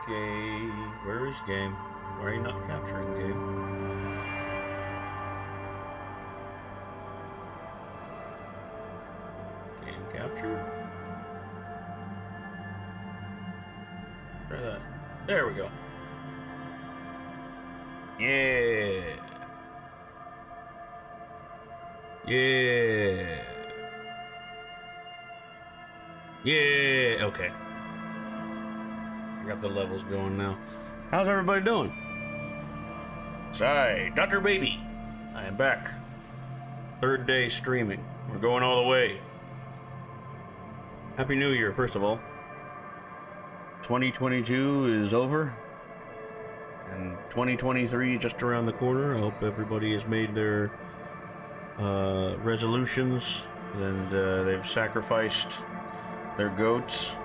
Okay, where is game? Why are you not capturing game? Game capture? Try that. There we go. Yeah. Yeah. Yeah. Okay. I got the levels going now. How's everybody doing? Say, Dr. Baby, I am back. Third day streaming. We're going all the way. Happy New Year, first of all. 2022 is over, and 2023 just around the corner. I hope everybody has made their resolutions, and they've sacrificed their goats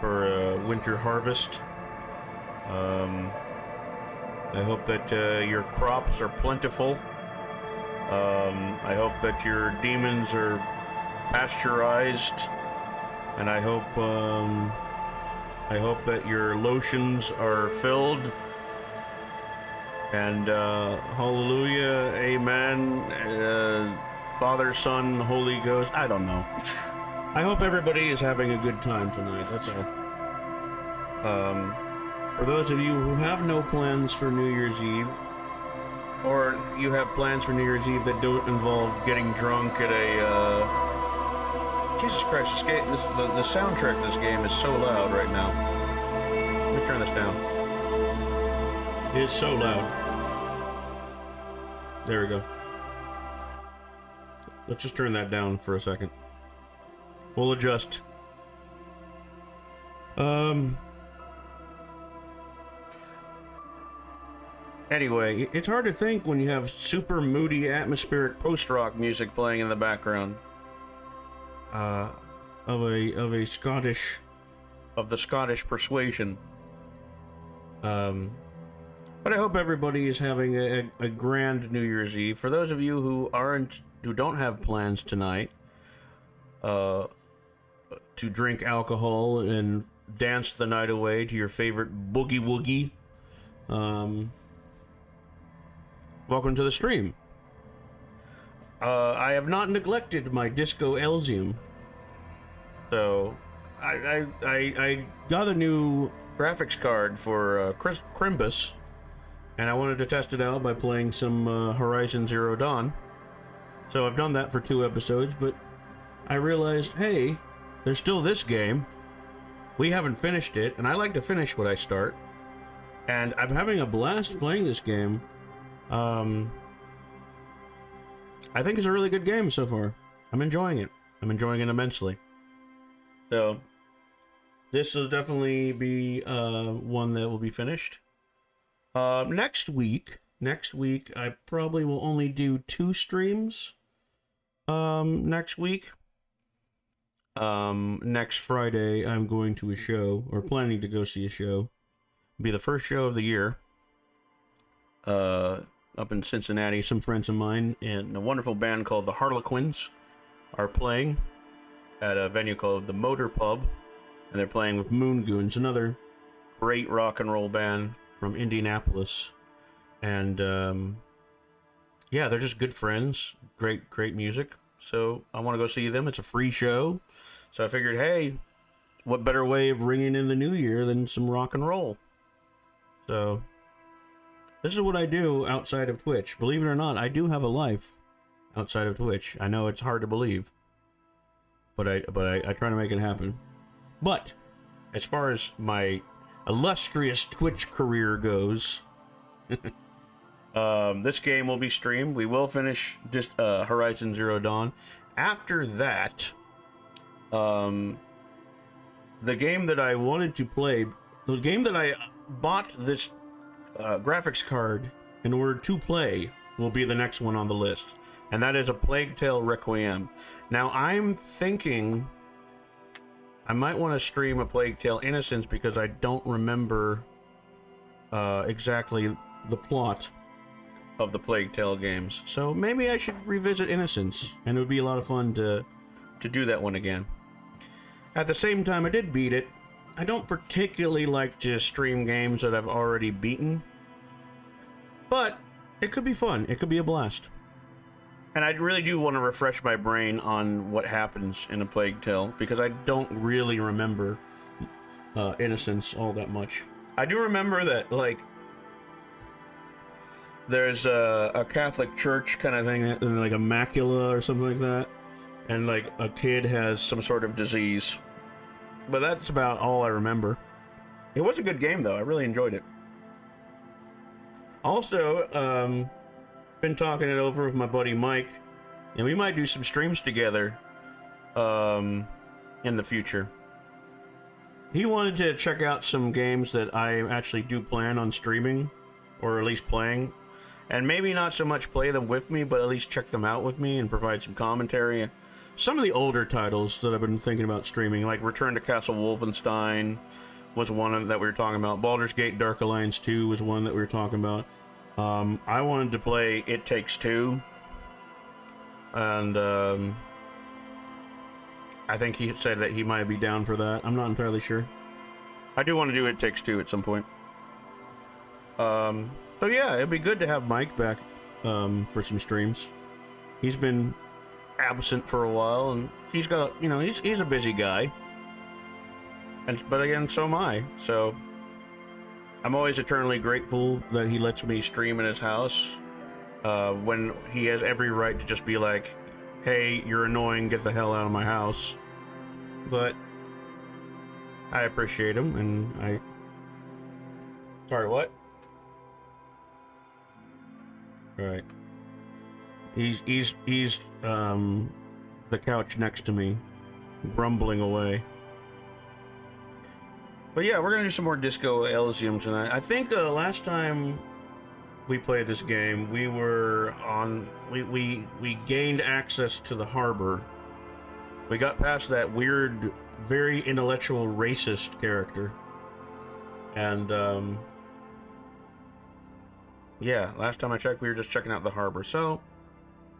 for a winter harvest. I hope that your crops are plentiful. I hope that your demons are pasteurized, and I hope that your lotions are filled. And hallelujah, amen, Father, Son, Holy Ghost. I don't know. I hope everybody is having a good time tonight. That's all. For those of you who have no plans for New Year's Eve, or you have plans for New Year's Eve that don't involve getting drunk at a, Jesus Christ, this game, the soundtrack of this game is so loud right now. Let me turn this down. It is so loud. There we go. Let's just turn that down for a second. We'll adjust. Anyway, it's hard to think when you have super moody, atmospheric post-rock music playing in the background. Of the Scottish persuasion. But I hope everybody is having a grand New Year's Eve. For those of you who don't have plans tonight, to drink alcohol and dance the night away to your favorite boogie woogie, welcome to the stream. I have not neglected my disco Elysium. So, I got a new graphics card for Crimbus, and I wanted to test it out by playing some Horizon Zero Dawn. So I've done that for 2 episodes, but I realized, hey, there's still this game. We haven't finished it, and I like to finish what I start. And I'm having a blast playing this game. I think it's a really good game so far. I'm enjoying it. I'm enjoying it immensely. So, this will definitely be one that will be finished. Next week, I probably will only do 2 streams. Next week. Next Friday, I'm going to a show, or planning to go see a show. It'll be the first show of the year. Up in Cincinnati, some friends of mine and a wonderful band called the Harlequins are playing at a venue called the Motor Pub, and they're playing with Moon Goons, another great rock and roll band from Indianapolis. And yeah, they're just good friends, great music. So I want to go see them. It's a free show, so I figured, hey, what better way of ringing in the new year than some rock and roll? So this is what I do outside of Twitch. Believe it or not, I do have a life outside of Twitch. I know it's hard to believe, but I try to make it happen. But as far as my illustrious Twitch career goes, this game will be streamed. We will finish just Horizon Zero Dawn. After that, the game that I wanted to play, the game that I bought this graphics card in order to play, will be the next one on the list, and that is A Plague Tale Requiem. Now I'm thinking I might want to stream A Plague Tale Innocence because I don't remember exactly the plot of the Plague Tale games, so maybe I should revisit Innocence, and it would be a lot of fun to do that one again. At the same time, I did beat it. I don't particularly like to stream games that I've already beaten, but it could be fun. It could be a blast. And I really do want to refresh my brain on what happens in A Plague Tale, because I don't really remember Innocence all that much. I do remember that, like, there's a Catholic church kind of thing, like a macula or something like that, and like a kid has some sort of disease. But that's about all I remember. It was a good game, though. I really enjoyed it. Also, been talking it over with my buddy Mike, and we might do some streams together in the future. He wanted to check out some games that I actually do plan on streaming, or at least playing. And maybe not so much play them with me, but at least check them out with me and provide some commentary. Some of the older titles that I've been thinking about streaming, like Return to Castle Wolfenstein was one that we were talking about. Baldur's Gate Dark Alliance 2 was one that we were talking about. I wanted to play It Takes Two. And I think he said that he might be down for that. I'm not entirely sure. I do want to do It Takes Two at some point. So yeah, it'd be good to have Mike back for some streams. He's been absent for a while, and he's got, you know, he's a busy guy. But again, so am I. So I'm always eternally grateful that he lets me stream in his house. When he has every right to just be like, "Hey, you're annoying. Get the hell out of my house." But I appreciate him, and Sorry, what? Right. He's the couch next to me, grumbling away. But yeah, we're gonna do some more Disco Elysium tonight. I think last time we played this game, we were on. We gained access to the harbor. We got past that weird, very intellectual racist character, and yeah, last time I checked, we were just checking out the harbor. So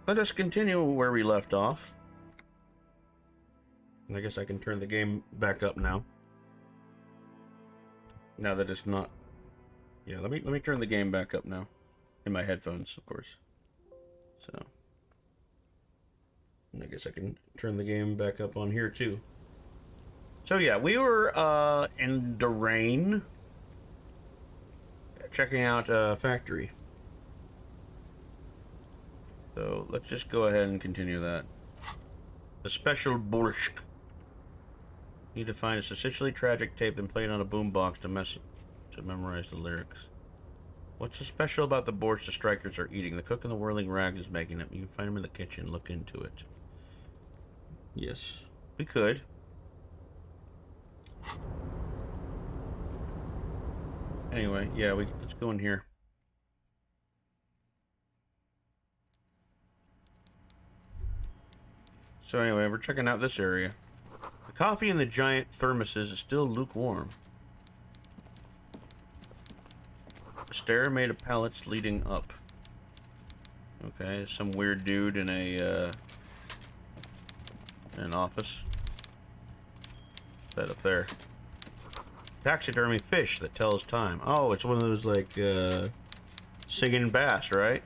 let us continue where we left off. And I guess I can turn the game back up now. Now that it's not. Yeah, let me turn the game back up now, in my headphones, of course. So, and I guess I can turn the game back up on here too. So yeah, we were in Durain, checking out a factory. So let's just go ahead and continue that. The special borscht. Need to find a sufficiently tragic tape and play it on a boombox to memorize the lyrics. What's so special about the borscht the strikers are eating? The cook in the whirling rags is making it. You can find him in the kitchen. Look into it. Yes, we could. Anyway, yeah, let's go in here. So anyway, we're checking out this area. The coffee in the giant thermoses is still lukewarm. A stair made of pallets leading up. Okay, some weird dude in an office. That up there. Taxidermy fish that tells time. Oh, it's one of those like singing bass, right?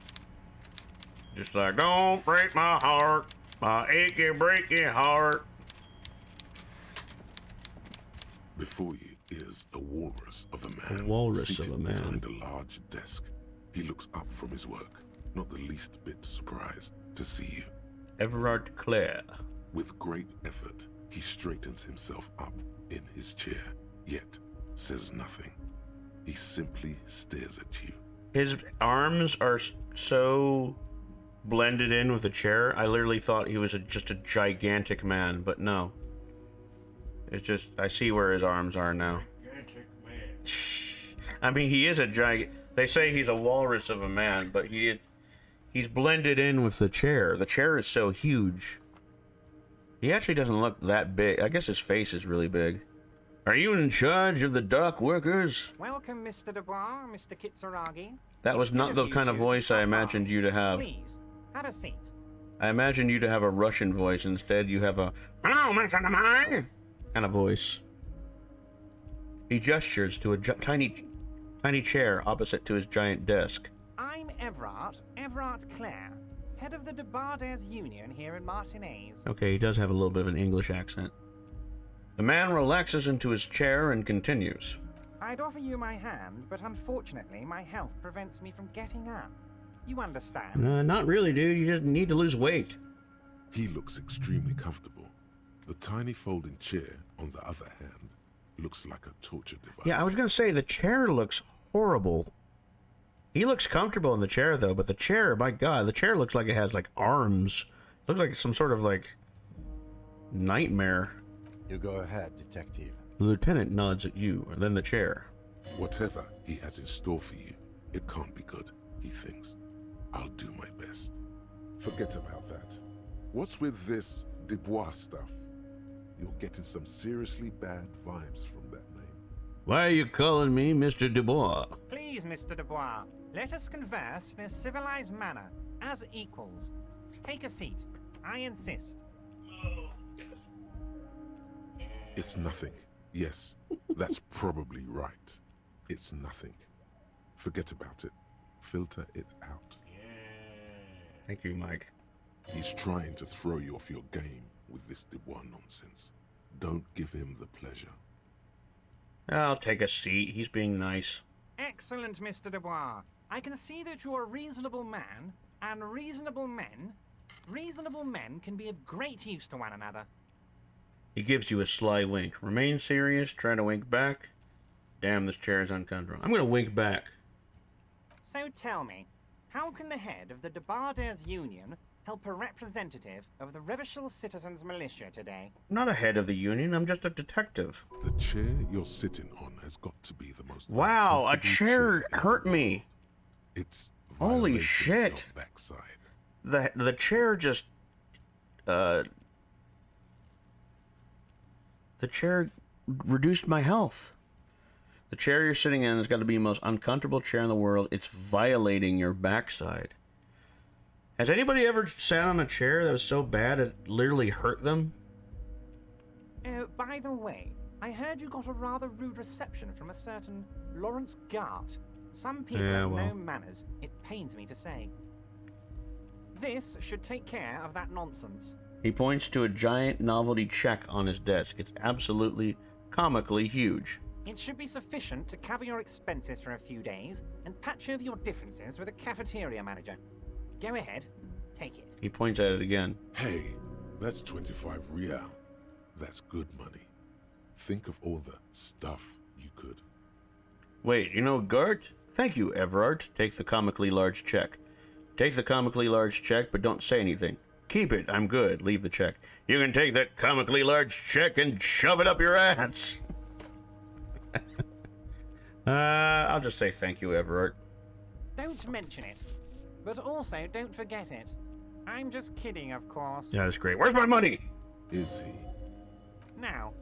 Just like, don't break my heart, my achy breaky heart. Before you is a walrus of a man. A walrus seated of a man. behind a large desk. He looks up from his work, not the least bit surprised to see you. Everard Clare. With great effort, he straightens himself up in his chair, yet says nothing. He simply stares at you. His arms are so blended in with the chair. I literally thought he was just a gigantic man, but no. It's just, I see where his arms are now. Gigantic man. I mean, he is a giant. They say he's a walrus of a man, but he's blended in with the chair. The chair is so huge. He actually doesn't look that big. I guess his face is really big. Are you in charge of the dock workers? Welcome, Mr. Dubois, Mr. Kitsuragi. That was not the kind of voice I imagined you to have. Please, have a seat. I imagined you to have a Russian voice. Instead, you have a "Hello, Mr. Dubois" kind of voice. He gestures to a tiny chair opposite to his giant desk. I'm Everard Clare, head of the Debarders Union here in Martinez. Okay, he does have a little bit of an English accent. The man relaxes into his chair and continues. I'd offer you my hand, but unfortunately my health prevents me from getting up. You understand? Not really, dude. You just need to lose weight. He looks extremely comfortable. The tiny folding chair, on the other hand, looks like a torture device. Yeah, I was going to say, the chair looks horrible. He looks comfortable in the chair, though, but the chair, my God, the chair looks like it has, like, arms. It looks like some sort of, like, nightmare. You go ahead, detective. The lieutenant nods at you, and then the chair. Whatever he has in store for you, it can't be good, he thinks. I'll do my best. Forget about that. What's with this Dubois stuff? You're getting some seriously bad vibes from that name. Why are you calling me Mr. Dubois? Please, Mr. Dubois, let us converse in a civilized manner, as equals. Take a seat. I insist. It's nothing. Yes, that's probably right. It's nothing. Forget about it. Filter it out. Thank you, Mike. He's trying to throw you off your game with this Dubois nonsense. Don't give him the pleasure. I'll take a seat. He's being nice. Excellent, Mr. Dubois. I can see that you're a reasonable man, and reasonable men can be of great use to one another. He gives you a sly wink. Remain serious. Try to wink back. Damn, this chair is uncomfortable. I'm gonna wink back. So tell me, how can the head of the Debarders Union help a representative of the Revachol Citizens Militia today? I'm not a head of the union. I'm just a detective. The chair you're sitting on has got to be the most... Wow, a uncomfortable chair in hurt the me. world. It's Holy violating shit. your backside. The chair just the chair reduced my health. The chair you're sitting in has got to be the most uncomfortable chair in the world. It's violating your backside. Has anybody ever sat on a chair that was so bad it literally hurt them? By the way, I heard you got a rather rude reception from a certain Lawrence Gart. Some people have no manners, it pains me to say. This should take care of that nonsense. He points to a giant novelty check on his desk. It's absolutely comically huge. It should be sufficient to cover your expenses for a few days and patch over your differences with a cafeteria manager. Go ahead, take it. He points at it again. Hey, that's 25 real. That's good money. Think of all the stuff you could. Wait, you know Gart? Thank you, Everard. Take the comically large check. Take the comically large check, but don't say anything. Keep it. I'm good. Leave the check. You can take that comically large check and shove it up your ass. I'll just say thank you, Everard. Don't mention it. But also, don't forget it. I'm just kidding, of course. Yeah, that's great. Where's my money? Is he? Now,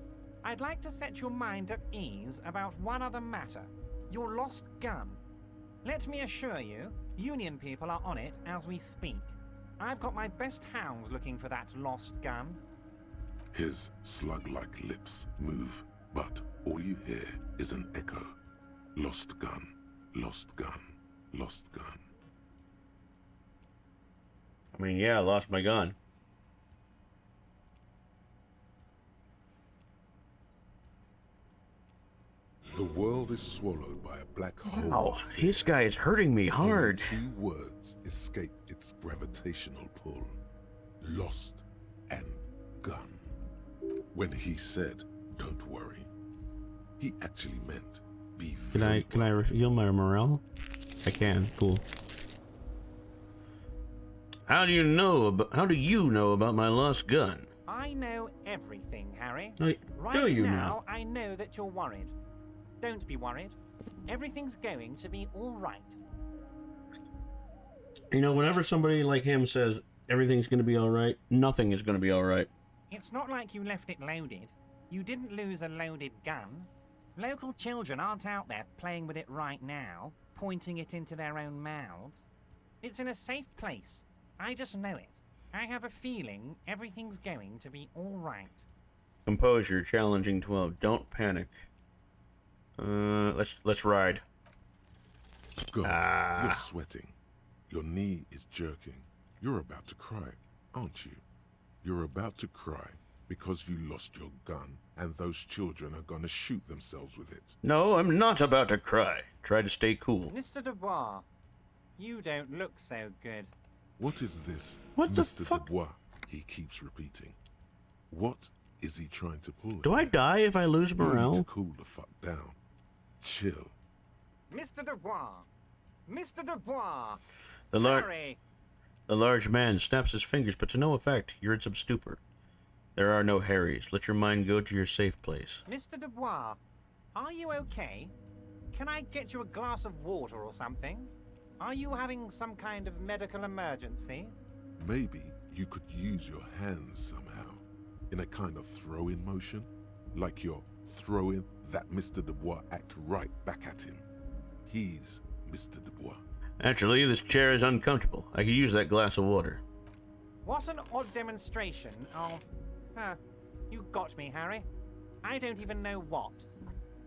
I'd like to set your mind at ease about one other matter. Your lost gun. Let me assure you, Union people are on it as we speak. I've got my best hounds looking for that lost gun. His slug-like lips move, but all you hear is an echo. Lost gun, lost gun, lost gun. I mean, yeah, I lost my gun. The world is swallowed by a black hole. Oh, this guy is hurting me hard. Only 2 words escape its gravitational pull. Lost and gun. When he said, don't worry, he actually meant be very Can I heal my morale? I can. Cool. How do you know about my lost gun? I know everything, Harry. Do Right you now, I know that you're worried. Don't be worried. Everything's going to be all right. You know, whenever somebody like him says everything's going to be all right, nothing is going to be all right. It's not like you left it loaded. You didn't lose a loaded gun. Local children aren't out there playing with it right now, pointing it into their own mouths. It's in a safe place. I just know it. I have a feeling everything's going to be all right. Composure, challenging 12. Don't panic. Let's ride. God, you're sweating. Your knee is jerking. You're about to cry, aren't you? You're about to cry because you lost your gun and those children are gonna shoot themselves with it. No, I'm not about to cry. Try to stay cool. Mr. Dubois, you don't look so good. What is this, What the Mr. fuck? Dubois? He keeps repeating. What is he trying to pull? Do I die if I lose You need to morale? cool the fuck down. Chill. Mr. Dubois! Mr. Dubois! The Harry! large man snaps his fingers, but to no effect. You're in some stupor. There are no Harrys. Let your mind go to your safe place. Mr. Dubois, are you okay? Can I get you a glass of water or something? Are you having some kind of medical emergency? Maybe you could use your hands somehow, in a kind of throw-in motion, like you're throwing that Mr. Dubois act right back at him. He's Mr. Dubois. Actually, this chair is uncomfortable. I could use that glass of water. What an odd demonstration of... you got me, Harry. I don't even know what.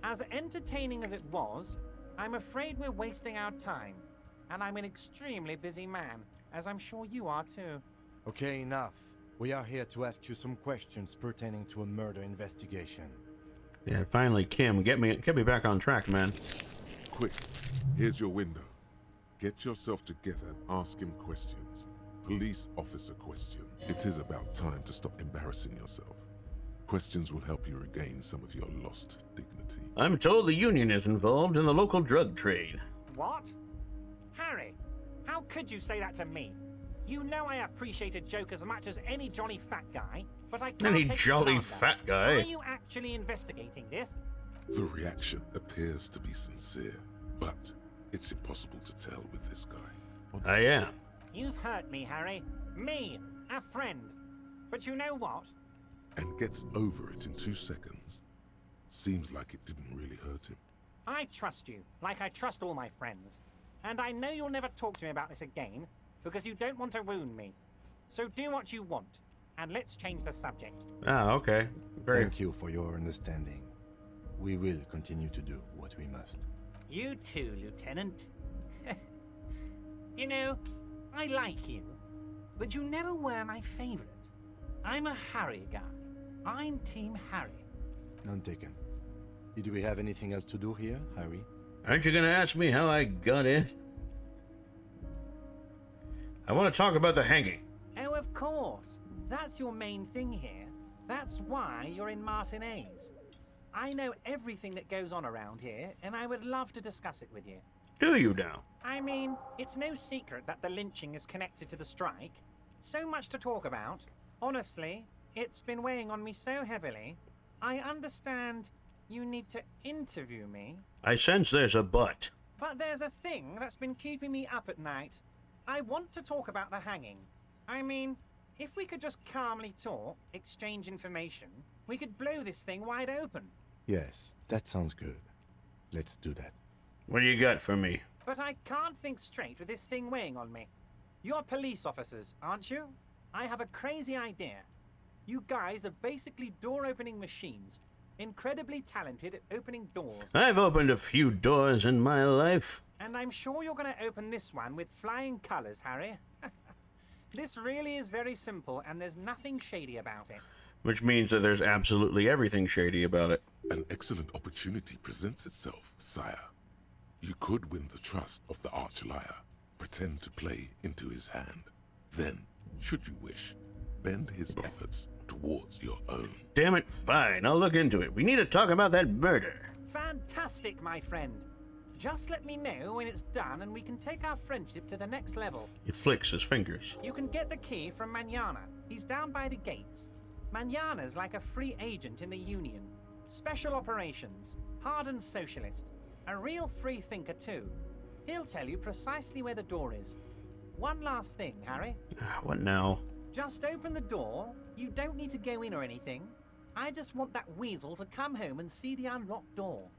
As entertaining as it was, I'm afraid we're wasting our time. And I'm an extremely busy man, as I'm sure you are too. Okay, enough. We are here to ask you some questions pertaining to a murder investigation. Yeah, finally, Kim, get me back on track, man. Quick, here's your window. Get yourself together and ask him questions. Police officer question. It is about time to stop embarrassing yourself. Questions will help you regain some of your lost dignity. I'm told the union is involved in the local drug trade. What? Harry, how could you say that to me? You know I appreciate a joke as much as any jolly fat guy, but I can't Any take jolly slander. fat guy? Are you actually investigating this? The reaction appears to be sincere, but it's impossible to tell with this guy. I Honestly. am. You've hurt me, Harry. Me, a friend. But you know what? And gets over it in 2 seconds. Seems like it didn't really hurt him. I trust you, like I trust all my friends. And I know you'll never talk to me about this again, because you don't want to wound me. So do what you want, and let's change the subject. Ah, okay. Very. Thank you for your understanding. We will continue to do what we must. You too, Lieutenant. You know, I like you, but you never were my favorite. I'm a Harry guy. I'm Team Harry. None taken. Do we have anything else to do here, Harry? Aren't you gonna ask me how I got in? I want to talk about the hanging. Oh, of course. That's your main thing here. That's why you're in Martinez. I know everything that goes on around here, and I would love to discuss it with you. Do you now? I mean, it's no secret that the lynching is connected to the strike. So much to talk about. Honestly, it's been weighing on me so heavily. I understand you need to interview me. I sense there's a but. But there's a thing that's been keeping me up at night. I want to talk about the hanging. I mean, if we could just calmly talk, exchange information, we could blow this thing wide open. Yes, that sounds good. Let's do that. What do you got for me? But I can't think straight with this thing weighing on me. You're police officers, aren't you? I have a crazy idea. You guys are basically door-opening machines. Incredibly talented at opening doors. I've opened a few doors in my life. And I'm sure you're going to open this one with flying colors, Harry. This really is very simple, and there's nothing shady about it. Which means that there's absolutely everything shady about it. An excellent opportunity presents itself, sire. You could win the trust of the arch-liar, pretend to play into his hand. Then, should you wish, bend his efforts towards your own. Damn it, fine. I'll look into it. We need to talk about that murder. Fantastic, my friend. Just let me know when it's done and we can take our friendship to the next level. He flicks his fingers. You can get the key from Manana. He's down by the gates. Manana's like a free agent in the Union. Special operations. Hardened socialist. A real free thinker too. He'll tell you precisely where the door is. One last thing, Harry. What now? Just open the door. You don't need to go in or anything. I just want that weasel to come home and see the unlocked door.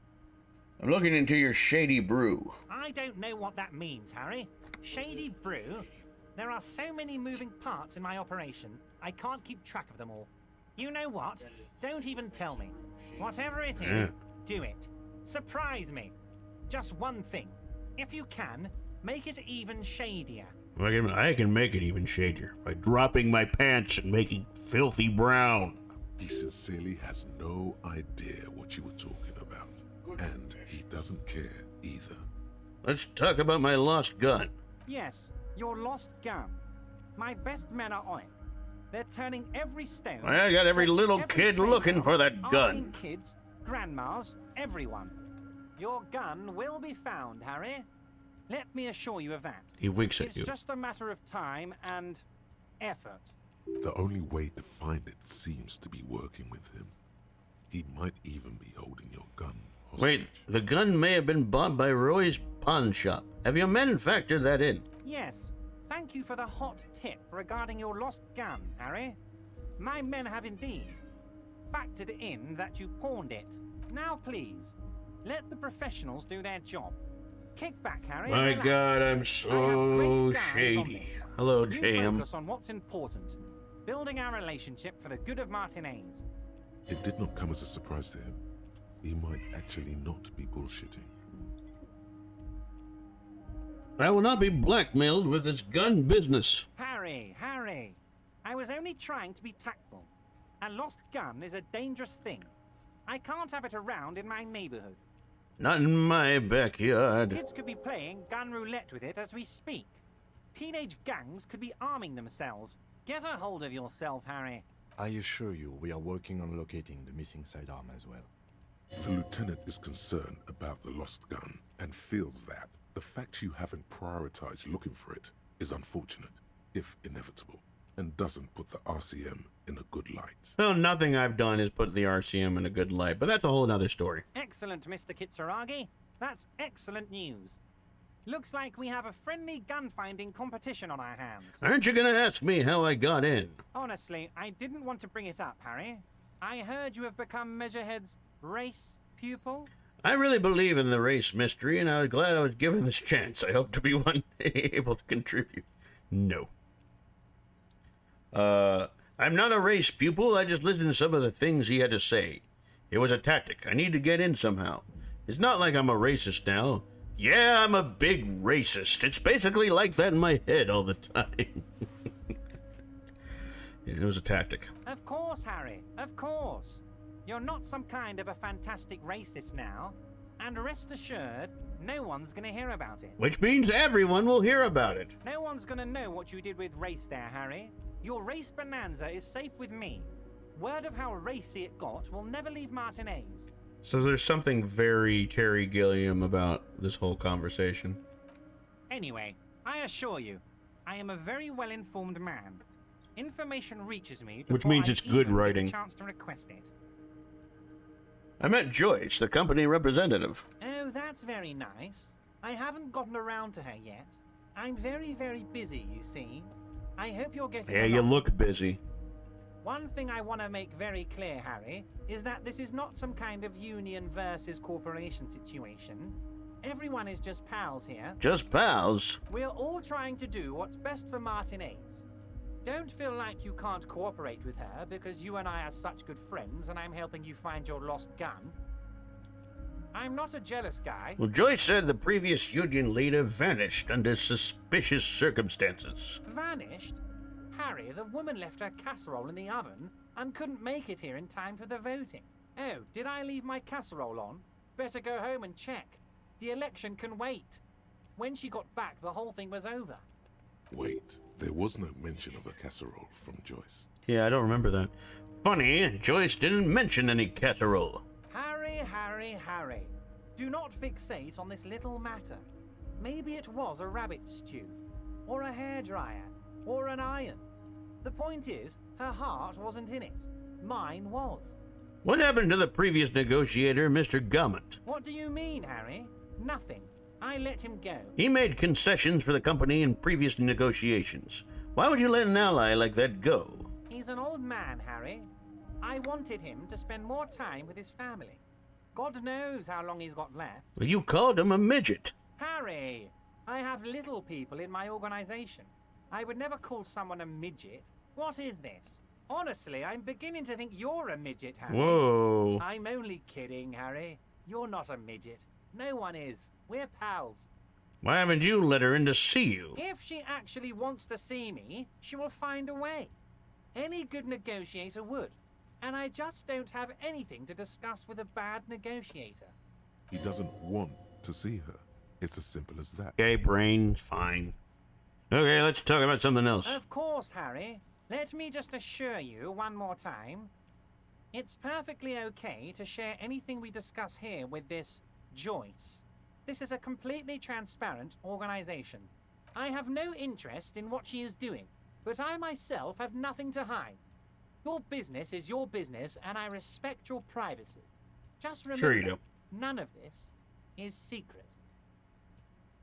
I'm looking into your shady brew. I don't know what that means, Harry. Shady brew? There are so many moving parts in my operation, I can't keep track of them all. You know what? Don't even tell me. Whatever it is, do it. Surprise me. Just one thing. If you can, make it even shadier. I can make it even shadier by dropping my pants and making filthy brown. He sincerely has no idea what you were talking about. And he doesn't care either. Let's talk about my lost gun. Yes, your lost gun. My best men are on it. They're turning every stone. I got every searching little every kid playground, looking for that asking gun. Kids, grandmas, everyone. Your gun will be found, Harry. Let me assure you of that. He winks at It's you. just a matter of time and effort. The only way to find it seems to be working with him. He might even be holding your gun hostage. Wait, the gun may have been bought by Roy's pawn shop. Have your men factored that in? Yes. Thank you for the hot tip regarding your lost gun, Harry. My men have indeed factored in that you pawned it. Now, please, let the professionals do their job. Kick back, Harry. My relax. God, I'm I have so great guys on shady. this. Hello, You JM. focus on what's important. Building our relationship for the good of Martinez. It did not come as a surprise to him. He might actually not be bullshitting. I will not be blackmailed with this gun business. Harry, Harry. I was only trying to be tactful. A lost gun is a dangerous thing. I can't have it around in my neighborhood. Not in my backyard. Kids could be playing gun roulette with it as we speak. Teenage gangs could be arming themselves. Get a hold of yourself, Harry. I assure you, we are working on locating the missing sidearm as well. The lieutenant is concerned about the lost gun and feels that the fact you haven't prioritized looking for it is unfortunate, if inevitable, and doesn't put the RCM in a good light. Well, nothing I've done has put the RCM in a good light, but that's a whole other story. Excellent, Mr. Kitsuragi. That's excellent news. Looks like we have a friendly gun-finding competition on our hands. Aren't you gonna ask me how I got in? Honestly, I didn't want to bring it up, Harry. I heard you have become Measurehead's race pupil. I really believe in the race mystery, and I was glad I was given this chance. I hope to be one day able to contribute. No. I'm not a race pupil. I just listened to some of the things he had to say. It was a tactic. I need to get in somehow. It's not like I'm a racist now. Yeah, I'm a big racist. It's basically like that in my head all the time. Yeah, it was a tactic. Of course, Harry. Of course. You're not some kind of a fantastic racist now. And rest assured, no one's gonna hear about it. Which means everyone will hear about it. No one's gonna know what you did with race there, Harry. Your race bonanza is safe with me. Word of how racy it got will never leave Martinez. So there's something very Terry Gilliam about this whole conversation. Anyway, I assure you, I am a very well-informed man. Information reaches me Which before means I it's good even get writing. a chance to request it. I met Joyce, the company representative. Oh, that's very nice. I haven't gotten around to her yet. I'm very, very busy, you see. I hope you're getting Yeah, you along. look busy. One thing I want to make very clear, Harry, is that this is not some kind of union versus corporation situation. Everyone is just pals here. Just pals. We're all trying to do what's best for Martinez. Don't feel like you can't cooperate with her because you and I are such good friends and I'm helping you find your lost gun. I'm not a jealous guy. Well, Joyce said the previous union leader vanished under suspicious circumstances. Vanished? Harry, the woman left her casserole in the oven and couldn't make it here in time for the voting. Oh, did I leave my casserole on? Better go home and check. The election can wait. When she got back, the whole thing was over. Wait, there was no mention of a casserole from Joyce. Yeah, I don't remember that. Funny, Joyce didn't mention any casserole. Harry, Harry, Harry. Do not fixate on this little matter. Maybe it was a rabbit stew, or a hairdryer, or an iron. The point is, her heart wasn't in it. Mine was. What happened to the previous negotiator, Mr. Gummont? What do you mean, Harry? Nothing. I let him go. He made concessions for the company in previous negotiations. Why would you let an ally like that go? He's an old man, Harry. I wanted him to spend more time with his family. God knows how long he's got left. Well, you called him a midget. Harry, I have little people in my organization. I would never call someone a midget. What is this? Honestly, I'm beginning to think you're a midget, Harry. Whoa. I'm only kidding, Harry. You're not a midget. No one is. We're pals. Why haven't you let her in to see you? If she actually wants to see me, she will find a way. Any good negotiator would. And I just don't have anything to discuss with a bad negotiator. He doesn't want to see her. It's as simple as that. Okay, brain, fine. Okay, let's talk about something else. Of course, Harry. Let me just assure you one more time. It's perfectly okay to share anything we discuss here with this Joyce. This is a completely transparent organization. I have no interest in what she is doing, but I myself have nothing to hide. Your business is your business, and I respect your privacy. Just remember, Sure you do. none of this is secret.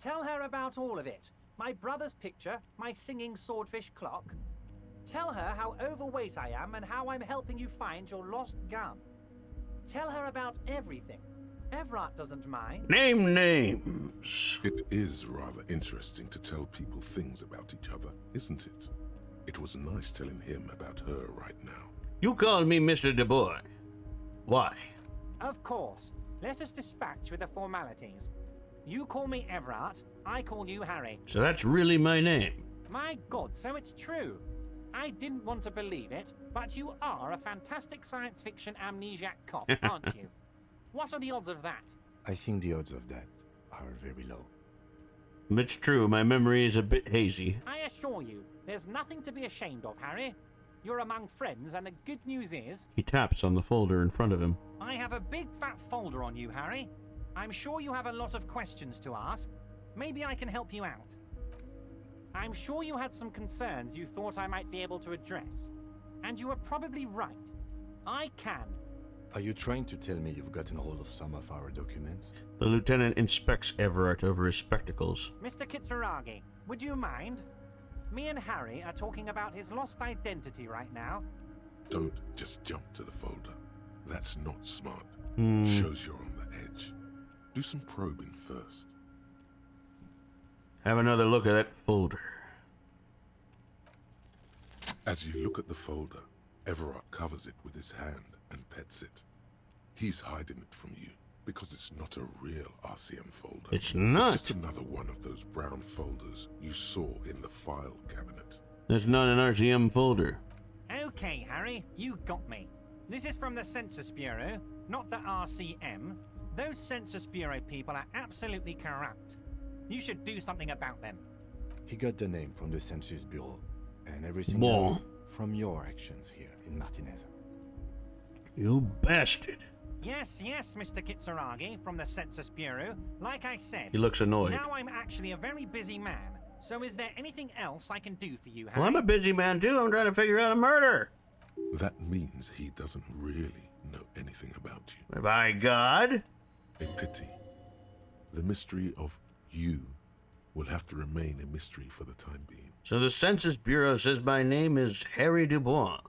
Tell her about all of it. My brother's picture, my singing swordfish clock. Tell her how overweight I am and how I'm helping you find your lost gun. Tell her about everything. Everard doesn't mind. Name names. It is rather interesting to tell people things about each other, isn't it? It was nice telling him about her right now. You called me Mr. DeBoy. Why? Of course. Let us dispatch with the formalities. You call me Everard, I call you Harry. So that's really my name. My God, so it's true. I didn't want to believe it, but you are a fantastic science fiction amnesiac cop, aren't you? What are the odds of that? I think the odds of that are very low. It's true, my memory is a bit hazy. I assure you, there's nothing to be ashamed of, Harry. You're among friends, and the good news is... He taps on the folder in front of him. I have a big fat folder on you, Harry. I'm sure you have a lot of questions to ask. Maybe I can help you out. I'm sure you had some concerns you thought I might be able to address. And you were probably right. I can. Are you trying to tell me you've gotten hold of some of our documents? The lieutenant inspects Everett over his spectacles. Mr. Kitsuragi, would you mind? Me and Harry are talking about his lost identity right now. Don't just jump to the folder. That's not smart. Shows you're on the edge. Do some probing first. Have another look at that folder. As you look at the folder, Everard covers it with his hand and pets it. He's hiding it from you because it's not a real RCM folder. It's not. It's just another one of those brown folders you saw in the file cabinet. That's not an RCM folder. Okay, Harry, you got me. This is from the Census Bureau, not the RCM. Those Census Bureau people are absolutely corrupt. You should do something about them. He got the name from the Census Bureau, and everything Bon. else from your actions here in Martinez. You bastard. Yes, Mr. Kitsuragi from the Census Bureau. Like I said, He looks annoyed. now I'm actually a very busy man. So is there anything else I can do for you, Harry? Well, I'm a busy man too. I'm trying to figure out a murder. That means he doesn't really know anything about you. By God. A pity. The mystery of you will have to remain a mystery for the time being. So the Census Bureau says my name is Harry Dubois.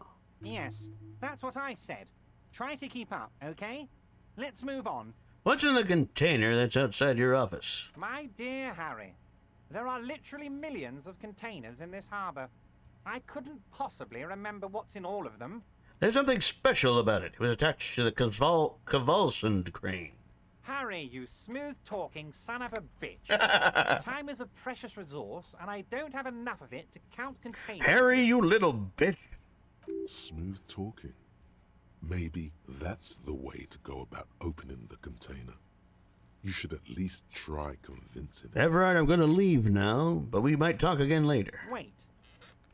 Yes, that's what I said. Try to keep up, okay? Let's move on. What's in the container that's outside your office? My dear Harry, there are literally millions of containers in this harbor. I couldn't possibly remember what's in all of them. There's something special about it. It was attached to the convulsant crane. Harry, you smooth-talking son of a bitch. Time is a precious resource, and I don't have enough of it to count containers. Harry, you little bitch. Smooth talking. Maybe that's the way to go about opening the container. You should at least try convincing him. Everett, I'm going to leave now, but we might talk again later. Wait.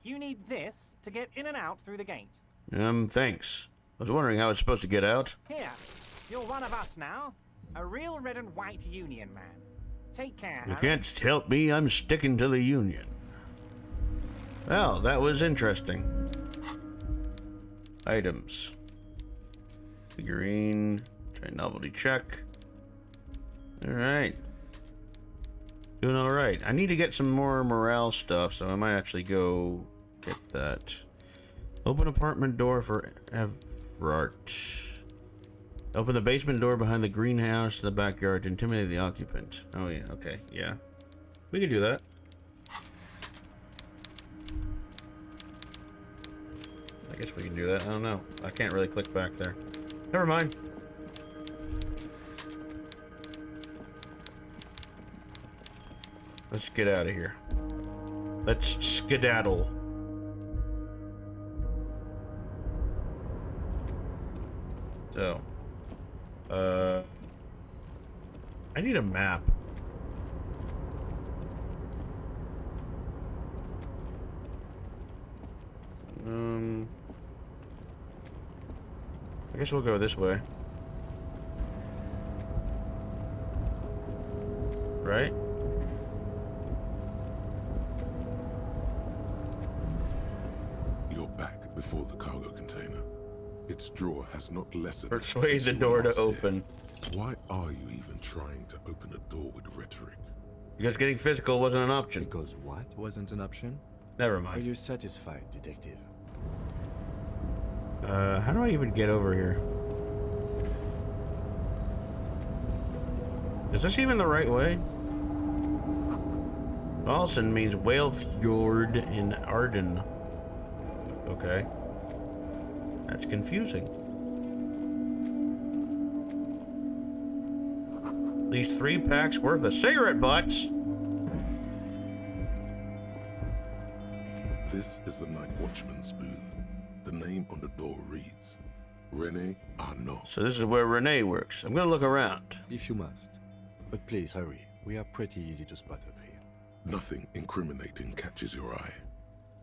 You need this to get in and out through the gate. Thanks. I was wondering how it's supposed to get out. Here, you're one of us now. A real red and white Union man. Take care, You Harry. can't help me. I'm sticking to the Union. Well, that was interesting. Items. Figurine. Try novelty check. Alright. Doing alright. I need to get some more morale stuff, so I might actually go get that. Open apartment door for Everett. Open the basement door behind the greenhouse to the backyard to intimidate the occupant. Oh yeah, okay, yeah. We can do that. I guess we can do that. I don't know. I can't really click back there. Never mind. Let's get out of here. Let's skedaddle. So, I need a map. I guess we'll go this way. Right? before the cargo container. Its drawer has not lessened. Persuade since the you door were to last here. open. Why are you even trying to open a door with rhetoric? Because getting physical wasn't an option. Because what wasn't an option? Never Are mind. you satisfied, detective? How do I even get over here? Is this even the right way? Alsen means whale fjord in Arden. Okay. That's confusing. At least 3 packs worth of cigarette butts. This is the night watchman's booth. The name on the door reads, Rene Arnaud. So this is where Renee works. I'm gonna look around. If you must. But please hurry. We are pretty easy to spot up here. Nothing incriminating catches your eye.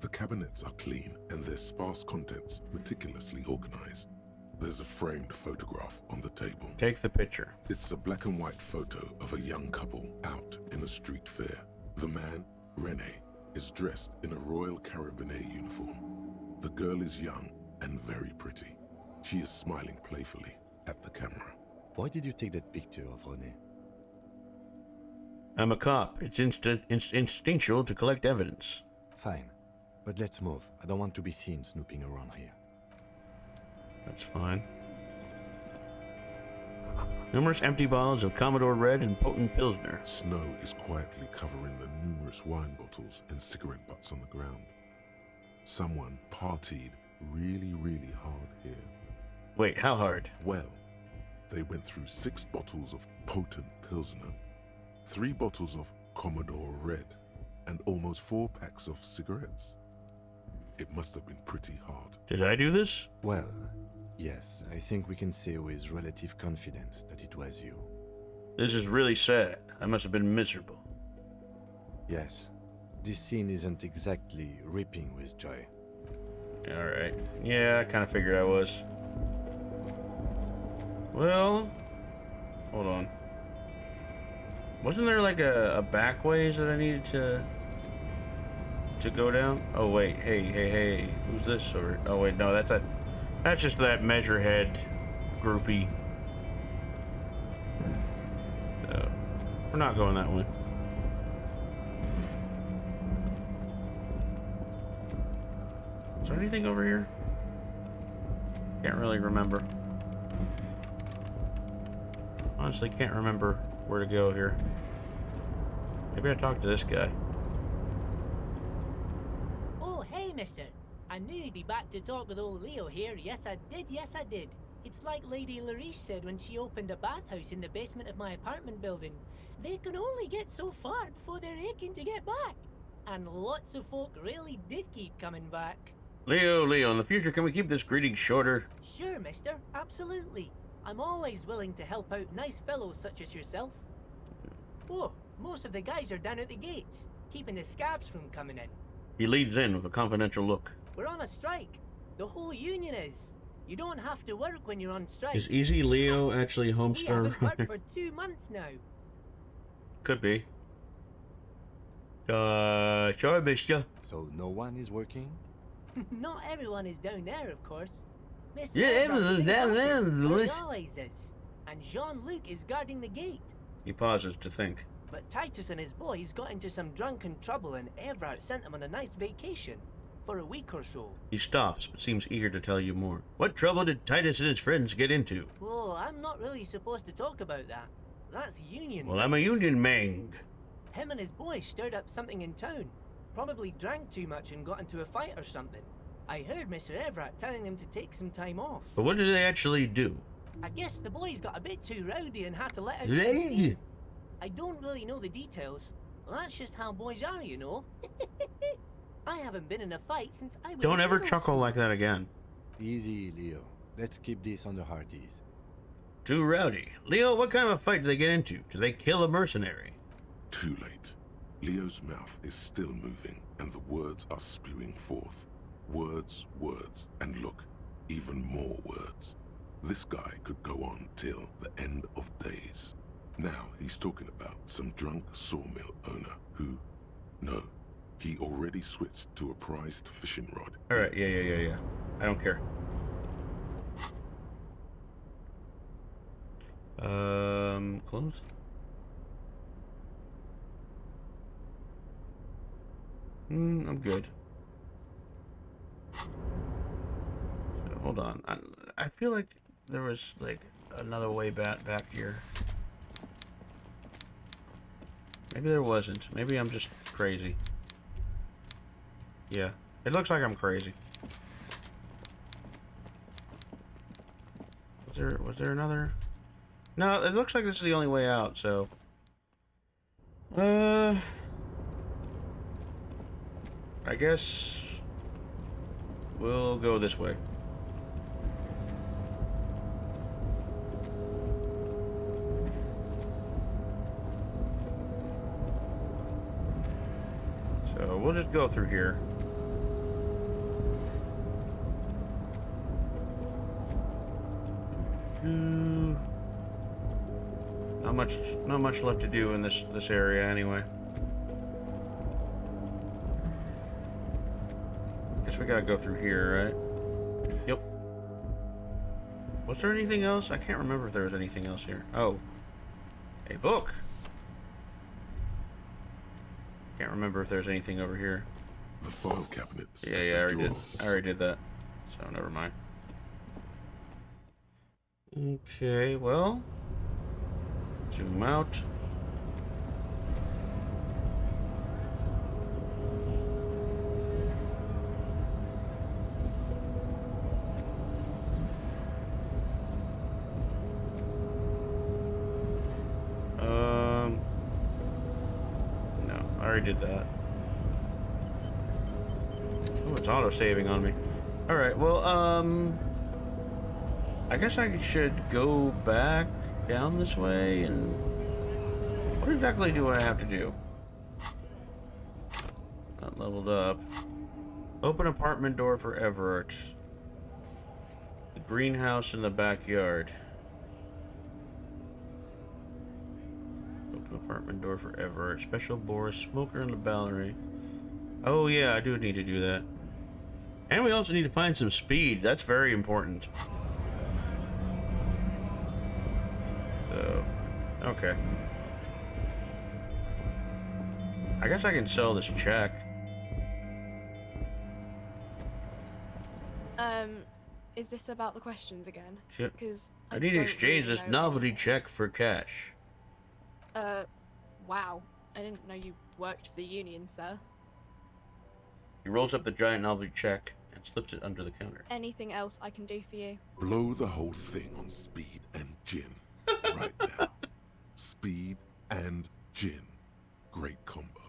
The cabinets are clean and their sparse contents meticulously organized. There's a framed photograph on the table. Take the picture. It's a black and white photo of a young couple out in a street fair. The man, Rene, is dressed in a Royal Carabinier uniform. The girl is young and very pretty. She is smiling playfully at the camera. Why did you take that picture of René? I'm a cop. It's instinctual to collect evidence. Fine. But let's move. I don't want to be seen snooping around here. That's fine. Numerous empty bottles of Commodore Red and potent Pilsner. Snow is quietly covering the numerous wine bottles and cigarette butts on the ground. Someone partied really, really hard here. Wait, how hard? Well, they went through 6 bottles of potent Pilsner, 3 bottles of Commodore Red, and almost 4 packs of cigarettes. It must have been pretty hard. Did I do this? Well, yes, I think we can say with relative confidence that it was you. This is really sad. I must have been miserable. Yes, this scene isn't exactly ripping with joy. Alright. Yeah, I kind of figured I was. Well, hold on. Wasn't there like a back ways that I needed to go down? Oh wait, hey, who's this? Or oh wait, no, that's just that measurehead groupie. So, we're not going that way. Is there anything over here? Can't really remember. Honestly, can't remember where to go here. Maybe I talk to this guy. Oh, hey, mister. I knew you'd be back to talk with old Leo here. Yes, I did. It's like Lady Larice said when she opened a bathhouse in the basement of my apartment building. They can only get so far before they're aching to get back. And lots of folk really did keep coming back. Leo, in the future, can we keep this greeting shorter? Sure, mister. Absolutely. I'm always willing to help out nice fellows such as yourself. Oh, most of the guys are down at the gates, keeping the scabs from coming in. He leads in with a confidential look. We're on a strike. The whole union is. You don't have to work when you're on strike. Is Easy Leo actually We Homestar haven't worked Runner? for 2 months now. Could be. Sorry, mister. So no one is working? Not everyone is down there, of course. Mr. Yeah, everyone's down there, Louis. He always is. And Jean-Luc is guarding the gate. He pauses to think. But Titus and his boys got into some drunken trouble and Everard sent them on a nice vacation. For a week or so. He stops, but seems eager to tell you more. What trouble did Titus and his friends get into? Oh, I'm not really supposed to talk about that. That's union. Well, I'm a union mang. Him and his boys stirred up something in town. Probably drank too much and got into a fight or something. I heard Mr. Everett telling them to take some time off. But what did they actually do? I guess the boys got a bit too rowdy and had to let out Rowdy? some steam. I don't really know the details. That's just how boys are, you know. I haven't been in a fight since I was Don't a ever little chuckle like that again. Easy, Leo. Let's keep this on the hearties. Too rowdy. Leo, what kind of a fight did they get into? Did they kill a mercenary? Too late. Leo's mouth is still moving, and the words are spewing forth. Words, and look, even more words. This guy could go on till the end of days. Now he's talking about some drunk sawmill owner who... No, he already switched to a prized fishing rod. Alright, yeah. I don't care. Close. I'm good. So, hold on. I feel like there was like another way back here. Maybe there wasn't. Maybe I'm just crazy. Yeah, it looks like I'm crazy. Was there another? No, it looks like this is the only way out, so I guess we'll go this way. So we'll just go through here. Not much left to do in this area anyway. Guess we gotta go through here, right? Yep. Was there anything else? I can't remember if there was anything else here. Oh, a book. Can't remember if there's anything over here. The file cabinet. Yeah, I already did. I already did that. So never mind. Okay, well, zoom out. No, I already did that. Oh, it's auto-saving on me. Alright, well, I guess I should go back down this way, and what exactly do I have to do? Not leveled up. Open apartment door for Everett. The greenhouse in the backyard. Open apartment door for Everett. Special Boris, smoker in the ballery. Oh yeah, I do need to do that. And we also need to find some speed. That's very important. So, okay. I guess I can sell this check. Is this about the questions again? Yep. Because I need to exchange this novelty check for cash. Wow. I didn't know you worked for the union, sir. He rolls up the giant novelty check and slips it under the counter. Anything else I can do for you? Blow the whole thing on speed and gin. Right now. Speed and gin. Great combo.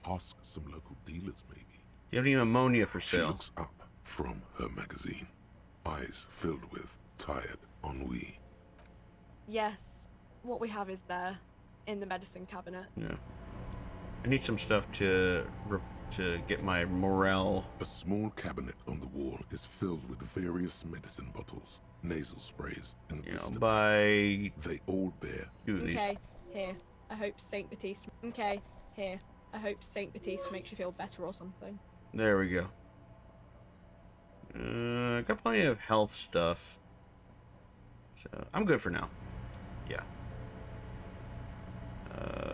Ask some local dealers, maybe. Do you have any ammonia for She sale? looks up from her magazine, eyes filled with tired ennui. Yes. What we have is there, in the medicine cabinet. Yeah. I need some stuff to get my morale. A small cabinet on the wall is filled with various medicine bottles, nasal sprays, and blister by packs. They all bear. Okay, here. I hope Saint Baptiste. Okay, here. I hope Saint Baptiste makes you feel better or something. There we go. I got plenty of health stuff, so I'm good for now. Yeah.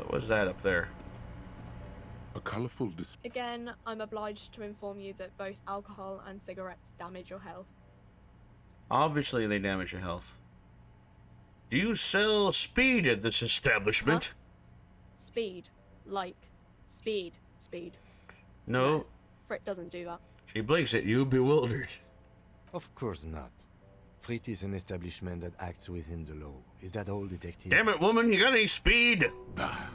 What's that up there? A colorful display. Again, I'm obliged to inform you that both alcohol and cigarettes damage your health. Obviously, they damage your health. Do you sell speed at this establishment? Huh? Speed. Like, speed. No. Frit doesn't do that. She blinks at you, bewildered. Of course not. Frit is an establishment that acts within the law. Is that all, detective? Damn it, woman, you got any speed? Bah.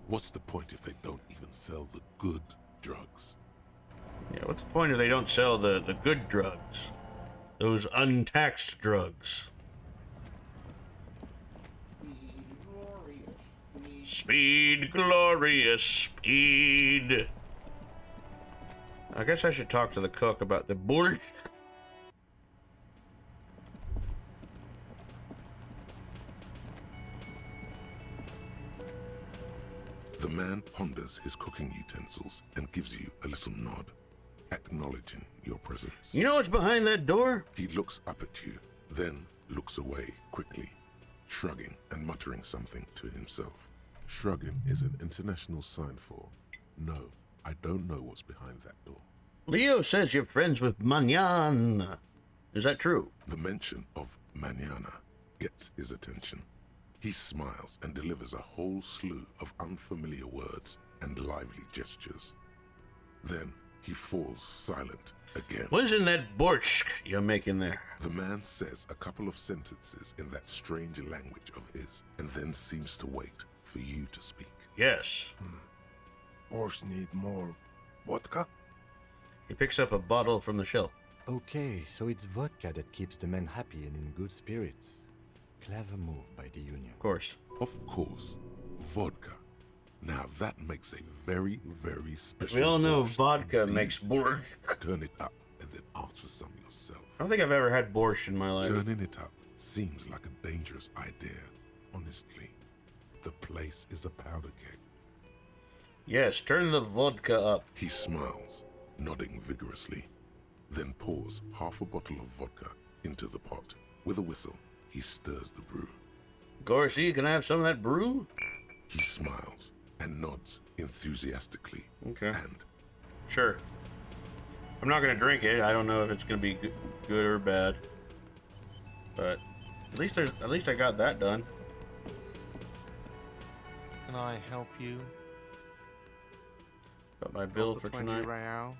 What's the point if they don't even sell the good drugs? Yeah, what's the point if they don't sell the good drugs? Those untaxed drugs. Speed, glorious speed. I guess I should talk to the cook about the bullshit. The man ponders his cooking utensils and gives you a little nod. acknowledging your presence. You know what's behind that door? He looks up at you, then looks away quickly, shrugging and muttering something to himself. Shrugging is an international sign for, no, I don't know what's behind that door. Leo says you're friends with Manana. Is that true? The mention of Manana gets his attention. He smiles and delivers a whole slew of unfamiliar words and lively gestures. Then he falls silent again. What is in that borscht you're making there? The man says a couple of sentences in that strange language of his, and then seems to wait for you to speak. Yes. Horse need more vodka? He picks up a bottle from the shelf. Okay, so it's vodka that keeps the men happy and in good spirits. Clever move by the Union. Of course. Of course, vodka. Now that makes a very, very special. We all know borscht vodka indeed. makes borscht. Turn it up and then ask for some yourself. I don't think I've ever had borscht in my life. Turning it up seems like a dangerous idea, honestly. The place is a powder keg. Yes, turn the vodka up. He smiles, nodding vigorously, then pours half a bottle of vodka into the pot. With a whistle, he stirs the brew. Gorsi, can I have some of that brew? He smiles and nods enthusiastically. Okay. And Sure. I'm not gonna drink it. I don't know if it's gonna be good or bad. But at least I got that done. Can I help you? Got my bill Got for the 20 tonight. real.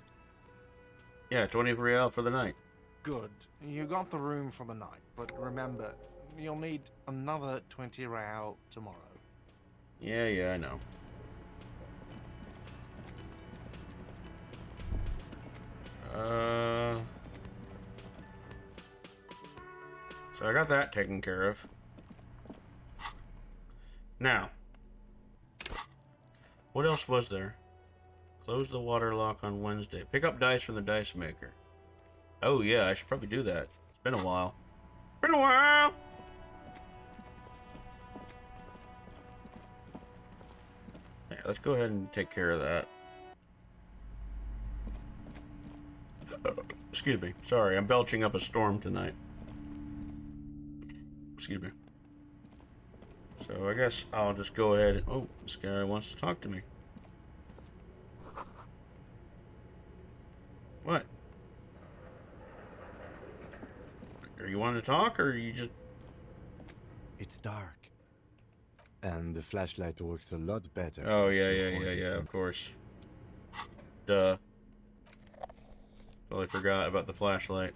Yeah, 20 real for the night. Good. You got the room for the night, but remember, you'll need another 20 real tomorrow. Yeah, I know. So I got that taken care of. Now, what else was there? Close the water lock on Wednesday. Pick up dice from the dice maker. Oh yeah, I should probably do that. It's been a while. Been a while! Yeah, let's go ahead and take care of that. Excuse me. Sorry, I'm belching up a storm tonight. Excuse me. So I guess I'll just go ahead and... Oh, this guy wants to talk to me. What? Are you wanting to talk, or are you just... It's dark. And the flashlight works a lot better. Oh, if yeah, you of course. Duh. Totally forgot about the flashlight.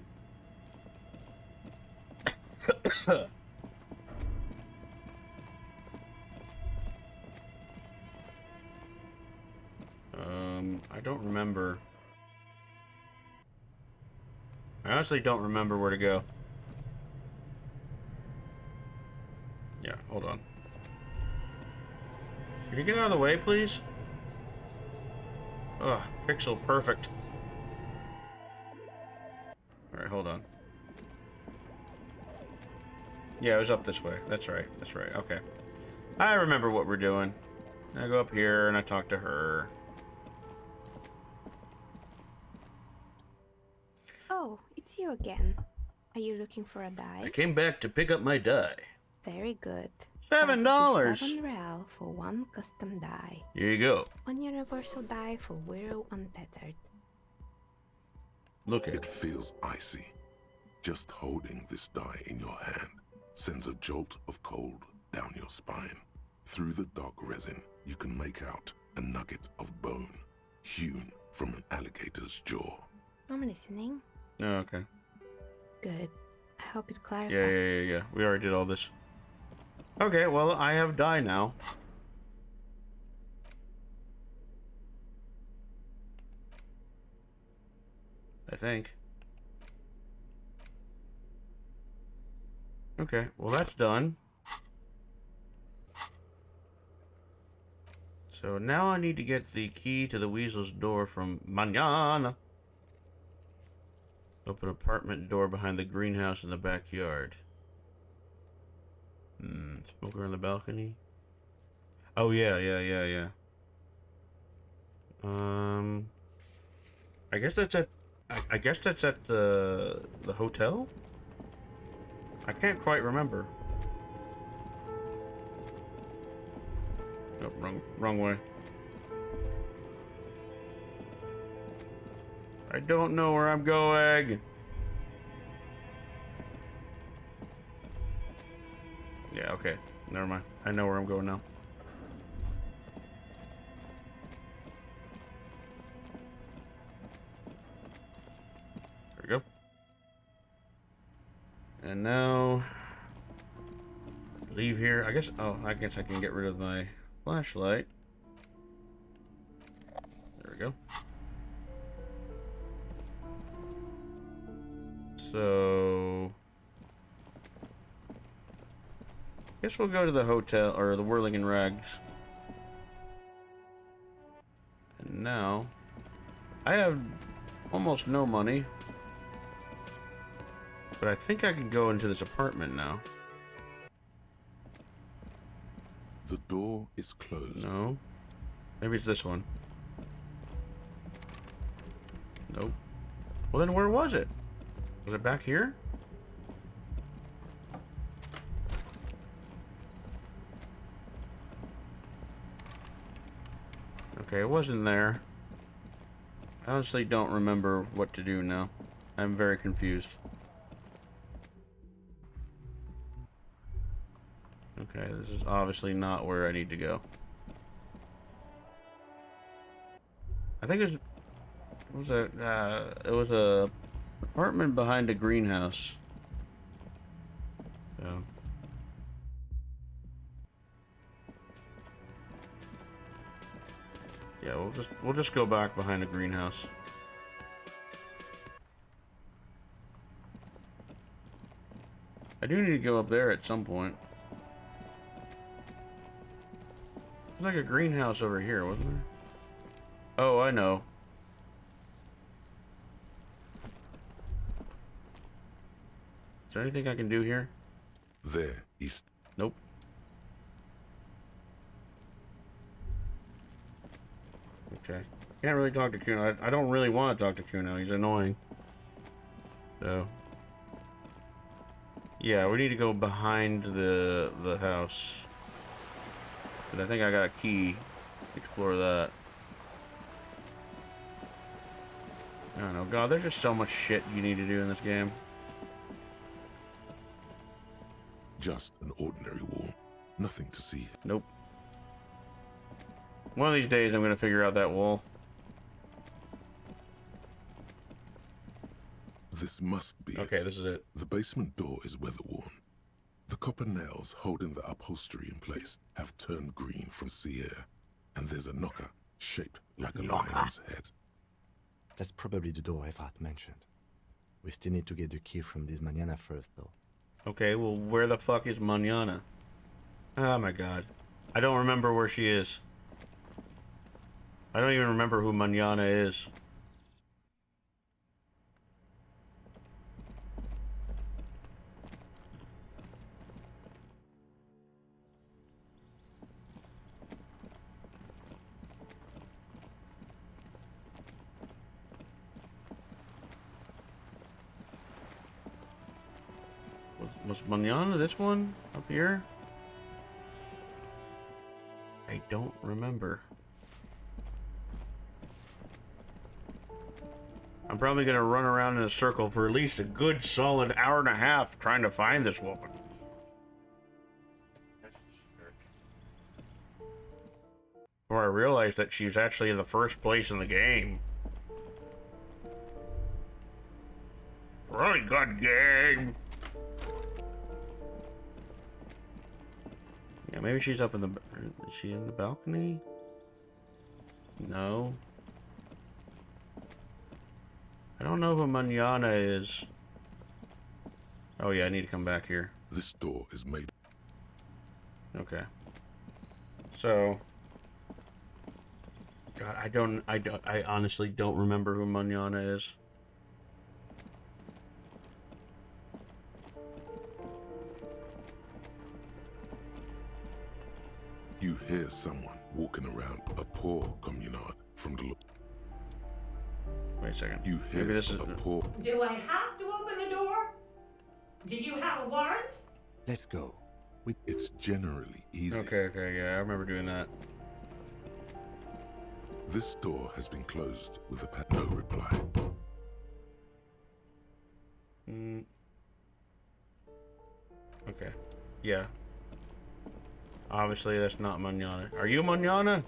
I don't remember. I honestly don't remember where to go. Yeah, hold on. Can you get out of the way, please? Ugh, pixel perfect. Alright, hold on. Yeah, it was up this way. That's right, okay. I remember what we're doing. I go up here and I talk to her. Oh, it's you again. Are you looking for a die? I came back to pick up my die. Very good. $7. $7 real for one custom die. Here you go. One universal die for Wirral Untethered. Look at it feels icy. Just holding this die in your hand sends a jolt of cold down your spine. Through the dark resin, you can make out a nugget of bone hewn from an alligator's jaw. I'm listening. Oh, okay. Good. I hope it clarifies. Yeah. We already did all this. Okay, well, I have die now. I think. Okay, well, that's done. So now I need to get the key to the weasel's door from Manana. Open apartment door behind the greenhouse in the backyard. Smoker on the balcony. Oh, yeah. I guess that's at. I guess that's at the hotel. I can't quite remember. Oh, wrong way. I don't know where I'm going. Yeah, okay. Never mind. I know where I'm going now. There we go. And now leave here. I guess I guess I can get rid of my flashlight. There we go. So guess we'll go to the hotel or the Whirling in Rags. And now I have almost no money. But I think I can go into this apartment now. The door is closed. No. Maybe it's this one. Nope. Well, then where was it? Was it back here? Okay, it wasn't there. I honestly don't remember what to do now. I'm very confused. Okay, this is obviously not where I need to go. I think it was a apartment behind a greenhouse. So yeah, we'll just go back behind a greenhouse. I do need to go up there at some point. There's like a greenhouse over here, wasn't there? Oh, I know. Is there anything I can do here? There is. Nope. Okay. Can't really talk to Kuno. I don't really want to talk to Kuno. He's annoying. So. Yeah, we need to go behind the house. But I think I got a key. Explore that. I don't know. God, there's just so much shit you need to do in this game. Just an ordinary wall. Nothing to see. Nope. One of these days I'm gonna figure out that wall. This must be Okay, it. this is it. The basement door is weather-worn. The copper nails holding the upholstery in place have turned green from sea air, and there's a knocker shaped like a lion's head. That's probably the door Evat mentioned. We still need to get the key from this Manana first, though. Okay, well, where the fuck is Manana? Oh my god. I don't remember where she is. I don't even remember who Manana is. Was Manana this one? Up here? I don't remember. I'm probably gonna run around in a circle for at least a good solid hour and a half trying to find this woman. Before I realized that she's actually in the first place in the game. Really good game. Yeah, maybe she's up in the... Is she in the balcony? No. I don't know who Manana is. Oh yeah, I need to come back here. This door is made. Okay. So... God, I honestly don't remember who Manana is. You hear someone walking around a poor communard from the look. Wait a second. You Maybe hear this is... a poor... Do I have to open the door? Do you have a warrant? Let's go. It's generally easy. Okay, yeah, I remember doing that. This door has been closed with no reply. Okay. Yeah. Obviously, that's not Manana. Are you Manana?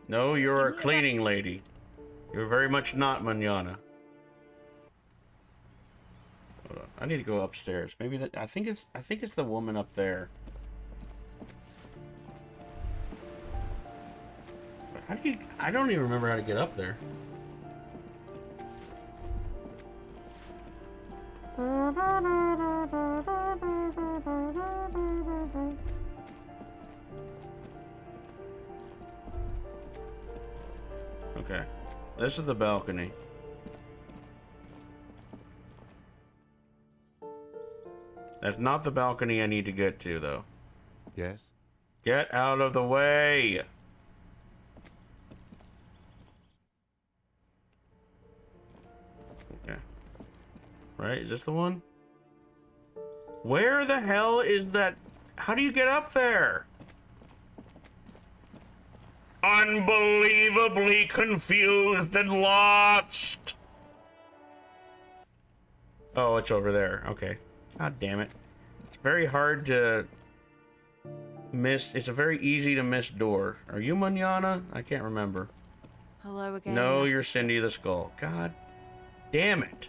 No, you're a cleaning lady. You're very much not Manana. Hold on. I need to go upstairs. Maybe that. I think it's the woman up there. How do you? I don't even remember how to get up there. Okay. This is the balcony. That's not the balcony I need to get to, though. Yes? Get out of the way! Okay. Right? Is this the one? Where the hell is that? How do you get up there? Unbelievably confused and lost. Oh, it's over there. Okay. God damn it. It's very hard to miss. It's a very easy to miss door. Are you Manana? I can't remember. Hello again. No, you're Cindy the Skull. God damn it.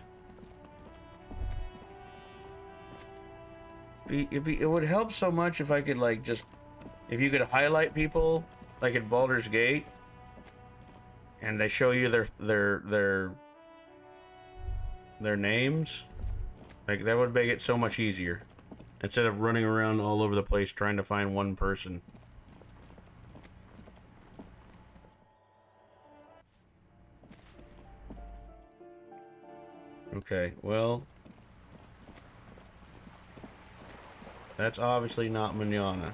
It would help so much if I could, like, just... If you could highlight people, like at Baldur's Gate, and they show you their names. Like, that would make it so much easier. Instead of running around all over the place trying to find one person. Okay, well... That's obviously not Manana.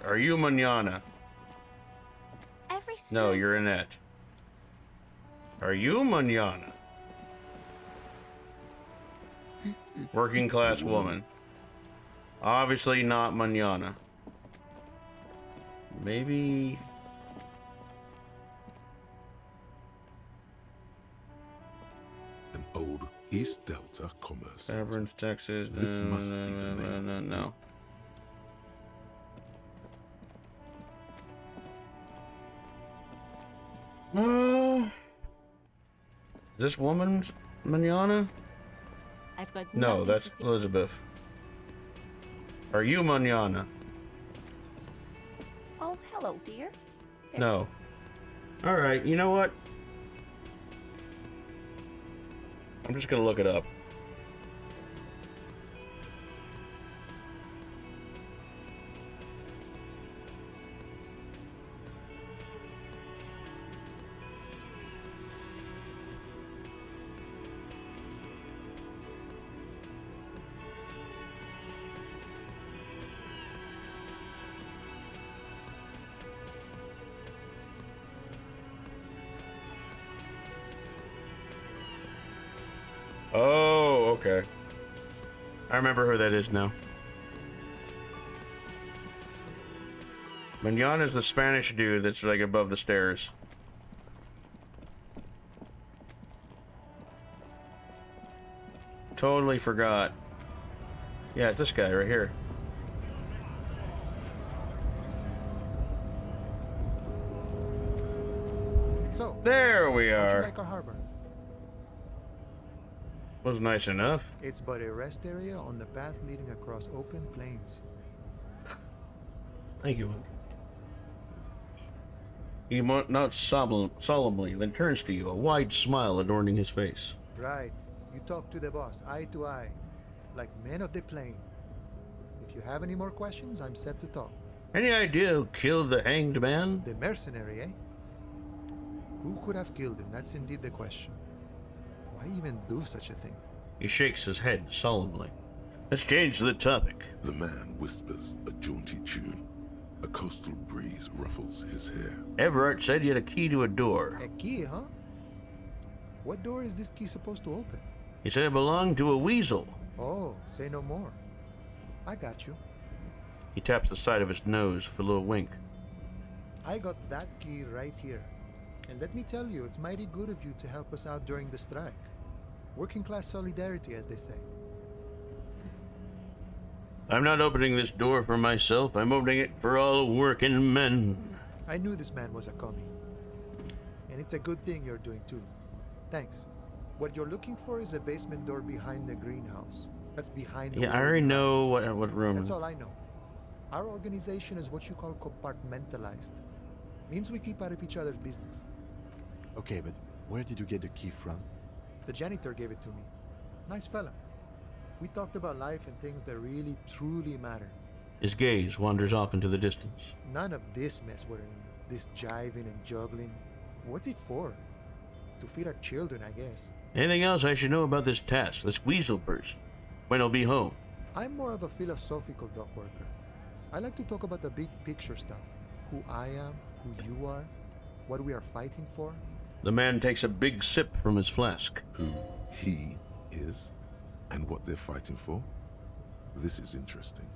Are you Manana? No, you're Annette. Are you Manana? Working class woman. Obviously not Manana. Maybe... An old East Delta commerce. Severance, Texas. This must be the name. No. Is this woman's Manana? I've got No, nothing that's to see. Elizabeth. Are you Manana? Oh, hello, dear. No. Alright, you know what? I'm just gonna look it up. Oh, okay. I remember who that is now. Manana's the Spanish dude that's like above the stairs. Totally forgot. Yeah, it's this guy right here. So, there we how'd you are. like our harbor? Was nice enough. It's but a rest area on the path leading across open plains. Thank you, Uncle. He nods solemnly, then turns to you, a wide smile adorning his face. Right. You talk to the boss, eye to eye, like men of the plain. If you have any more questions, I'm set to talk. Any idea who killed the hanged man? The mercenary, eh? Who could have killed him? That's indeed the question. Why even do such a thing? He shakes his head solemnly. Let's change the topic. The man whispers a jaunty tune. A coastal breeze ruffles his hair. Everett said you had a key to a door. A key, huh? What door is this key supposed to open? He said it belonged to a weasel. Oh, say no more. I got you. He taps the side of his nose for a little wink. I got that key right here. And let me tell you, it's mighty good of you to help us out during the strike. Working class solidarity, as they say. I'm not opening this door for myself. I'm opening it for all working men. I knew this man was a commie. And it's a good thing you're doing too. Thanks. What you're looking for is a basement door behind the greenhouse. That's behind the Yeah, I already know what room. That's all I know. Our organization is what you call compartmentalized. Means we keep out of each other's business. Okay, but where did you get the key from? The janitor gave it to me. Nice fella. We talked about life and things that really, truly matter. His gaze wanders off into the distance. None of this mess we're in. This jiving and juggling. What's it for? To feed our children, I guess. Anything else I should know about this task, this weasel person? When he'll be home? I'm more of a philosophical dock worker. I like to talk about the big picture stuff. Who I am, who you are, what we are fighting for. The man takes a big sip from his flask. Who he is and what they're fighting for? This is interesting.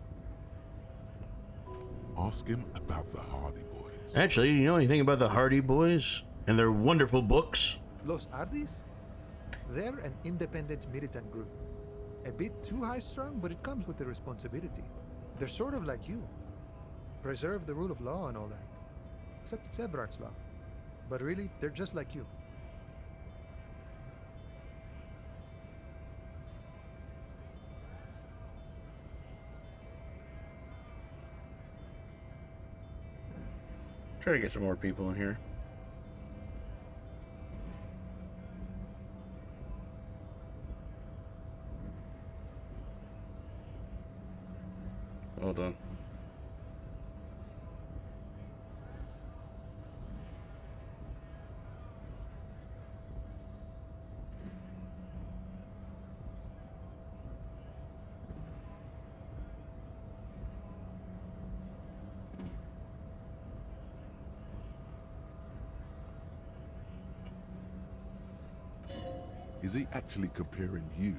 Ask him about the Hardy Boys. Actually, do you know anything about the Hardy Boys and their wonderful books? Los Hardys? They're an independent militant group. A bit too high-strung, but it comes with the responsibility. They're sort of like you. Preserve the rule of law and all that. Except it's Everard's law. But really, they're just like you. Try to get some more people in here. Hold on. Is he actually comparing you,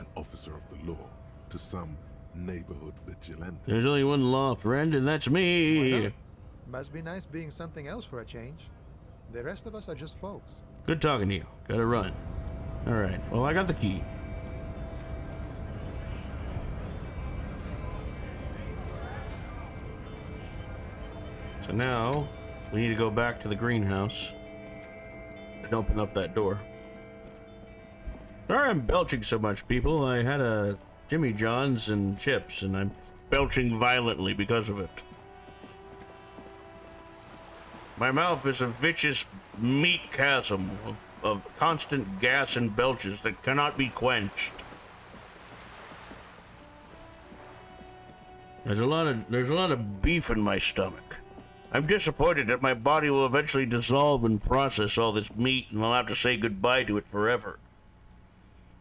an officer of the law, to some neighborhood vigilante? There's only one law friend, and that's me. Must be nice being something else for a change. The rest of us are just folks. Good talking to you. Gotta run. All right. Well, I got the key. So now we need to go back to the greenhouse and open up that door. Sorry I'm belching so much, people. I had a Jimmy John's and chips, and I'm belching violently because of it. My mouth is a vicious meat chasm of constant gas and belches that cannot be quenched. There's a lot of beef in my stomach. I'm disappointed that my body will eventually dissolve and process all this meat, and I'll have to say goodbye to it forever.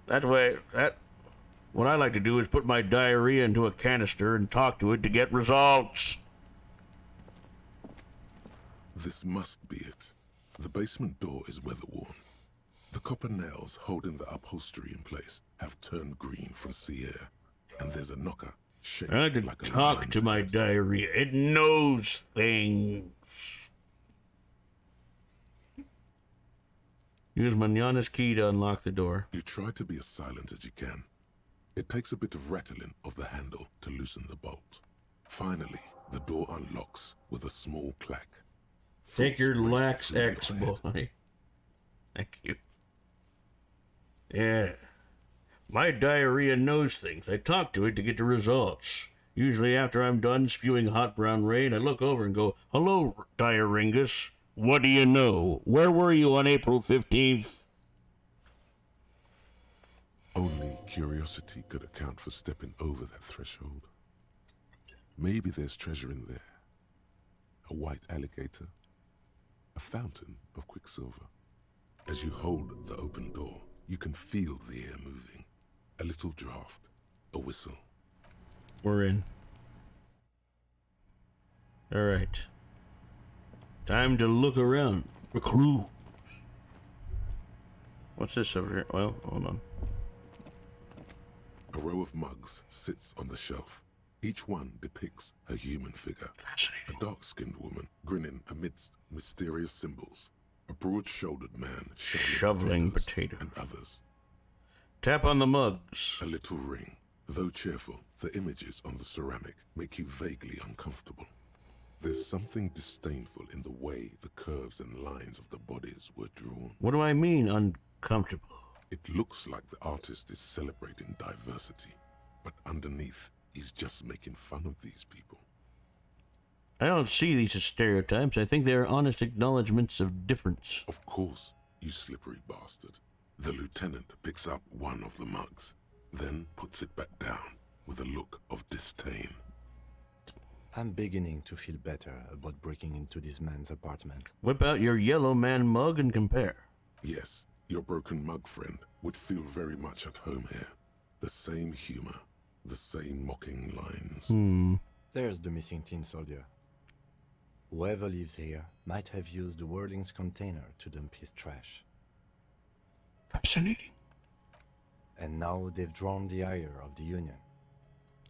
What I like to do is put my diarrhea into a canister and talk to it to get results. This must be it. The basement door is weather-worn. The copper nails holding the upholstery in place have turned green from sea air, and there's a knocker shaped I like to like a talk to my diarrhea. It knows things. Use Manana's key to unlock the door. You try to be as silent as you can. It takes a bit of rattling of the handle to loosen the bolt. Finally, the door unlocks with a small clack. Take your Thoughts race lax through your ex, head. boy. Thank you. Yeah. My diarrhea knows things. I talk to it to get the results. Usually after I'm done spewing hot brown rain, I look over and go, "Hello, Diaringus. What do you know? Where were you on April 15th? Only curiosity could account for stepping over that threshold. Maybe there's treasure in there. A white alligator. A fountain of quicksilver. As you hold the open door, you can feel the air moving. A little draft. a whistle. We're in. Alright. Time to look around for clues. What's this over here? Well, hold on. A row of mugs sits on the shelf. Each one depicts a human figure. Fascinating. A dark-skinned woman grinning amidst mysterious symbols. A broad-shouldered man shoveling potatoes. And others. Tap on the mugs. A little ring. Though cheerful, the images on the ceramic make you vaguely uncomfortable. There's something disdainful in the way the curves and lines of the bodies were drawn. What do I mean, uncomfortable? It looks like the artist is celebrating diversity, but underneath, he's just making fun of these people. I don't see these as stereotypes. I think they are honest acknowledgments of difference. Of course, you slippery bastard. The lieutenant picks up one of the mugs, then puts it back down with a look of disdain. I'm beginning to feel better about breaking into this man's apartment. Whip out your yellow man mug and compare. Yes, your broken mug friend would feel very much at home here. The same humor, the same mocking lines. There's the missing tin soldier. Whoever lives here might have used the Whirling's container to dump his trash. Fascinating. And now they've drawn the ire of the Union.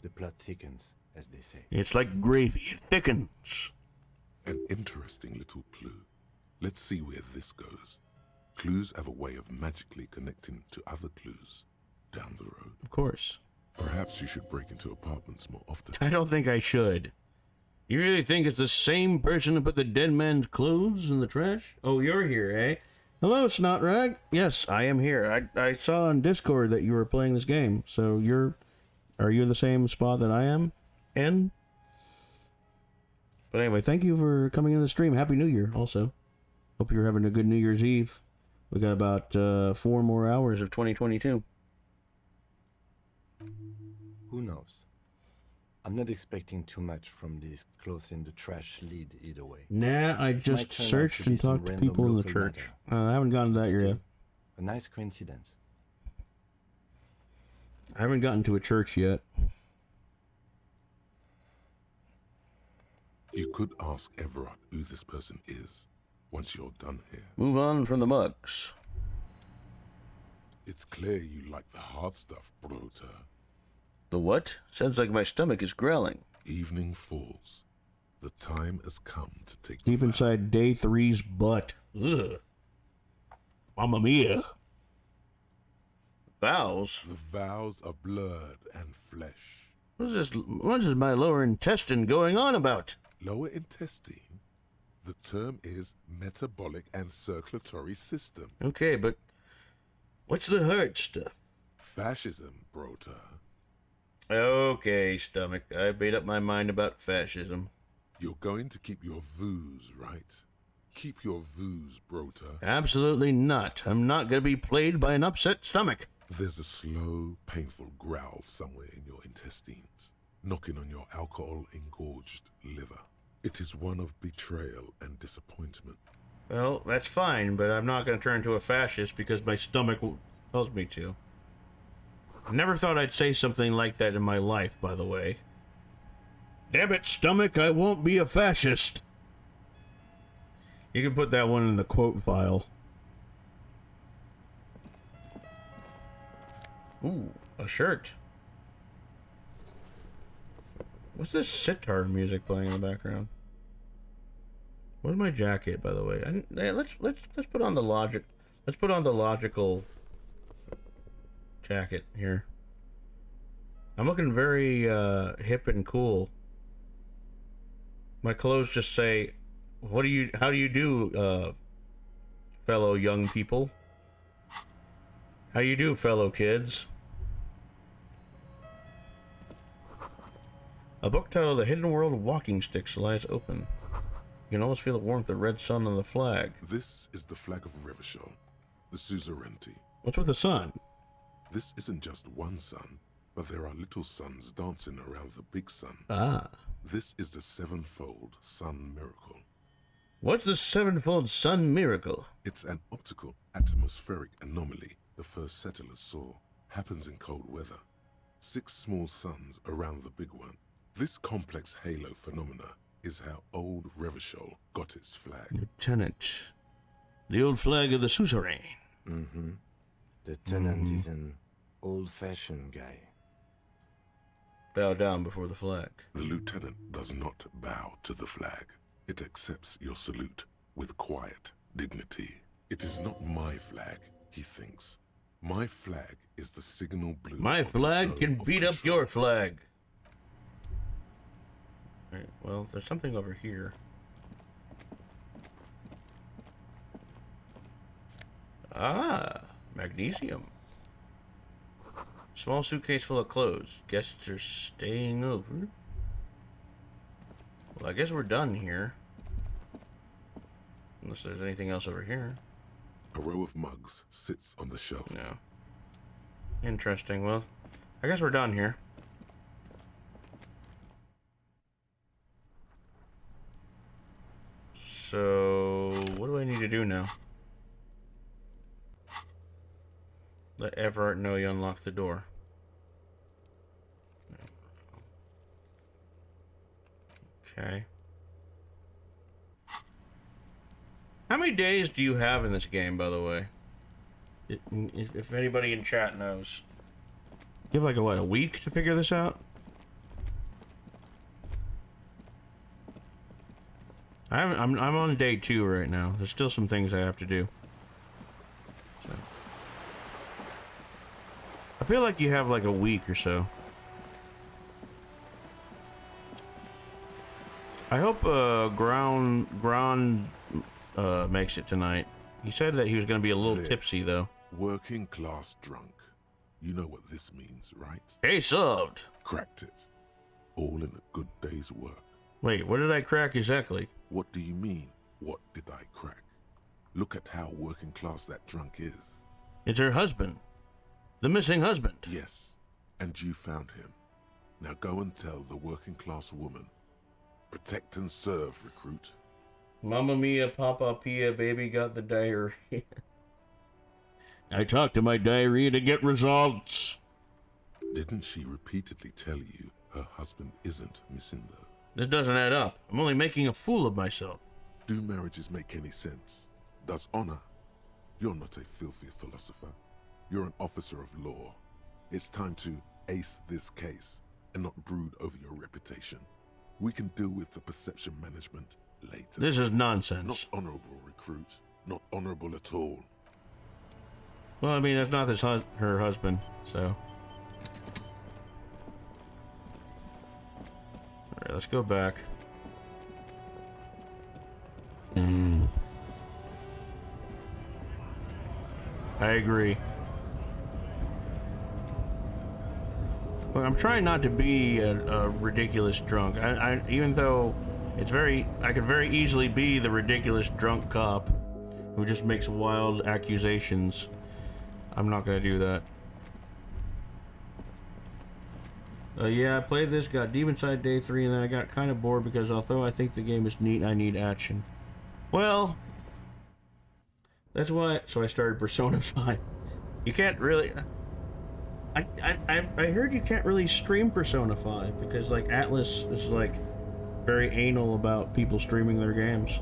The plot thickens, as they say. It's like gravy. It thickens. An interesting little clue. Let's see where this goes. Clues have a way of magically connecting to other clues down the road. Of course. Perhaps you should break into apartments more often. I don't think I should. You really think it's the same person who put the dead man's clothes in the trash? Oh, you're here, eh? Hello, Snotrag. Yes, I am here. I saw on Discord that you were playing this game. So are you in the same spot that I am in? But anyway, thank you for coming in the stream. Happy New Year, also. Hope you're having a good New Year's Eve. We got about 4 more hours of 2022. Who knows? I'm not expecting too much from this clothes in the trash lead either way. Nah, I just searched and talked to people in the church. I haven't gotten to that yet. A nice coincidence. I haven't gotten to a church yet. You could ask Everard who this person is once you're done here. Move on from the mugs. It's clear you like the hard stuff, Brota. The what? Sounds like my stomach is growling. Evening falls. The time has come to take deep inside day 3's butt. Ugh. Mamma mia. Vows? The vows are blood and flesh. What is my lower intestine going on about? Lower intestine? The term is metabolic and circulatory system. Okay, but what's the hard stuff? Fascism, Brota. Okay, stomach. I made up my mind about fascism. You're going to keep your views, right? Keep your views, Brota. Absolutely not. I'm not going to be played by an upset stomach. There's a slow, painful growl somewhere in your intestines, knocking on your alcohol-engorged liver. It is one of betrayal and disappointment. Well, that's fine, but I'm not going to turn into a fascist because my stomach tells me to. Never thought I'd say something like that in my life, by the way. Damn it, stomach, I won't be a fascist. You can put that one in the quote file. Ooh, a shirt. What's this sitar music playing in the background? Where's my jacket, by the way? Let's put on the logic. Let's put on the logical jacket here. I'm looking very hip and cool. My clothes just say, how do you do, fellow young people? How you do, fellow kids? A book titled The Hidden World of Walking Sticks lies open. You can almost feel the warmth of the red sun on the flag. This is the flag of Revachol, the suzerainty. What's with the sun? This isn't just one sun, but there are little suns dancing around the big sun. Ah. This is the sevenfold sun miracle. What's the sevenfold sun miracle? It's an optical atmospheric anomaly the first settlers saw. Happens in cold weather. 6 small suns around the big one. This complex halo phenomena is how old Revachol got its flag. Lieutenant. The old flag of the suzerain. Mm-hmm. The tenant is an old-fashioned guy. Bow down before the flag. The lieutenant does not bow to the flag. It accepts your salute with quiet dignity. It is not my flag, he thinks. My flag is the signal blue. My flag can beat up your flag. Alright, well, there's something over here. Ah, magnesium. Small suitcase full of clothes. Guests are staying over. Well, I guess we're done here. Unless there's anything else over here. A row of mugs sits on the shelf. No. Interesting. Well, I guess we're done here. So, what do I need to do now? Let Everett know you unlocked the door. Okay. How many days do you have in this game, by the way? If anybody in chat knows. You have like a week to figure this out? I'm on day 2 right now. There's still some things I have to do. So. I feel like you have like a week or so. I hope Ground makes it tonight. He said that he was going to be a little tipsy though. Working class drunk. You know what this means, right? Hey, subbed. Cracked it. All in a good day's work. Wait, what did I crack exactly? What do you mean, what did I crack? Look at how working class that drunk is. It's her husband. The missing husband. Yes, and you found him. Now go and tell the working class woman. Protect and serve, recruit. Mamma mia, Papa Pia, baby got the diarrhea. I talked to my diarrhea to get results. Didn't she repeatedly tell you her husband isn't missing though? This doesn't add up. I'm only making a fool of myself. Do marriages make any sense? Does honor? You're not a filthy philosopher. You're an officer of law. It's time to ace this case and not brood over your reputation. We can deal with the perception management later. This is nonsense. Not honorable, recruit. Not honorable at all. Well, I mean, that's not her husband, so. Alright, let's go back. I agree. Well, I'm trying not to be a ridiculous drunk. Even though I could very easily be the ridiculous drunk cop who just makes wild accusations. I'm not gonna do that. Yeah, I played this, got deep inside day 3, and then I got kind of bored because although I think the game is neat, I need action. Well, that's why. So I started Persona 5. You can't really. I heard you can't really stream Persona 5 because like Atlas is like very anal about people streaming their games.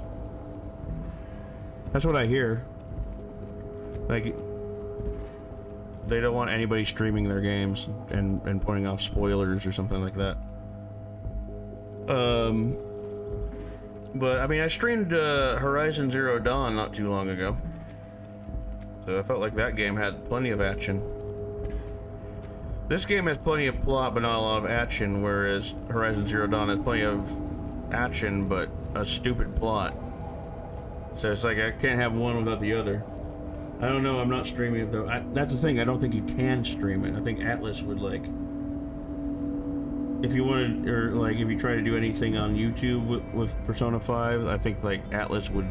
That's what I hear. Like, they don't want anybody streaming their games and pointing off spoilers or something like that. But I mean, I streamed Horizon Zero Dawn not too long ago, so I felt like that game had plenty of action. This game has plenty of plot but not a lot of action, whereas Horizon Zero Dawn has plenty of action but a stupid plot. So it's like I can't have one without the other. I don't know, I'm not streaming it though. That's the thing, I don't think you can stream it. I think Atlas would like... If you wanted, or like if you try to do anything on YouTube with Persona 5, I think like Atlas would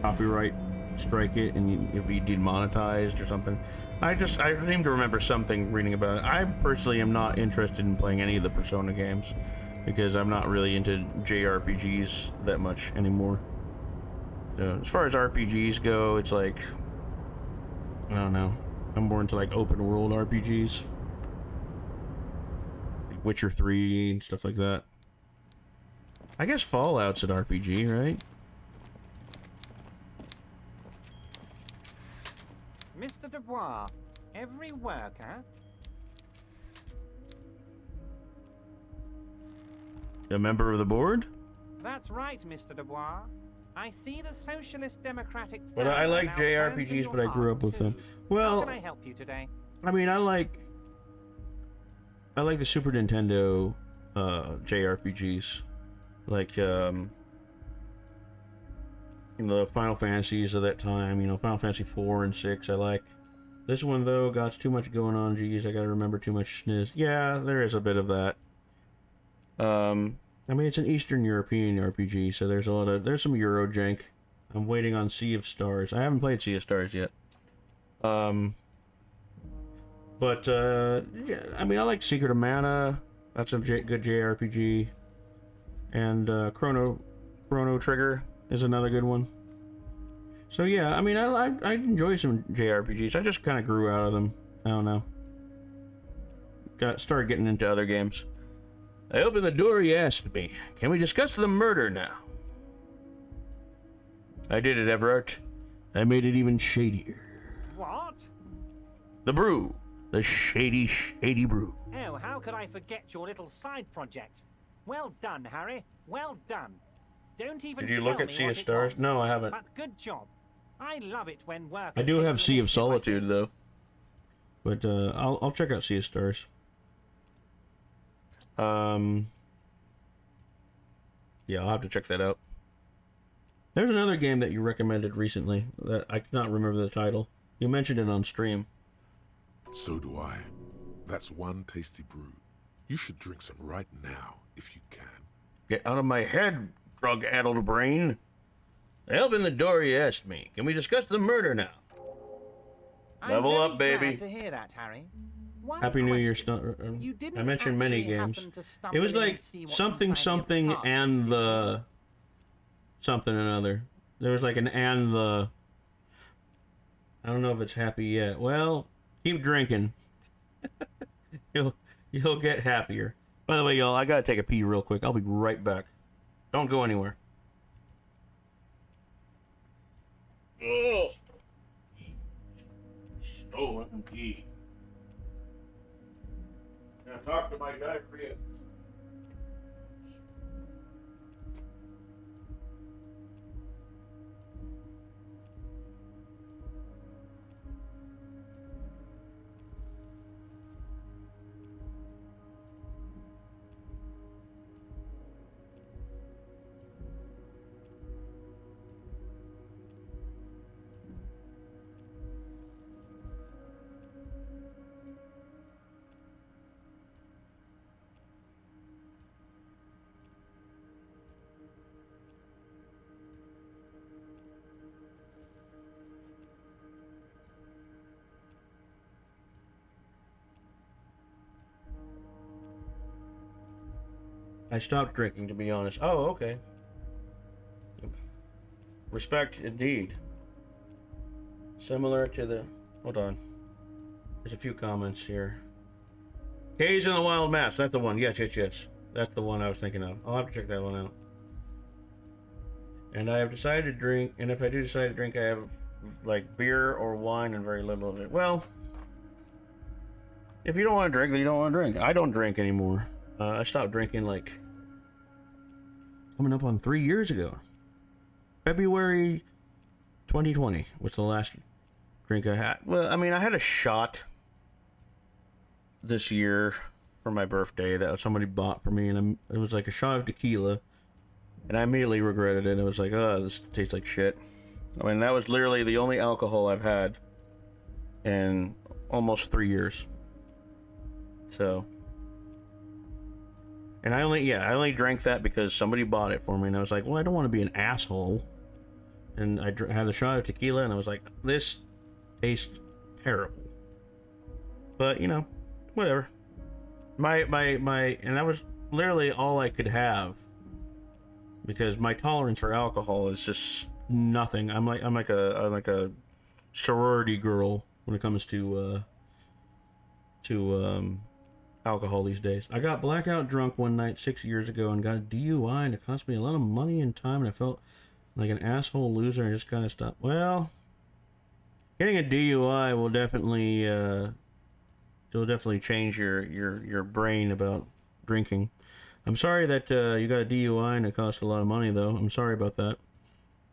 copyright strike it and it'd be demonetized or something. I seem to remember something reading about it. I personally am not interested in playing any of the Persona games because I'm not really into JRPGs that much anymore. So, as far as RPGs go, it's like, I don't know. I'm more into like open world RPGs. Witcher 3 and stuff like that. I guess Fallout's an RPG, right? Mr. Dubois, every worker... A member of the board? That's right, Mr. Dubois. I see the Socialist Democratic... But I like JRPGs, but I grew up with them. Well, how can I help you today? I mean, I like the Super Nintendo JRPGs. Like, you know, the Final Fantasies of that time, you know, Final Fantasy 4 and 6 I like. This one, though, got too much going on. Geez, I gotta remember too much sniz. Yeah, there is a bit of that. I mean, it's an Eastern European RPG, so there's some Euro jank. I'm waiting on Sea of Stars. I haven't played Sea of Stars yet. Yeah, I mean, I like Secret of Mana. That's a good JRPG. And Chrono Trigger is another good one. So yeah, I mean, I enjoy some JRPGs. I just kind of grew out of them. I don't know. Started getting into other games. I opened the door, he asked me, "Can we discuss the murder now?" I did it, Everett. I made it even shadier. What? The brew. The shady brew. Oh, how could I forget your little side project? Well done, Harry. Well done. Don't even Did you tell look at me Sea what of it Stars? was, No, I haven't. But good job. I love it when workers... I do take have the Sea of initiative like Solitude, this. though. But I'll check out Sea of Stars. Yeah, I'll have to check that out. There's another game that you recommended recently that I cannot remember the title. You mentioned it on stream. So do I. That's one tasty brew. You should drink some right now, if you can. Get out of my head, drug-addled brain. I opened the door, he asked me. Can we discuss the murder now? I'm Level very up, baby. glad to hear that, Harry. One Happy New Year. question. You didn't I mentioned many actually games. happen to stumble It was in and like see what's something inside the something apartment, and did the something another. There was like an and the. I don't know if it's happy yet. Well, keep drinking. You'll get happier. By the way, y'all, I gotta take a pee real quick. I'll be right back. Don't go anywhere. Ugh. Stolen pee. Now talk to my diarrhea. I stopped drinking, to be honest. Oh, okay. Respect, indeed. Similar to the... Hold on. There's a few comments here. Cage in the Wild Maps. That's the one. Yes. That's the one I was thinking of. I'll have to check that one out. And I have decided to drink... And if I do decide to drink, I have, like, beer or wine and very little of it. Well... If you don't want to drink, then you don't want to drink. I don't drink anymore. I stopped drinking, like, coming up on 3 years ago. February 2020 was the last drink I had. Well, I mean, I had a shot this year for my birthday that somebody bought for me, and it was like a shot of tequila, and I immediately regretted it. I was like, oh, this tastes like shit. I mean, that was literally the only alcohol I've had in almost 3 years. So... And I only drank that because somebody bought it for me, and I was like, well, I don't want to be an asshole. And I had a shot of tequila, and I was like, this tastes terrible. But, you know, whatever. And that was literally all I could have, because my tolerance for alcohol is just nothing. I'm like a sorority girl when it comes to alcohol these days. I got blackout drunk one night 6 years ago and got a DUI, and it cost me a lot of money and time, and I felt like an asshole loser, and I just kind of stopped. Well, getting a DUI will definitely change your brain about drinking. I'm sorry that you got a DUI and it cost a lot of money, though. I'm sorry about that.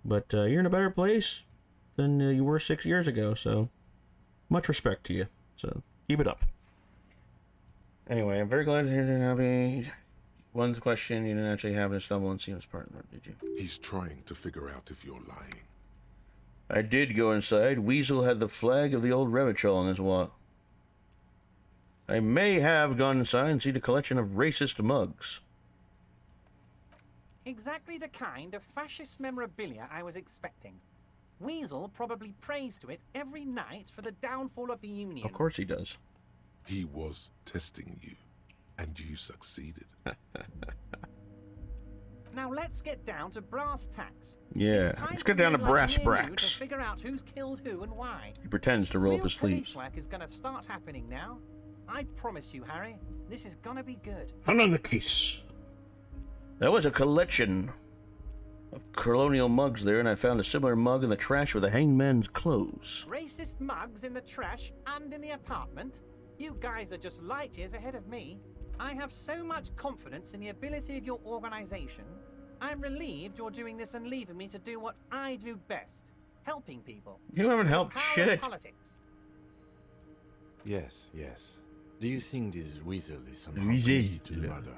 But you're in a better place than you were 6 years ago, so much respect to you. So keep it up. Anyway, I'm very glad to hear you're happy. One question, you didn't actually happen to stumble and see his partner, did you? He's trying to figure out if you're lying. I did go inside. Weasel had the flag of the old Revachol on his wall. I may have gone inside and seen a collection of racist mugs. Exactly the kind of fascist memorabilia I was expecting. Weasel probably prays to it every night for the downfall of the Union. Of course he does. He was testing you, and you succeeded. Now let's get down to brass tacks. Yeah, let's get down to brass bracks. To figure out who's killed who and why. He pretends to roll up Real his sleeves. police work is going to start happening now. I promise you, Harry, this is going to be good. Hand on the case. There was a collection of colonial mugs there, and I found a similar mug in the trash with a hanged man's clothes. Racist mugs in the trash and in the apartment? You guys are just light years ahead of me. I have so much confidence in the ability of your organization. I'm relieved you're doing this and leaving me to do what I do best. Helping people. You haven't helped Power shit. Politics. Yes, yes. Do you think this Weasel is somehow Weasel. related to the murder?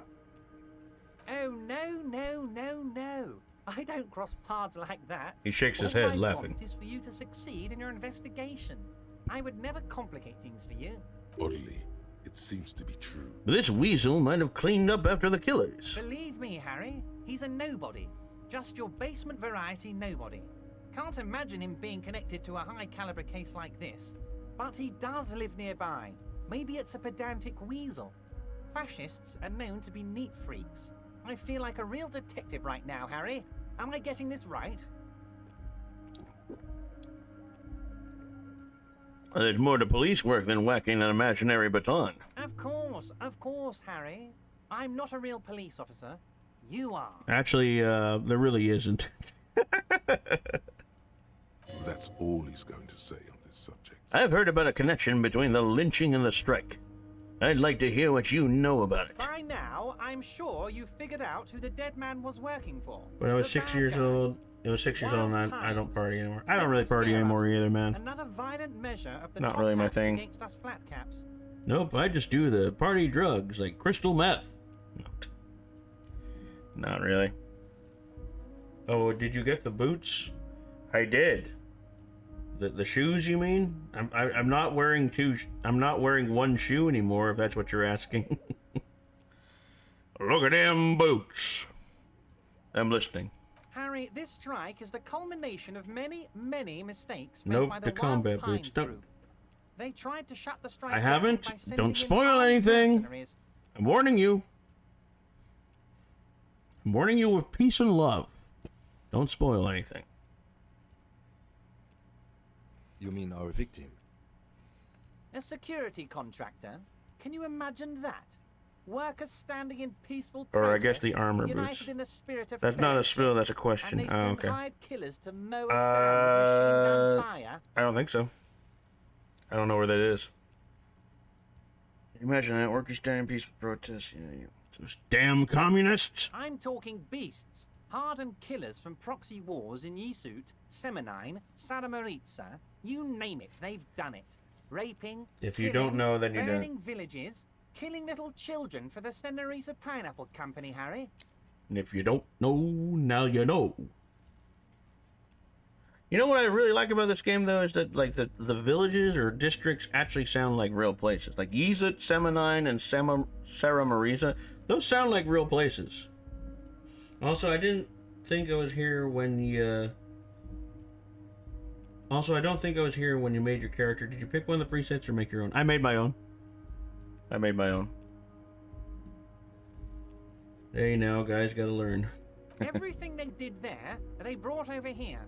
Oh, no. I don't cross paths like that. He shakes his All head, I laughing. want is for you to succeed in your investigation. I would never complicate things for you. Oddly, it seems to be true. This Weasel might have cleaned up after the killers. Believe me, Harry, he's a nobody. Just your basement variety nobody. Can't imagine him being connected to a high-caliber case like this. But he does live nearby. Maybe it's a pedantic weasel. Fascists are known to be neat freaks. I feel like a real detective right now, Harry. Am I getting this right? There's more to police work than whacking an imaginary baton. Of course, Harry. I'm not a real police officer. You are. Actually, there really isn't. That's all he's going to say on this subject. I've heard about a connection between the lynching and the strike. I'd like to hear what you know about it. By now, I'm sure you've figured out who the dead man was working for. When I was 6 years old, it was 6 years old, and I don't party anymore. I don't really party anymore either, man. Another violent measure of the Not top really my hats thing. against us flat caps. Nope, I just do the party drugs, like crystal meth. Not really. Oh, did you get the boots? I did. The shoes, you mean? I'm not wearing two. I'm not wearing one shoe anymore. If that's what you're asking. Look at them boots. I'm listening. Harry, this strike is the culmination of many, many mistakes made Nope, by the the Wild combat Pines boots. Don't. group. They tried to shut the strike I down haven't. by sending Don't in spoil armed anything. mercenaries. I'm warning you. I'm warning you with peace and love. Don't spoil anything. You mean our victim? A security contractor? Can you imagine that? Workers standing in peaceful Or I guess protest, the armor united boots. in the spirit of That's not a fairness, spill, that's a and question. they Oh, send okay. hired killers to mow us down with machine gun fire. I don't think so. I don't know where that is. Imagine that, workers standing in peaceful protest. Yeah, those damn communists. I'm talking beasts. Hardened killers from proxy wars in Yisut, Semenine, Saramoritsa, you name it, they've done it. Raping, If you killing, don't know, then you don't. burning villages, killing little children for the Senorita Pineapple Company, Harry. And if you don't know, now you know. You know what I really like about this game, though, is that like the villages or districts actually sound like real places. Like Yizut, Semenine, and Saramoritsa, those sound like real places. Also, I didn't think I was here when you... Also, I don't think I was here when you made your character. Did you pick one of the presets or make your own? I made my own. Hey, now, guys, gotta learn. Everything they did there, they brought over here.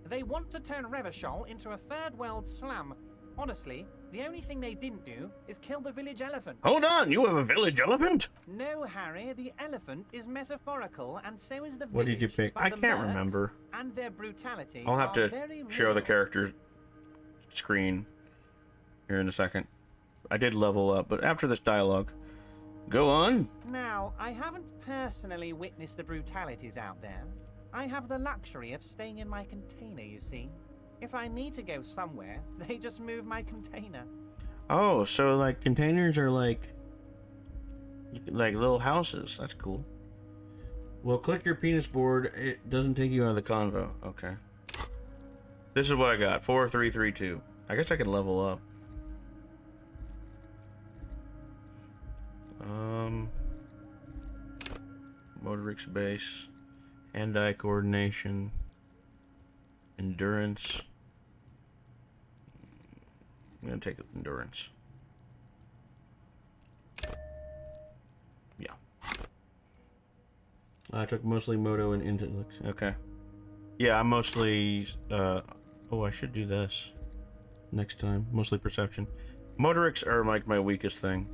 They want to turn Revachol into a third world slum. Honestly, the only thing they didn't do is kill the village elephant. Hold on, you have a village elephant? No, Harry, the elephant is metaphorical, and so is the village. What did you pick? But I the can't mercs remember. And their brutality I'll have are to very show the real. character screen here in a second. I did level up, but after this dialogue. Go on. Now, I haven't personally witnessed the brutalities out there. I have the luxury of staying in my container, you see. If I need to go somewhere, they just move my container. Oh, so like containers are like little houses. That's cool. Well, click your penis board. It doesn't take you out of the convo. Okay. This is what I got. 4332. I guess I can level up. Motorix base, hand-eye coordination, endurance. I'm gonna take endurance. Yeah. I took mostly moto and intellect. Okay. Yeah, I'm mostly. Oh, I should do this next time. Mostly perception. Motorics are like my weakest thing.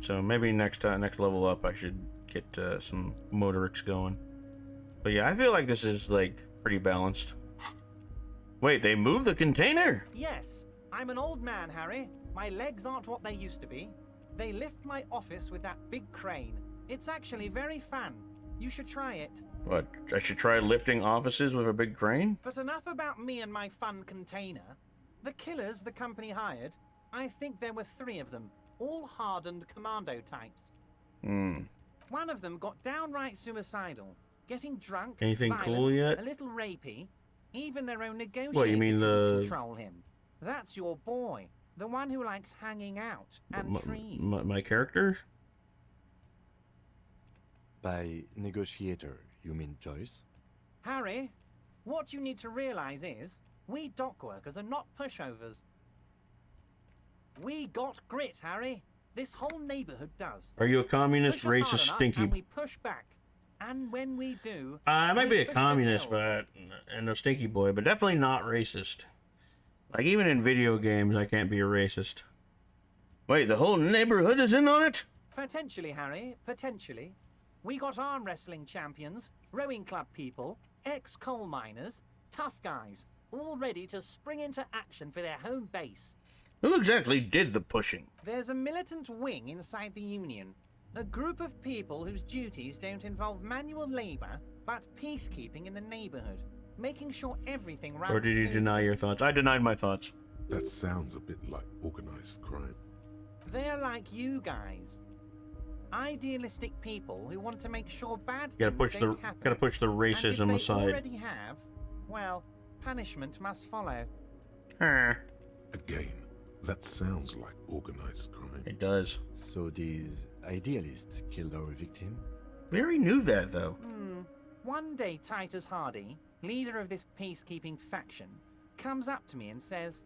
So maybe next level up, I should get some motorics going. But yeah, I feel like this is like pretty balanced. Wait, they moved the container? Yes, I'm an old man, Harry. My legs aren't what they used to be. They lift my office with that big crane. It's actually very fun. You should try it. What? I should try lifting offices with a big crane? But enough about me and my fun container. The killers the company hired, I think there were 3 of them. All hardened commando types. One of them got downright suicidal, getting drunk, Anything violent, cool yet? a little rapey. Even their own negotiator What, you mean couldn't control him. That's your boy, the one who likes hanging out and trees. My character? By negotiator, you mean Joyce? Harry, what you need to realize is, we dock workers are not pushovers. We got grit, Harry. This whole neighborhood does. Are you a communist, Push us hard racist, enough, stinky? and we push back. And when we do, I might we be a push to communist, kill. and a stinky boy, but definitely not racist. Like, even in video games, I can't be a racist. Wait, the whole neighborhood is in on it? Potentially, Harry, potentially. We got arm wrestling champions, rowing club people, ex-coal miners, tough guys, all ready to spring into action for their home base. Who exactly did the pushing? There's a militant wing inside the Union. A group of people whose duties don't involve manual labor, but peacekeeping in the neighborhood. Making sure everything runs Or did you smoothly. deny your thoughts? I denied my thoughts. That sounds a bit like organized crime. They're like you guys. Idealistic people who want to make sure bad Gotta things push don't happen. gotta push the racism and if they aside. already have, well, punishment must follow. Again, that sounds like organized crime. It does. So these idealists killed our victim? We already knew that, though. One day, Titus Hardy, leader of this peacekeeping faction, comes up to me and says,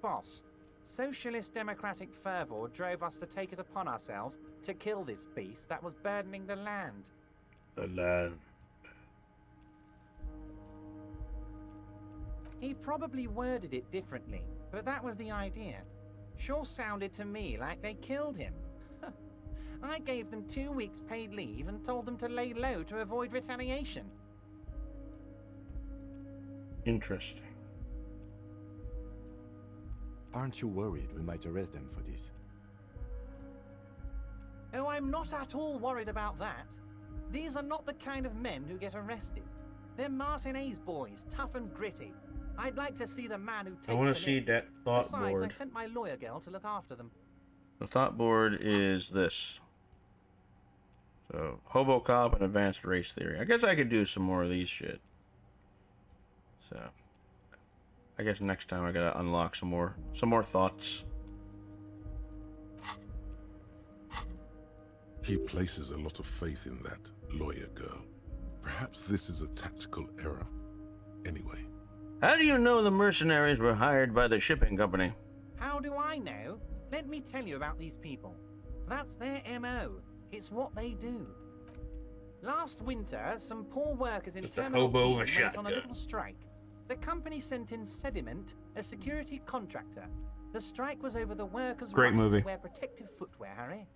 "Boss, socialist democratic fervor drove us to take it upon ourselves to kill this beast that was burdening the land." The land. He probably worded it differently, but that was the idea. Sure sounded to me like they killed him. I gave them 2 weeks paid leave and told them to lay low to avoid retaliation. Interesting. Aren't you worried we might arrest them for this? Oh, I'm not at all worried about that. These are not the kind of men who get arrested. They're Martinez boys, tough and gritty. I'd like to see the man who takes I want them to see in. that thought Besides, I board. sent my lawyer girl to look after them. The thought board is this. So, Hobocop and Advanced Race Theory. I guess I could do some more of these shit. So, I guess next time I gotta unlock some more thoughts. He places a lot of faith in that lawyer girl. Perhaps this is a tactical error. Anyway. How do you know the mercenaries were hired by the shipping company? How do I know? Let me tell you about these people. That's their MO. It's what they do. Last winter, some poor workers in Just a Terminal hobo B with a went on a shotgun. little strike. The company sent in Sediment, a security contractor. The strike was over the workers' Great right movie. to wear protective footwear, Harry.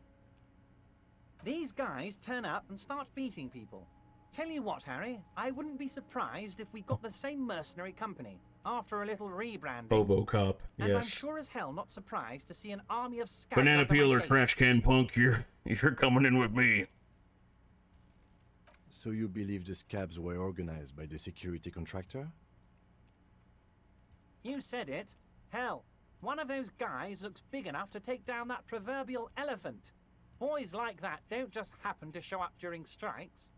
These guys turn up and start beating people. Tell you what, Harry, I wouldn't be surprised if we got the same mercenary company after a little rebranding. Bobo Cop, And I'm yes. sure as hell not surprised to see an army of scouts. Banana under my peel or gate. trash can punk, you're coming in with me. So you believe the scabs were organized by the security contractor? You said it. Hell, one of those guys looks big enough to take down that proverbial elephant. Boys like that don't just happen to show up during strikes.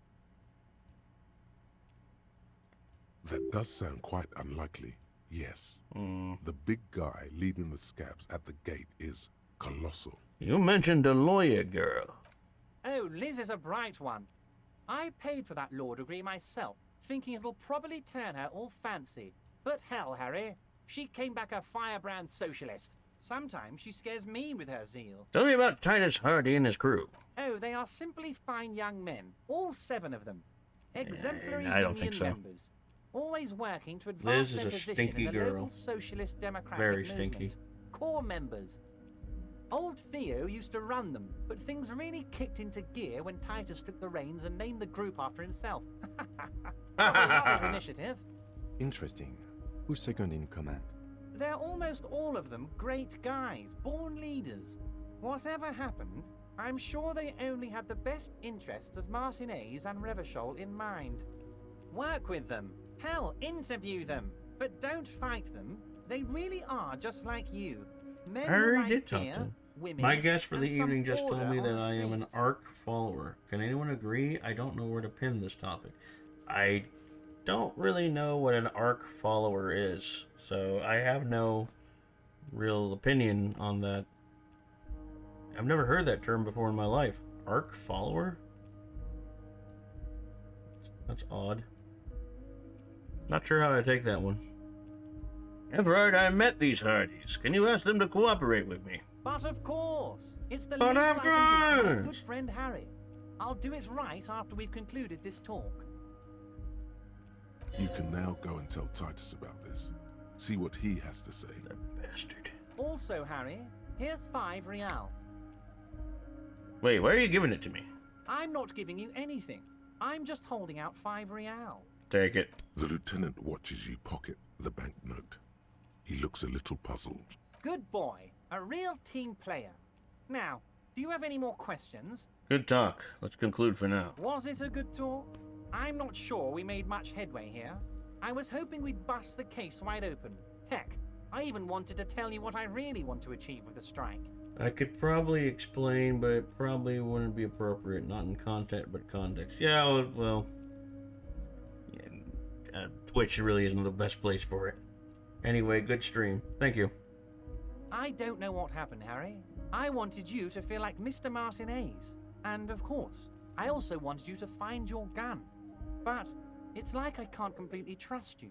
That does sound quite unlikely. Yes. The big guy leading the scabs at the gate is colossal. You mentioned a lawyer girl. Oh, Liz is a bright one. I paid for that law degree myself, thinking it'll probably turn her all fancy. But hell, Harry, she came back a firebrand socialist. Sometimes she scares me with her zeal. Tell me about Titus Hardy and his crew. Oh, they are simply fine young men, all 7 of them. Exemplary I don't union think so. members, always working to advance Liz is their a position stinky in the girl. local socialist democratic Very movement. stinky. Core members. Old Theo used to run them, but things really kicked into gear when Titus took the reins and named the group after himself. Not his initiative. Interesting. Who's second in command? They're almost all of them great guys, born leaders. Whatever happened, I'm sure they only had the best interests of Martinez and Revachol in mind. Work with them. Hell, interview them. But don't fight them. They really are just like you. Men I already like did talk beer, to him. women, My guest for the and some evening just order told me on that the I am an streets. ARC follower. Can anyone agree? I don't know where to pin this topic. I don't really know what an ARC follower is, so I have no real opinion on that. I've never heard that term before in my life. ARC follower? That's odd. Not sure how to take that one. I've heard I met these Hardys. Can you ask them to cooperate with me? But of course, it's the But least of I can do for my course. good friend Harry. I'll do it right after we've concluded this talk. You can now go and tell Titus about this. See what he has to say. The bastard. Also, Harry, here's 5 real. Wait, why are you giving it to me? I'm not giving you anything. I'm just holding out 5 real. Take it. The lieutenant watches you pocket the banknote. He looks a little puzzled. Good boy. A real team player. Now, do you have any more questions? Good talk. Let's conclude for now. Was it a good talk? I'm not sure we made much headway here. I was hoping we'd bust the case wide open. Heck, I even wanted to tell you what I really want to achieve with the strike. I could probably explain, but it probably wouldn't be appropriate. Not in content, but context. Yeah, well... Yeah, Twitch really isn't the best place for it. Anyway, good stream. Thank you. I don't know what happened, Harry. I wanted you to feel like Mr. Martinez. And of course, I also wanted you to find your gun. But it's like I can't completely trust you.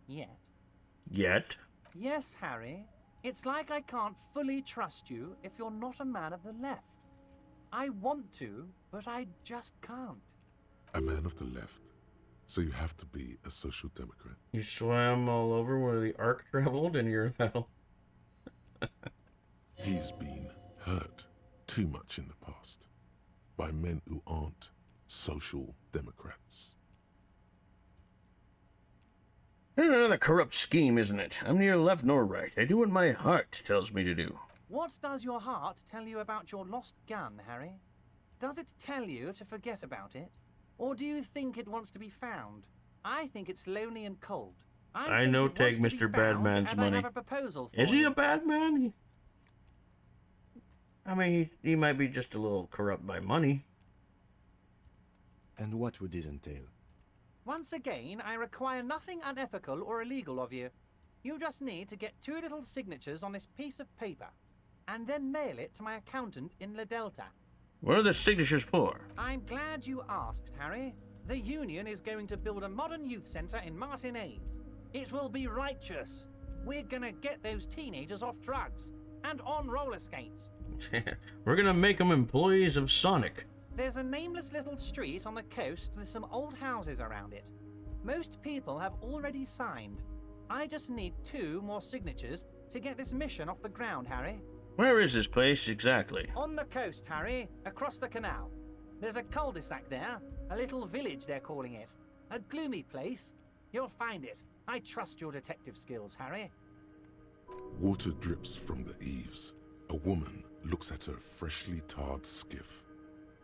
Yet. Yet? Yes, Harry. It's like I can't fully trust you if you're not a man of the left. I want to, but I just can't. A man of the left. So you have to be a social democrat. You swam all over where the Ark traveled and you're that'll... He's been hurt too much in the past by men who aren't social democrats. Another corrupt scheme, isn't it? I'm neither left nor right. I do what my heart tells me to do. What does your heart tell you about your lost gun, Harry? Does it tell you to forget about it? Or do you think it wants to be found? I think it's lonely and cold. I think know it take wants to Mr. be found, Badman's and money. I have a proposal for Is he you. a bad man? I mean, he might be just a little corrupt by money. And what would this entail? Once again, I require nothing unethical or illegal of you. You just need to get 2 little signatures on this piece of paper, and then mail it to my accountant in La Delta. What are the signatures for? I'm glad you asked, Harry. The Union is going to build a modern youth centre in Martinez. It will be righteous. We're gonna get those teenagers off drugs and on roller skates. We're gonna make them employees of Sonic. There's a nameless little street on the coast with some old houses around it. Most people have already signed. I just need 2 more signatures to get this mission off the ground, Harry. Where is this place exactly? On the coast, Harry, across the canal. There's a cul-de-sac there, a little village they're calling it. A gloomy place. You'll find it. I trust your detective skills, Harry. Water drips from the eaves. A woman looks at her freshly tarred skiff.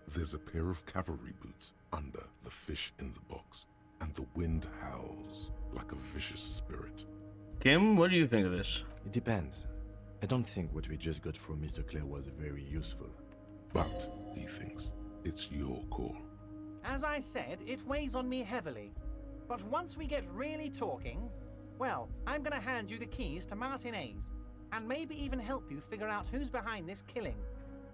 There's a pair of cavalry boots under the fish in the box, and the wind howls like a vicious spirit. Kim, what do you think of this? It depends. I don't think what we just got from Mr. Clare was very useful. But, he thinks, it's your call. As I said, it weighs on me heavily. But once we get really talking, well, I'm gonna hand you the keys to Martin A's, and maybe even help you figure out who's behind this killing.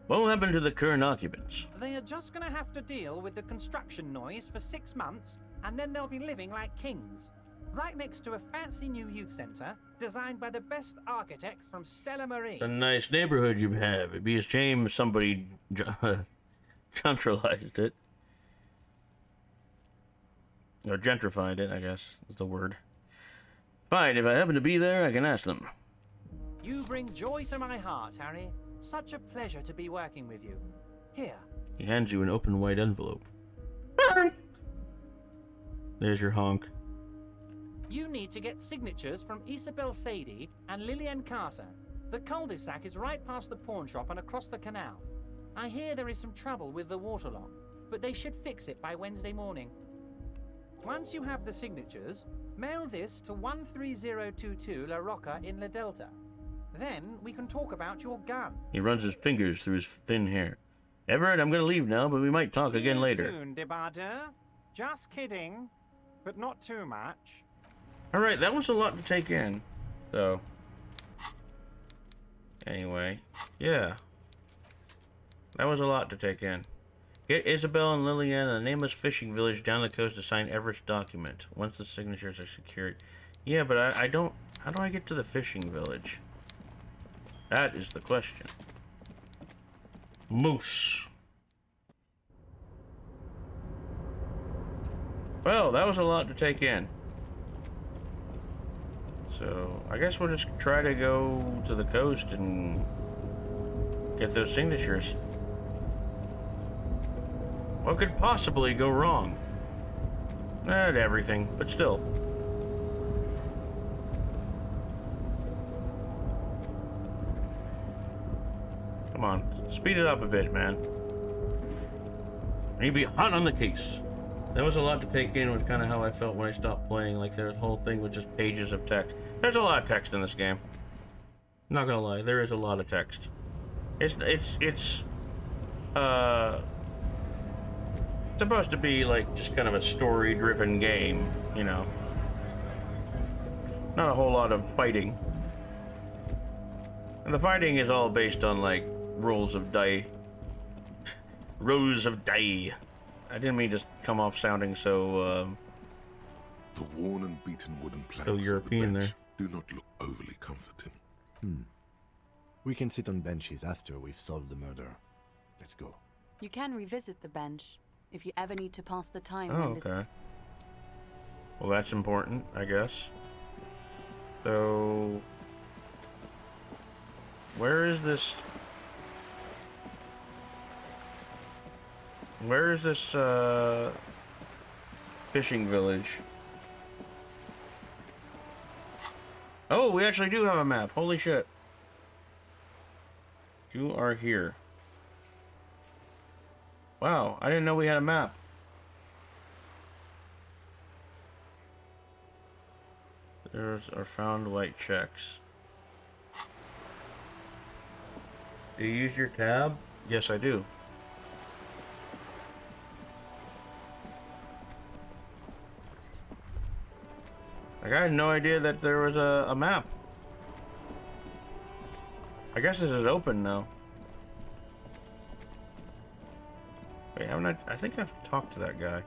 What will happen to the current occupants? They are just gonna have to deal with the construction noise for 6 months, and then they'll be living like kings. Right next to a fancy new youth centre, designed by the best architects from Stella Marie. It's a nice neighborhood you have. It'd be a shame if somebody gentralized it. Or gentrified it, I guess, is the word. Fine, if I happen to be there, I can ask them. You bring joy to my heart, Harry. Such a pleasure to be working with you. Here. He hands you an open white envelope. There's your honk. You need to get signatures from Isabel Sadie and Lillian Carter. The cul-de-sac is right past the pawn shop and across the canal. I hear there is some trouble with the waterlock, but they should fix it by Wednesday morning. Once you have the signatures, mail this to 13022 La Rocca in La Delta. Then we can talk about your gun. He runs his fingers through his thin hair. Everett, I'm gonna leave now, but we might talk again later. See you soon, Debardeur. Just kidding, but not too much. Alright, that was a lot to take in. So, anyway, yeah. That was a lot to take in. Get Isabel and Lillian a nameless fishing village down the coast to sign Everett's document. Once the signatures are secured. Yeah, but I don't... How do I get to the fishing village? That is the question. Moose. Well, that was a lot to take in. So, I guess we'll just try to go to the coast and get those signatures. What could possibly go wrong? Not everything, but still. Come on, speed it up a bit, man. I need to be hot on the case. That was a lot to take in, was kind of how I felt when I stopped playing. Like, the whole thing was just pages of text. There's a lot of text in this game. Not gonna lie, there is a lot of text. It's supposed to be like just kind of a story-driven game, you know. Not a whole lot of fighting. And the fighting is all based on like rolls of die. Rows of die. I didn't mean to come off sounding so The worn and beaten wooden planks so European of the bench there. do not look overly comforting. We can sit on benches after we've solved the murder. Let's go. You can revisit the bench if you ever need to pass the time. Oh, okay. Well, that's important, I guess. So, where is this? Where is this fishing village? Oh, we actually do have a map. Holy shit. You are here. Wow, I didn't know we had a map. There's our found white checks. Do you use your tab? Yes, I do. Like, I had no idea that there was a map. I guess this is open now. Wait, haven't I think I've talked to that guy.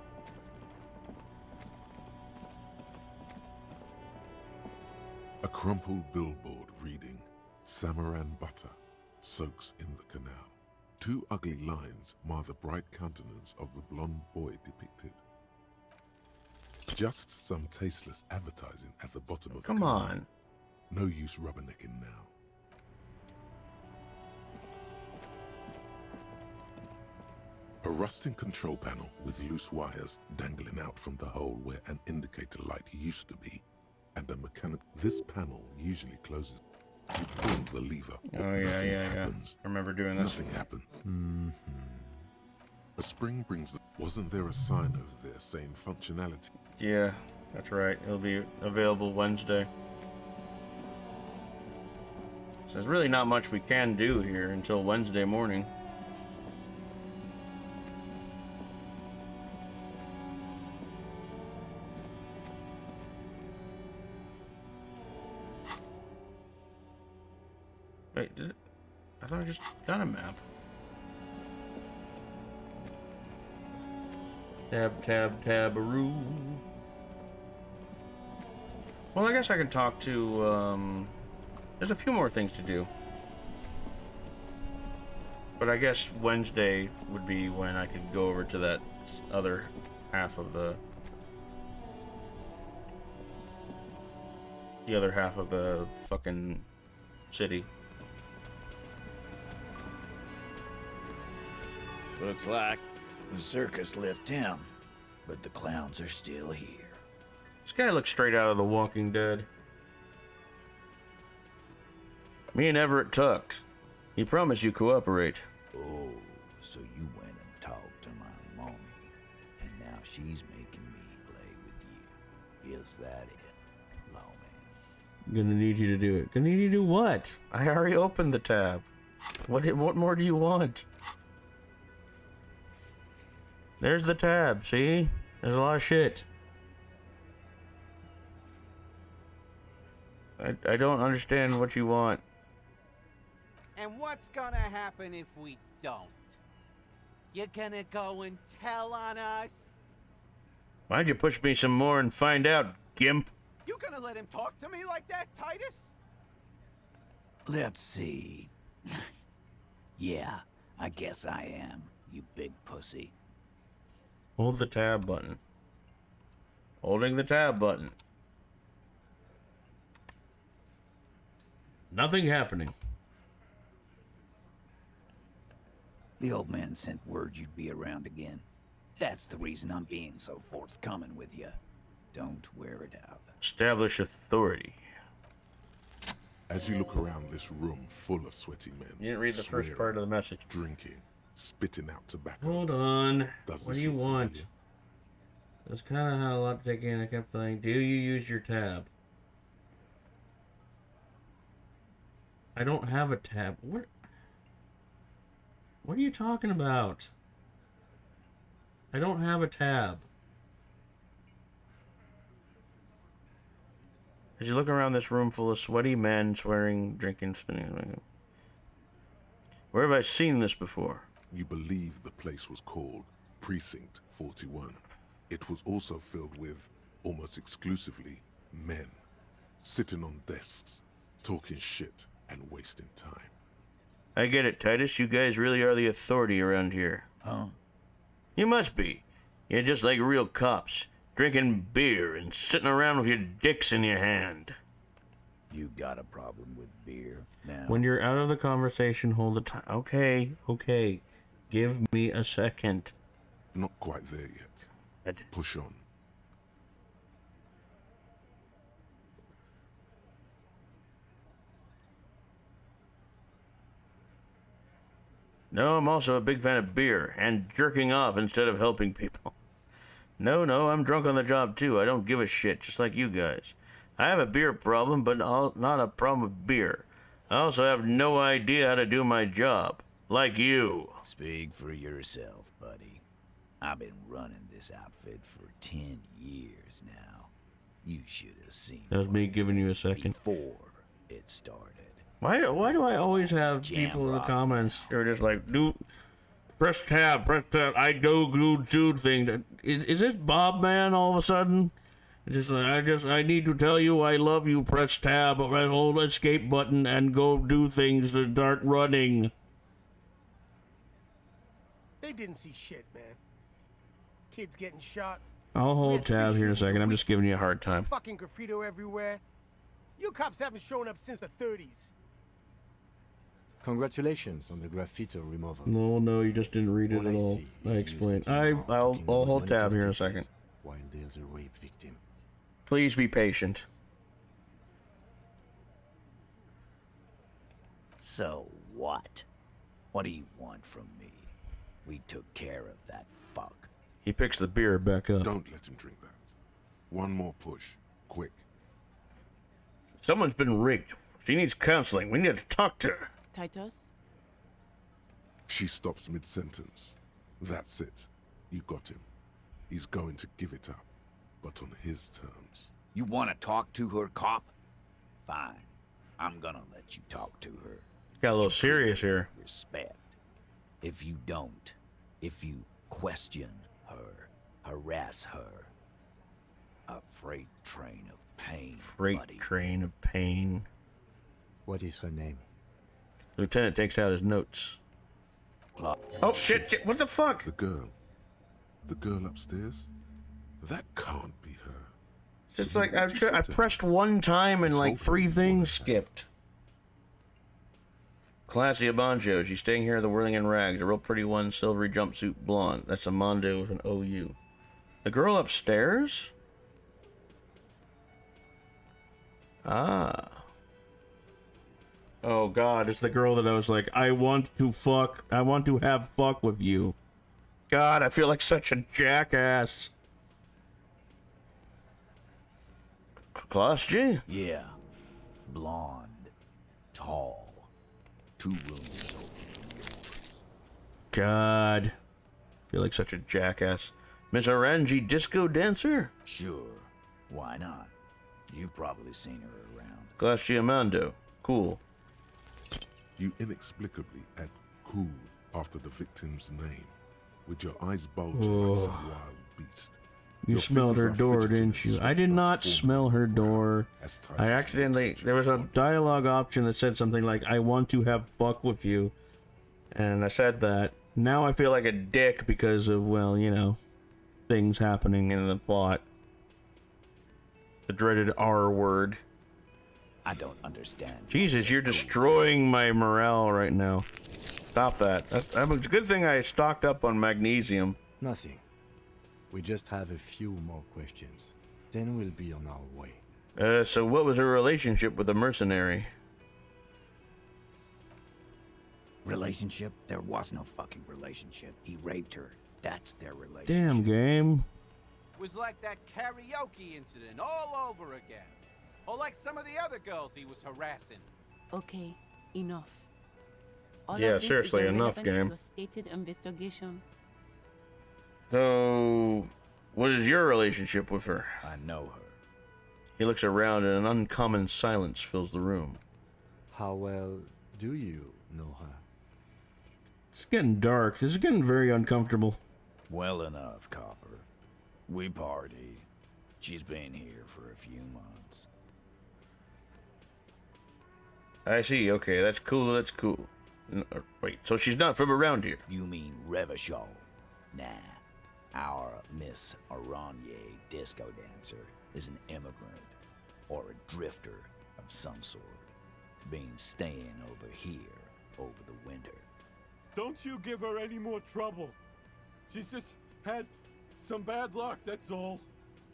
A crumpled billboard reading, Samaran butter soaks in the canal. 2 ugly lines mar the bright countenance of the blonde boy depicted. Just some tasteless advertising at the bottom of Come the on. No use rubbernecking now. A rusting control panel with loose wires dangling out from the hole where an indicator light used to be, and a mechanic. This panel usually closes. You pull the lever, but nothing happens. I remember doing this. Nothing happened. A spring brings the... Wasn't there a sign over there saying functionality? Yeah, that's right. It'll be available Wednesday. So there's really not much we can do here until Wednesday morning. Wait, did it? I thought I just got a map. Tabaroo. Well, I guess I can talk to, there's a few more things to do. But I guess Wednesday would be when I could go over to that other half of the other half of the fucking city. Looks like the circus left town, but the clowns are still here. This guy looks straight out of The Walking Dead. Me and Everett talked. He promised you cooperate. Oh, so you went and talked to my mommy, and now she's making me play with you. Is that it, Lawman? Gonna need you to do it. Gonna need you to do what? I already opened the tab. What more do you want? There's the tab, see? There's a lot of shit. I don't understand what you want. And what's gonna happen if we don't? You're gonna go and tell on us? Why'd you push me some more and find out, gimp? You gonna let him talk to me like that, Titus? Let's see. Yeah, I guess I am, you big pussy. Hold the tab button. Holding the tab button. Nothing happening. The old man sent word you'd be around again. That's the reason I'm being so forthcoming with you. Don't wear it out. Establish authority. As you look around this room full of sweaty men, You didn't read the first part of the message. Drinking, spitting out tobacco. Hold on. Does What this do you look want? familiar? That's kind of how a lot to take in. I kept saying, do you use your tab? I don't have a tab. What are you talking about? I don't have a tab. As you look around this room full of sweaty men, swearing, drinking, spinning. Where have I seen this before? You believe the place was called Precinct 41. It was also filled with, almost exclusively, men. Sitting on desks, talking shit, and wasting time. I get it, Titus. You guys really are the authority around here. Huh? You must be. You're just like real cops, drinking beer and sitting around with your dicks in your hand. You got a problem with beer now? When you're out of the conversation, hold the time. Okay. Give me a second. Not quite there yet. Push on. No, I'm also a big fan of beer and jerking off instead of helping people. No, I'm drunk on the job too. I don't give a shit, just like you guys. I have a beer problem, but not a problem with beer. I also have no idea how to do my job, like you. Speak for yourself, buddy. I've been running this outfit for 10 years now. You should have seen That was me giving you a second. before it started. Why do I always have people in the comments who are just like, dude, press tab, I do thing. Is this Bob Man all of a sudden? I need to tell you I love you, press tab, hold escape button, and go do things to start running. They didn't see shit, man. Kids getting shot, I'll hold tab here in a second. I'm just giving you a hard time. Fucking graffito everywhere. You cops haven't shown up since the 30s. Congratulations on the graffito removal. No, you just didn't read it at all. I explained. I'll hold tab here in a second. While there's a rape victim. Please be patient. So what? What do you want from me? We took care of that fuck. He picks the beer back up. Don't let him drink that. One more push. Quick. Someone's been rigged. She needs counseling. We need to talk to her. Titus? She stops mid-sentence. That's it. You got him. He's going to give it up, but on his terms. You want to talk to her, cop? Fine. I'm gonna let you talk to her. Got a little serious here. Respect. If you don't, if you question her, harass her, a freight train of pain, buddy. Train of pain. What is her name? Lieutenant takes out his notes. Oh, shit, what the fuck? The girl. The girl upstairs? That can't be her. It's like I pressed one time and like 3 things skipped. Classy Abanjo. She's staying here at the Whirling in Rags. A real pretty one, silvery jumpsuit blonde. That's Amando with an OU. The girl upstairs? Ah. Oh god, it's the girl that I was like, I want to have fuck with you. God, I feel like such a jackass. Class G? Yeah. Blonde. Tall. 2 rooms over. God. I feel like such a jackass. Miss Orangi Disco Dancer? Sure. Why not? You've probably seen her around. Class G Amando. Cool. You inexplicably add cool after the victim's name, with your eyes bulging like some wild beast. You smelled her door, didn't you? I did not smell her door. I accidentally... There was a dialogue option that said something like, I want to have fuck with you. And I said that. Now I feel like a dick because of, well, you know, things happening in the plot. The dreaded R word. I don't understand. Jesus, you're destroying my morale right now. Stop that. It's a good thing I stocked up on magnesium. Nothing. We just have a few more questions. Then we'll be on our way. So what was her relationship with the mercenary? Relationship? There was no fucking relationship. He raped her. That's their relationship. Damn game. It was like that karaoke incident all over again. Or like some of the other girls he was harassing. Okay, enough. All Yeah, of this seriously, is enough, irrelevant game. to the stated investigation. So, what is your relationship with her? I know her. He looks around and an uncommon silence fills the room. How well do you know her? It's getting dark. This is getting very uncomfortable. Well enough, Copper. We party. She's been here for a few months. I see. Okay, that's cool. That's cool. Wait, so she's not from around here? You mean Revachol? Nah. Our Miss Aranye disco dancer is an immigrant or a drifter of some sort, been staying over here over the winter. Don't you give her any more trouble. She's just had some bad luck, that's all.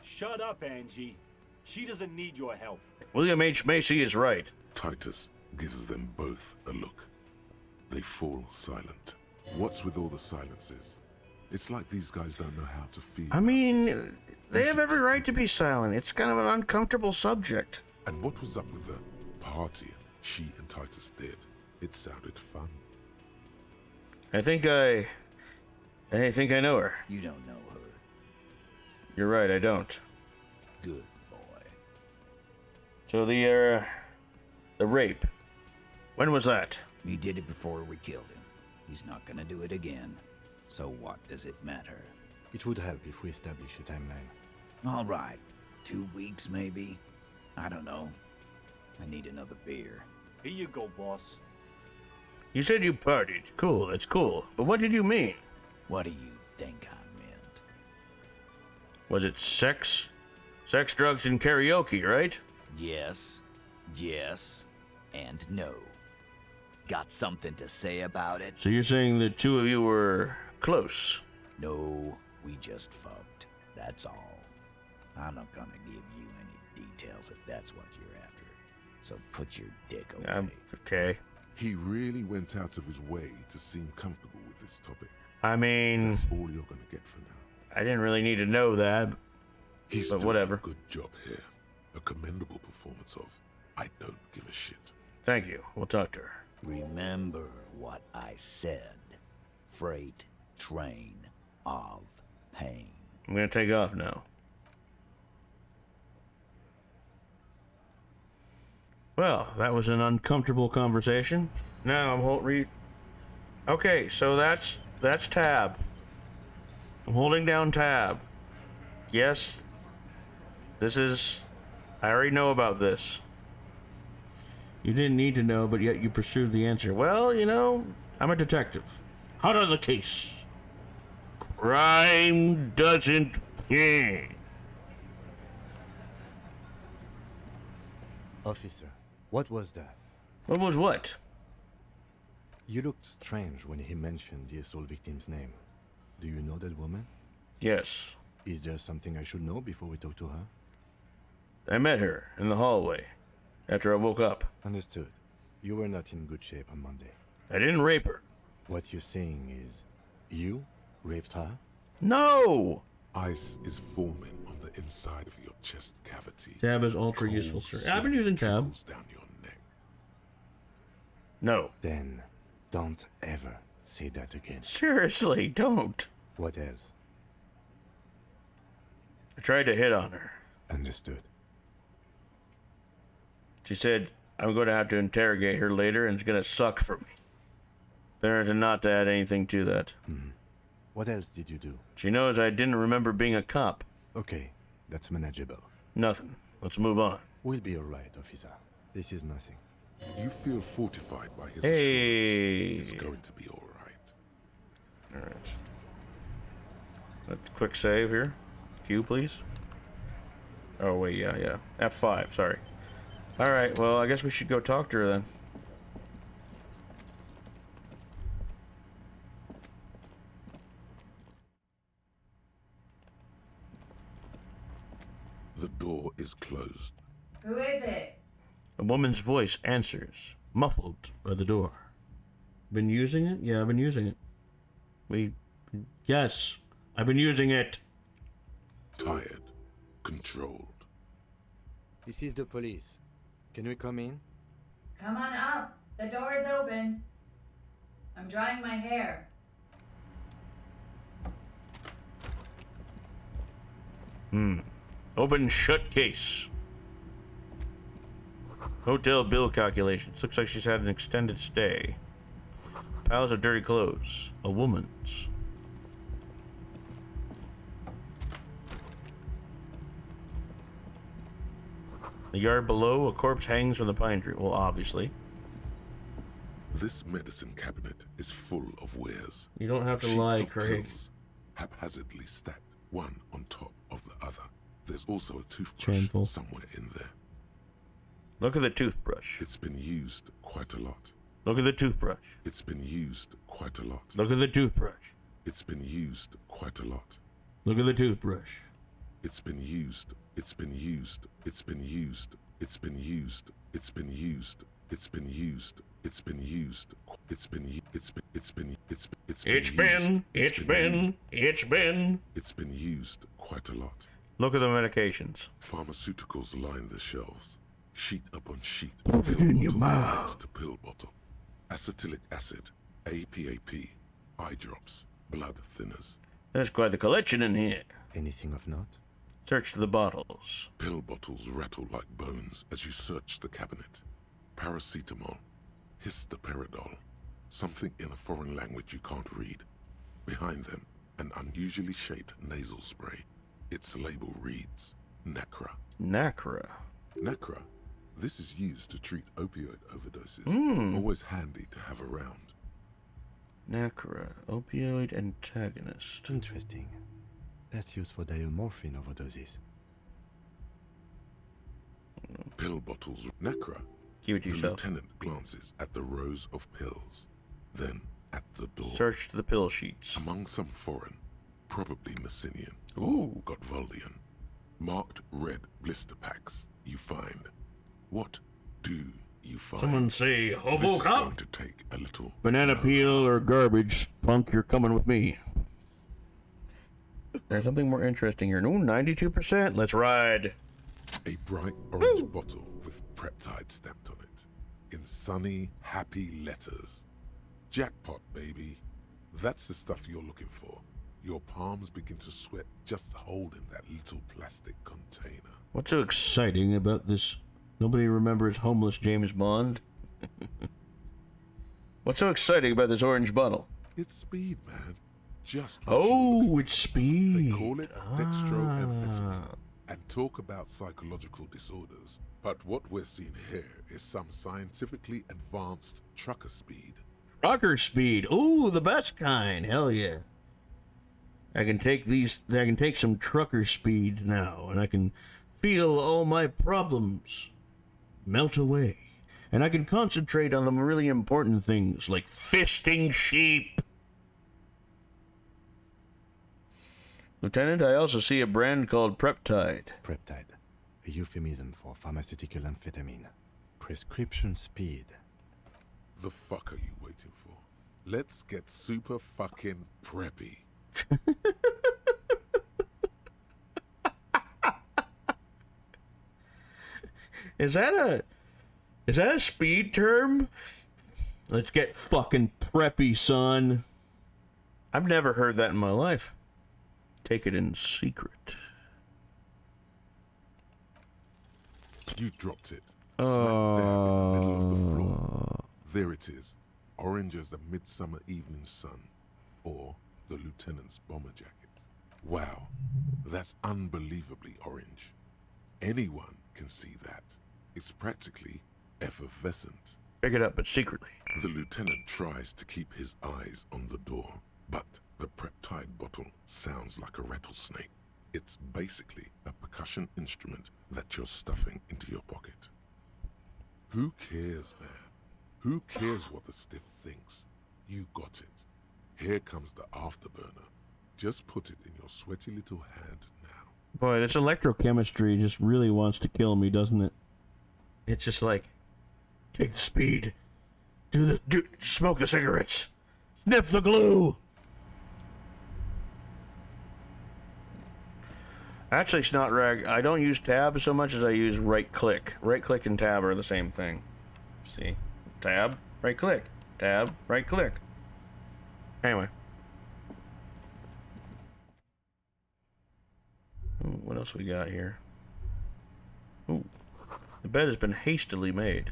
Shut up, Angie. She doesn't need your help. William H. Macy is right. Titus gives them both a look. They fall silent. What's with all the silences? It's like these guys don't know how to feel. I mean, they have every right to be silent. It's kind of an uncomfortable subject. And what was up with the party she and Titus did? It sounded fun. I think I know her. You don't know her. You're right, I don't. Good boy. So the rape. When was that? He did it before we killed him. He's not gonna do it again. So what does it matter? It would help if we establish a timeline. All right. 2 weeks, maybe? I don't know. I need another beer. Here you go, boss. You said you partied. Cool, that's cool. But what did you mean? What do you think I meant? Was it sex, drugs, and karaoke, right? Yes, yes, and no. Got something to say about it? So you're saying the two of you were close? No, we just fucked. That's all. I'm not gonna give you any details if that's what you're after. So put your dick away. Okay. He really went out of his way to seem comfortable with this topic. I mean, that's all you're gonna get for now. I didn't really need to know that. He's but doing whatever. a good job here. A commendable performance of I don't give a shit. Thank you. We'll talk to her. Remember what I said. Freight train of pain. I'm gonna take off now. Well, that was an uncomfortable conversation. Now I'm Okay, so that's tab. I'm holding down tab. Yes. I already know about this. You didn't need to know, but yet you pursued the answer. Well, you know, I'm a detective. Hot on the case. Crime doesn't pay. Officer, what was that? What was what? You looked strange when he mentioned the assault victim's name. Do you know that woman? Yes. Is there something I should know before we talk to her? I met her in the hallway after I woke up. Understood. You were not in good shape on Monday. I didn't rape her. What you're saying is, you raped her? No! Ice is forming on the inside of your chest cavity. Tab is ultra useful, sir. I've been using tab. Down your neck. No. Then, don't ever say that again. Seriously, don't. What else? I tried to hit on her. Understood. She said, I'm going to have to interrogate her later and it's going to suck for me. Better to not to add anything to that. What else did you do? She knows I didn't remember being a cop. Okay, that's manageable. Nothing. Let's move on. We'll be alright, officer. This is nothing. You feel fortified by his assurance. It's going to be alright. Alright. Let's quick save here. Q, please. Oh, wait, yeah. F5, sorry. Alright, well, I guess we should go talk to her then. The door is closed. Who is it? A woman's voice answers, muffled by the door. Been using it? Yeah, I've been using it. Yes, I've been using it. Tired. Controlled. This is the police. Can we come in? Come on up. The door is open. I'm drying my hair. Open shut case. Hotel bill calculations. Looks like she's had an extended stay. Piles of dirty clothes. A woman's. The yard below, a corpse hangs from the pine tree. Well, obviously. This medicine cabinet is full of wares. You don't have to Sheets lie, of Craig. pills, haphazardly stacked, one on top of the other. There's also a toothbrush Shameful. somewhere in there. Look at the toothbrush. It's been used quite a lot. Look at the toothbrush. It's been used quite a lot. Look at the toothbrush. It's been used quite a lot. Look at the toothbrush. It's been used. It's been used. It's been used. It's been used. It's been used. It's been used. It's been used. It's been It's been used quite a lot. Look at the medications. Pharmaceuticals line the shelves. Sheet upon sheet. Put it in your mouth. Next to pill bottle. Acetylic acid. APAP. Eye drops. Blood thinners. There's quite the collection in here. Anything of note? Search the bottles. Pill bottles rattle like bones as you search the cabinet. Paracetamol. Histoperidol. Something in a foreign language you can't read. Behind them, an unusually shaped nasal spray. Its label reads, Nacra. Nacra. Nacra. This is used to treat opioid overdoses. Always handy to have around. Nacra. Opioid antagonist. Interesting. That's used for diamorphine overdoses. Pill bottles. Necra. Keep it to The yourself. lieutenant glances at the rows of pills, then at the door. Search the pill sheets. Among some foreign, probably Messinian, Ooh. Gotvaldian, marked red blister packs you find. What do you find? Someone say, This hobo is cop? going to take a little Banana peel or garbage, punk, you're coming with me. There's something more interesting here. No, 92%. Let's ride. A bright orange bottle with Preptide stamped on it, in sunny, happy letters. Jackpot, baby. That's the stuff you're looking for. Your palms begin to sweat just holding that little plastic container. What's so exciting about this? Nobody remembers homeless James Bond? What's so exciting about this orange bottle? It's speed, man. Just Oh, it's speed. They call it dextroamphetamine and talk about psychological disorders. But what we're seeing here is some scientifically advanced trucker speed. Trucker speed. Ooh, the best kind. Hell yeah. I can take some trucker speed now, and I can feel all my problems melt away. And I can concentrate on the really important things, like fisting sheep. Lieutenant, I also see a brand called Preptide. Preptide, a euphemism for pharmaceutical amphetamine. Prescription speed. The fuck are you waiting for? Let's get super fucking preppy. Is that a speed term? Let's get fucking preppy, son. I've never heard that in my life. Take it in secret. You dropped it. Smack dab in the middle of the floor. There it is. Orange as the midsummer evening sun. Or the lieutenant's bomber jacket. Wow. That's unbelievably orange. Anyone can see that. It's practically effervescent. Pick it up, but secretly. The lieutenant tries to keep his eyes on the door, but the Preptide bottle sounds like a rattlesnake. It's basically a percussion instrument that you're stuffing into your pocket. Who cares, man? Who cares what the stiff thinks? You got it. Here comes the afterburner. Just put it in your sweaty little hand now. Boy, this electrochemistry just really wants to kill me, doesn't it? It's just like, take the speed. Smoke the cigarettes. Sniff the glue. Actually, it's not rag. I don't use tab so much as I use right click. Right click and tab are the same thing. See? Tab, right click. Tab, right click. Anyway. Ooh, what else we got here? Ooh. The bed has been hastily made.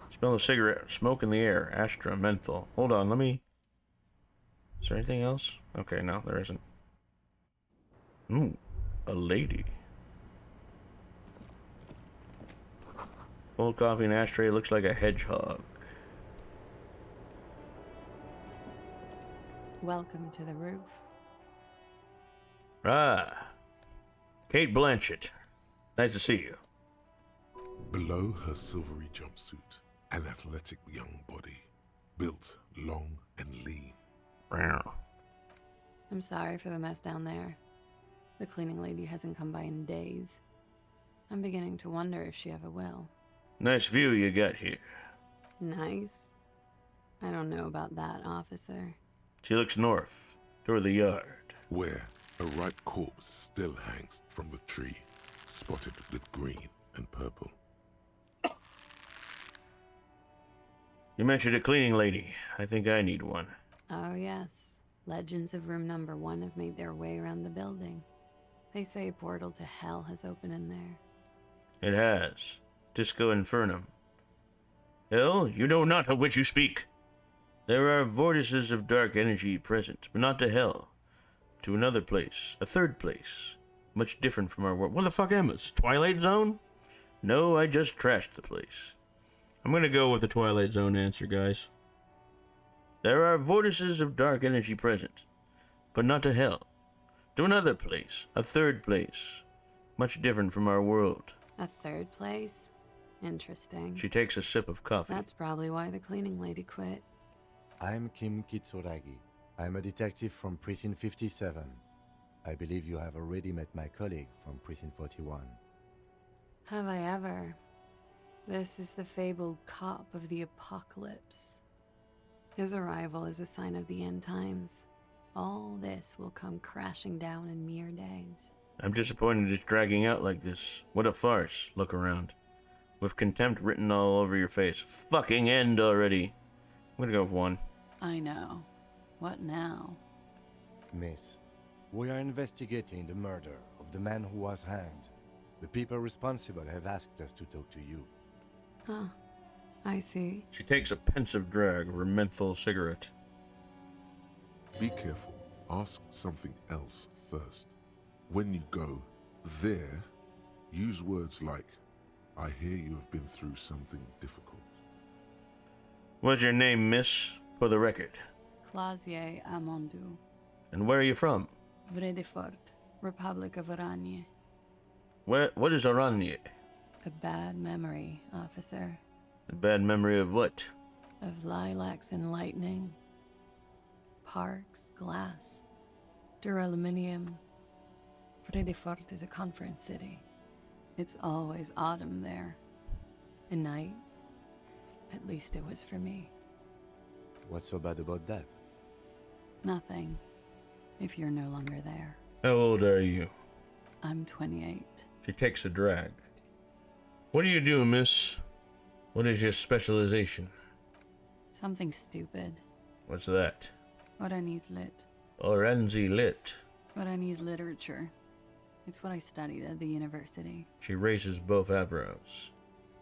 Smell the cigarette. Smoke in the air. Astra, menthol. Hold on, let me... Is there anything else? Okay, no, there isn't. Ooh, a lady. Full coffee and ashtray looks like a hedgehog. Welcome to the roof. Ah. Kate Blanchett. Nice to see you. Below her silvery jumpsuit, an athletic young body, built long and lean. Wow. I'm sorry for the mess down there. The cleaning lady hasn't come by in days. I'm beginning to wonder if she ever will. Nice view you got here. Nice? I don't know about that, officer. She looks north, toward the yard. Where a ripe corpse still hangs from the tree, spotted with green and purple. You mentioned a cleaning lady. I think I need one. Oh, yes. Legends of room number 1 have made their way around the building. They say a portal to hell has opened in there. It has. Disco Infernum. Hell, you know not of which you speak. There are vortices of dark energy present, but not to hell. To another place, a third place, much different from our world. What the fuck am I? Twilight Zone? No, I just trashed the place. I'm gonna go with the Twilight Zone answer, guys. There are vortices of dark energy present, but not to hell. To another place, a third place, much different from our world. A third place? Interesting. She takes a sip of coffee. That's probably why the cleaning lady quit. I'm Kim Kitsuragi. I'm a detective from Precinct 57. I believe you have already met my colleague from Precinct 41. Have I ever? This is the fabled cop of the apocalypse. His arrival is a sign of the end times. All this will come crashing down in mere days. I'm disappointed it's dragging out like this. What a farce. Look around. With contempt written all over your face. Fucking end already. I'm gonna go with 1. I know. What now? Miss, we are investigating the murder of the man who was hanged. The people responsible have asked us to talk to you. Huh. I see. She takes a pensive drag of her menthol cigarette. Be careful. Ask something else first. When you go there, use words like, I hear you have been through something difficult. What's your name, miss? For the record. Clausier Amondou. And where are you from? Vredefort, Republic of Oranje. What is Oranje? A bad memory, officer. A bad memory of what? Of lilacs and lightning. Parks, glass, duraluminium. Vredefort is a conference city. It's always autumn there. A night. At least it was for me. What's so bad about that? Nothing. If you're no longer there. How old are you? I'm 28. She takes a drag. What do you do, miss? What is your specialization? Something stupid. What's that? Oranese lit. Oranzi lit. Oranese literature. It's what I studied at the university. She raises both eyebrows.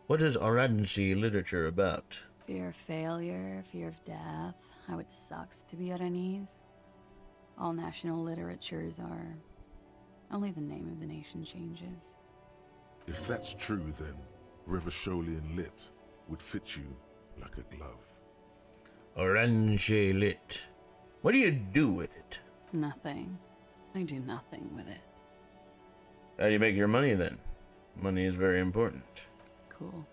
What is Oranzi literature about? Fear of failure, fear of death, how it sucks to be Oranese. All national literatures are. Only the name of the nation changes. If that's true, then Revacholian lit would fit you like a glove. Orange lit. What do you do with it? Nothing. I do nothing with it. How do you make your money then? Money is very important. Cool.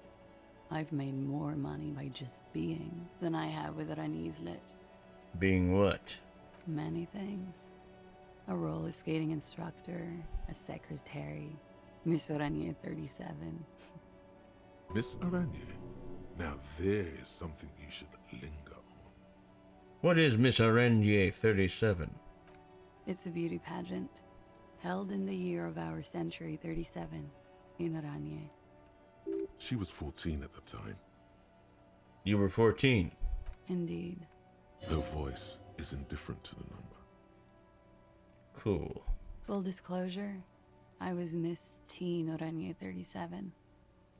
I've made more money by just being than I have with Oranese lit. Being what? Many things. A roller skating instructor, a secretary, Miss Oranje 37. Miss Oranje, now there is something you should linger on. What is Miss Oranje 37? It's a beauty pageant, held in the year of our century 37, in Oranje. She was 14 at the time. You were 14? Indeed. Her voice is indifferent to the number. Cool. Full disclosure, I was Miss Teen Oranje 37.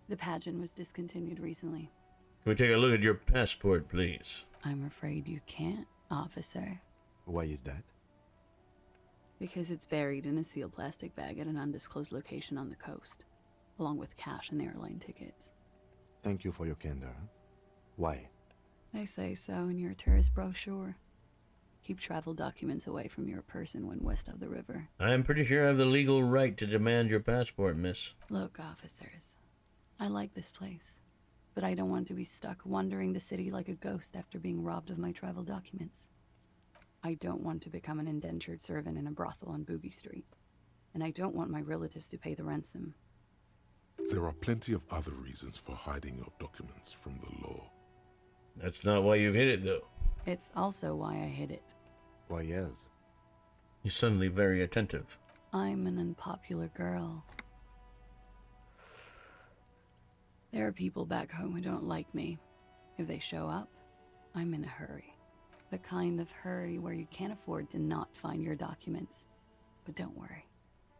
The pageant was discontinued recently. Can we take a look at your passport, please? I'm afraid you can't, officer. Why is that? Because it's buried in a sealed plastic bag at an undisclosed location on the coast, along with cash and airline tickets. Thank you for your candor. Why? They say so in your tourist brochure. Keep travel documents away from your person when west of the river. I'm pretty sure I have the legal right to demand your passport, miss. Look, officers, I like this place, but I don't want to be stuck wandering the city like a ghost after being robbed of my travel documents. I don't want to become an indentured servant in a brothel on Boogie Street, and I don't want my relatives to pay the ransom. There are plenty of other reasons for hiding your documents from the law. That's not why you've hid it, though. It's also why I hid it. Why, yes. You're suddenly very attentive. I'm an unpopular girl. There are people back home who don't like me. If they show up, I'm in a hurry. The kind of hurry where you can't afford to not find your documents. But don't worry.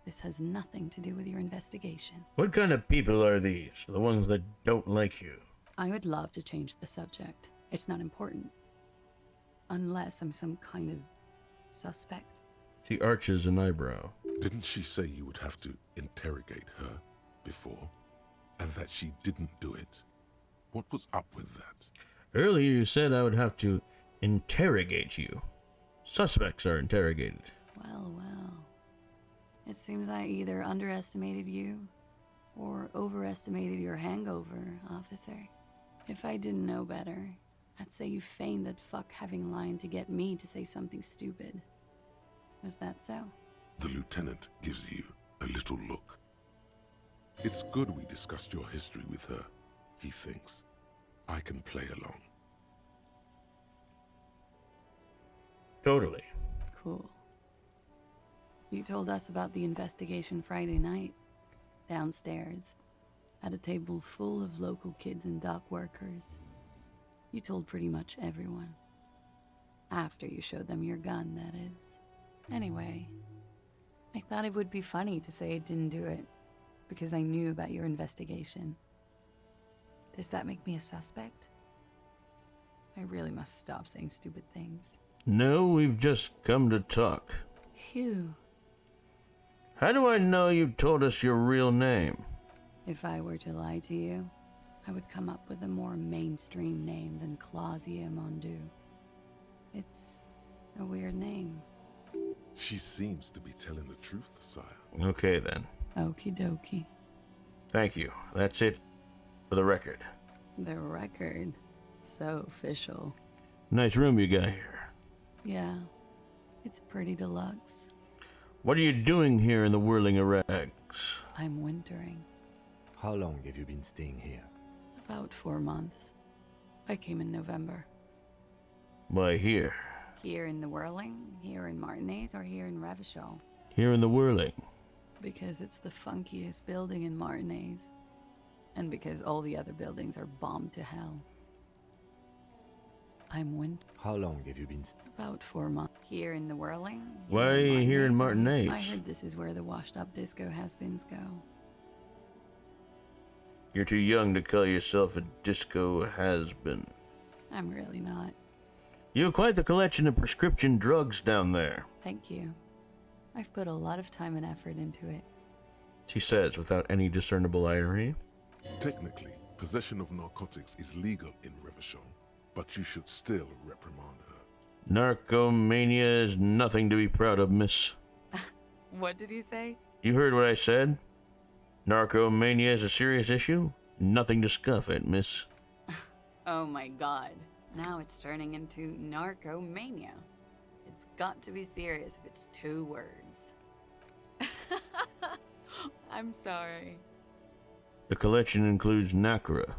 This has nothing to do with your investigation. What kind of people are these? The ones that don't like you? I would love to change the subject. It's not important. Unless I'm some kind of suspect. She arches an eyebrow. Didn't she say you would have to interrogate her before? And that she didn't do it? What was up with that? Earlier you said I would have to interrogate you. Suspects are interrogated. Well, well. It seems I either underestimated you or overestimated your hangover, officer. If I didn't know better, I'd say you feigned that fuck having line to get me to say something stupid. Was that so? The lieutenant gives you a little look. It's good we discussed your history with her, he thinks. I can play along. Totally. Cool. You told us about the investigation Friday night, downstairs, at a table full of local kids and dock workers. You told pretty much everyone. After you showed them your gun, that is. Anyway, I thought it would be funny to say I didn't do it, because I knew about your investigation. Does that make me a suspect? I really must stop saying stupid things. No, we've just come to talk. Phew. How do I know you told us your real name? If I were to lie to you, I would come up with a more mainstream name than Claudia Mondu. It's a weird name. She seems to be telling the truth, sire. Okay then. Okie dokie. Thank you. That's it for the record. The record. So official. Nice room you got here. Yeah, it's pretty deluxe. What are you doing here in the whirling of rags? I'm wintering. How long have you been staying here? About 4 months. I came in November. Why here? Here in the Whirling, here in Martinez, or here in Revachol? Here in the whirling. Because it's the funkiest building in Martinez. And because all the other buildings are bombed to hell. I'm How long have you been About 4 months. Here in the Whirling. Why are you here in Martinez? I heard this is where the washed-up disco has-beens go. You're too young to call yourself a disco has-been. I'm really not. You have quite the collection of prescription drugs down there. Thank you. I've put a lot of time and effort into it. She says without any discernible irony. Technically, possession of narcotics is legal in Revachol, but you should still reprimand her. Narcomania is nothing to be proud of, miss. What did you say? You heard what I said? Narcomania is a serious issue? Nothing to scoff at, miss. Oh my god. Now it's turning into narcomania. It's got to be serious if it's 2 words. I'm sorry. The collection includes Nacra,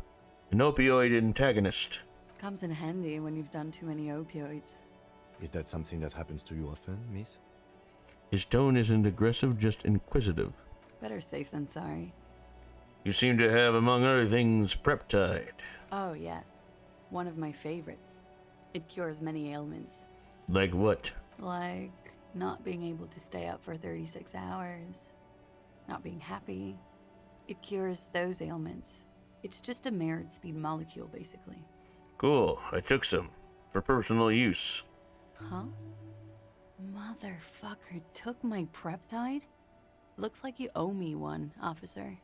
an opioid antagonist. Comes in handy when you've done too many opioids. Is that something that happens to you often, miss? His tone isn't aggressive, just inquisitive. Better safe than sorry. You seem to have, among other things, Preptide. Oh, yes. One of my favorites. It cures many ailments. Like what? Like not being able to stay up for 36 hours. Not being happy. It cures those ailments. It's just a merit speed molecule, basically. Cool. I took some. For personal use. Huh? Motherfucker took my Preptide? Looks like you owe me one, officer.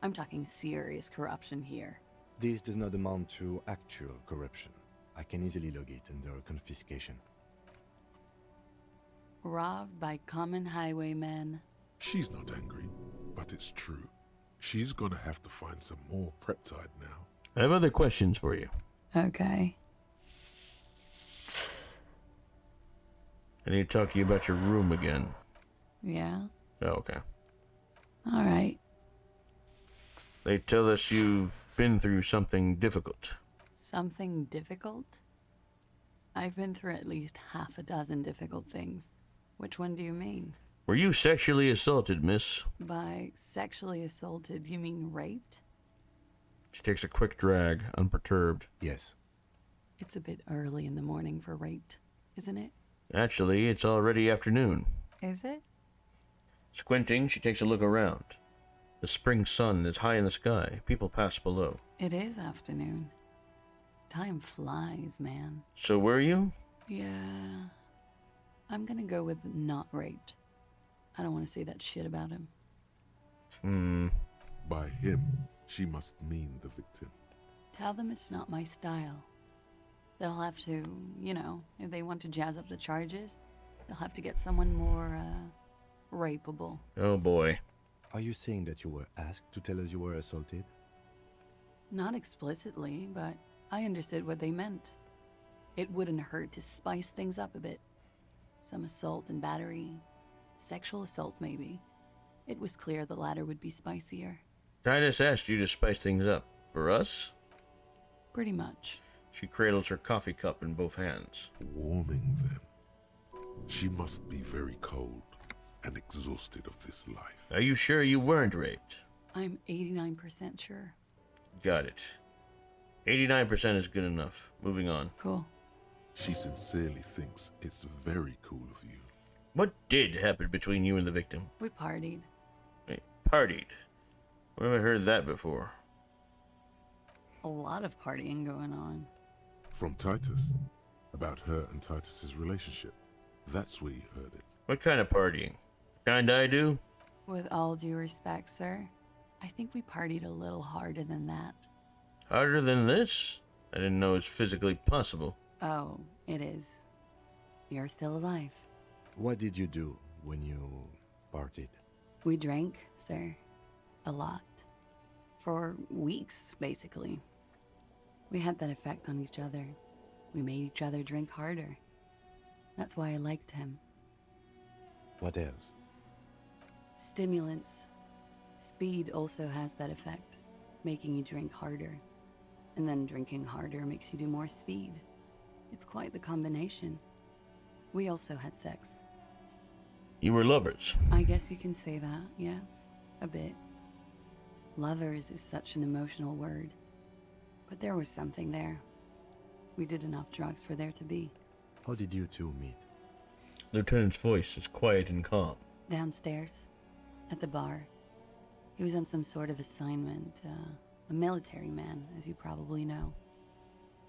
I'm talking serious corruption here. This does not amount to actual corruption. I can easily log it under confiscation. Robbed by common highwaymen. She's not angry, but it's true. She's gonna have to find some more Preptide now. I have other questions for you. Okay. I need to talk to you about your room again. Yeah? Oh, okay. All right. They tell us you've been through something difficult. Something difficult? I've been through at least half a dozen difficult things. Which one do you mean? Were you sexually assaulted, miss? By sexually assaulted, you mean raped? She takes a quick drag, unperturbed. Yes. It's a bit early in the morning for raped, isn't it? Actually, it's already afternoon. Is it? Squinting, she takes a look around. The spring sun is high in the sky. People pass below. It is afternoon. Time flies, man. So were you? Yeah. I'm gonna go with not raped. I don't want to say that shit about him. By him, she must mean the victim. Tell them it's not my style. They'll have to, you know, if they want to jazz up the charges, they'll have to get someone more, rapeable. Oh boy. Are you saying that you were asked to tell us you were assaulted? Not explicitly, but I understood what they meant. It wouldn't hurt to spice things up a bit. Some assault and battery. Sexual assault, maybe. It was clear the latter would be spicier. Titus asked you to spice things up. For us? Pretty much. She cradles her coffee cup in both hands. Warming them. She must be very cold and exhausted of this life. Are you sure you weren't raped? I'm 89% sure. Got it. 89% is good enough. Moving on. Cool. She sincerely thinks it's very cool of you. What did happen between you and the victim? We partied. Wait, partied? Where have I heard that before? A lot of partying going on. From Titus. About her and Titus's relationship. That's where you heard it. What kind of partying? Kind I do? With all due respect, sir, I think we partied a little harder than that. Harder than this? I didn't know it's physically possible. Oh, it is. You're still alive. What did you do when you partied? We drank, sir. A lot. For weeks, basically. We had that effect on each other. We made each other drink harder. That's why I liked him. What else? Stimulants. Speed also has that effect, making you drink harder. And then drinking harder makes you do more speed. It's quite the combination. We also had sex. You were lovers. I guess you can say that, yes. A bit. Lovers is such an emotional word. But there was something there. We did enough drugs for there to be. How did you two meet? Lieutenant's voice is quiet and calm. Downstairs. At the bar. He was on some sort of assignment. A military man, as you probably know.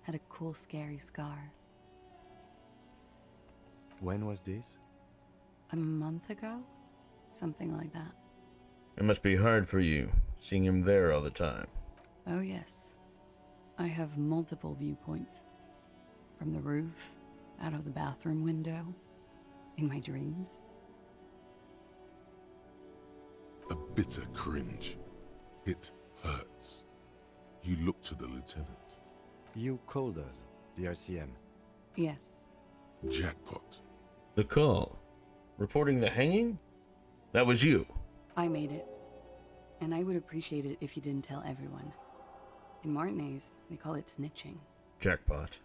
Had a cool, scary scar. When was this? A month ago? Something like that. It must be hard for you, seeing him there all the time. Oh, yes. I have multiple viewpoints. From the roof, out of the bathroom window, in my dreams. A bitter cringe. It hurts. You look to the lieutenant. You called us, the RCM. Yes. Jackpot. The call. Reporting the hanging? That was you. I made it. And I would appreciate it if you didn't tell everyone. In Martinez, they call it snitching. Jackpot.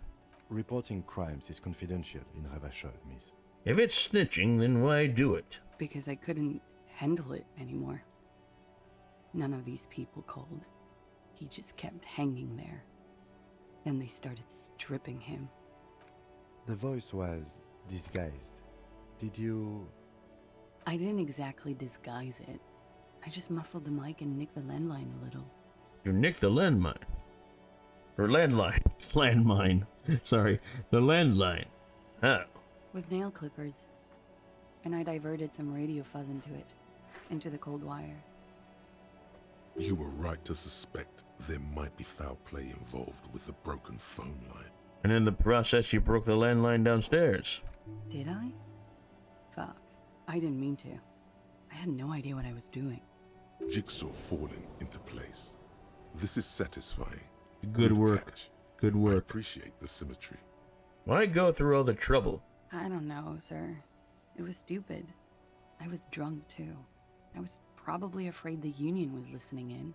Reporting crimes is confidential in Ravachol, miss. If it's snitching, then why do it? Because I couldn't handle it anymore. None of these people called. He just kept hanging there. Then they started stripping him. The voice was disguised. Did you... I didn't exactly disguise it. I just muffled the mic and nicked the landline a little. You nicked the landmine. Or landline. Landmine. Sorry. The landline. How? With nail clippers. And I diverted some radio fuzz into it. Into the cold wire. You were right to suspect there might be foul play involved with the broken phone line. And in the process, you broke the landline downstairs. Did I? Fuck. I didn't mean to. I had no idea what I was doing. Jigsaw falling into place. This is satisfying. Good work. Catch. Good work. I appreciate the symmetry. Why go through all the trouble? I don't know, sir. It was stupid. I was drunk, too. I was probably afraid the Union was listening in.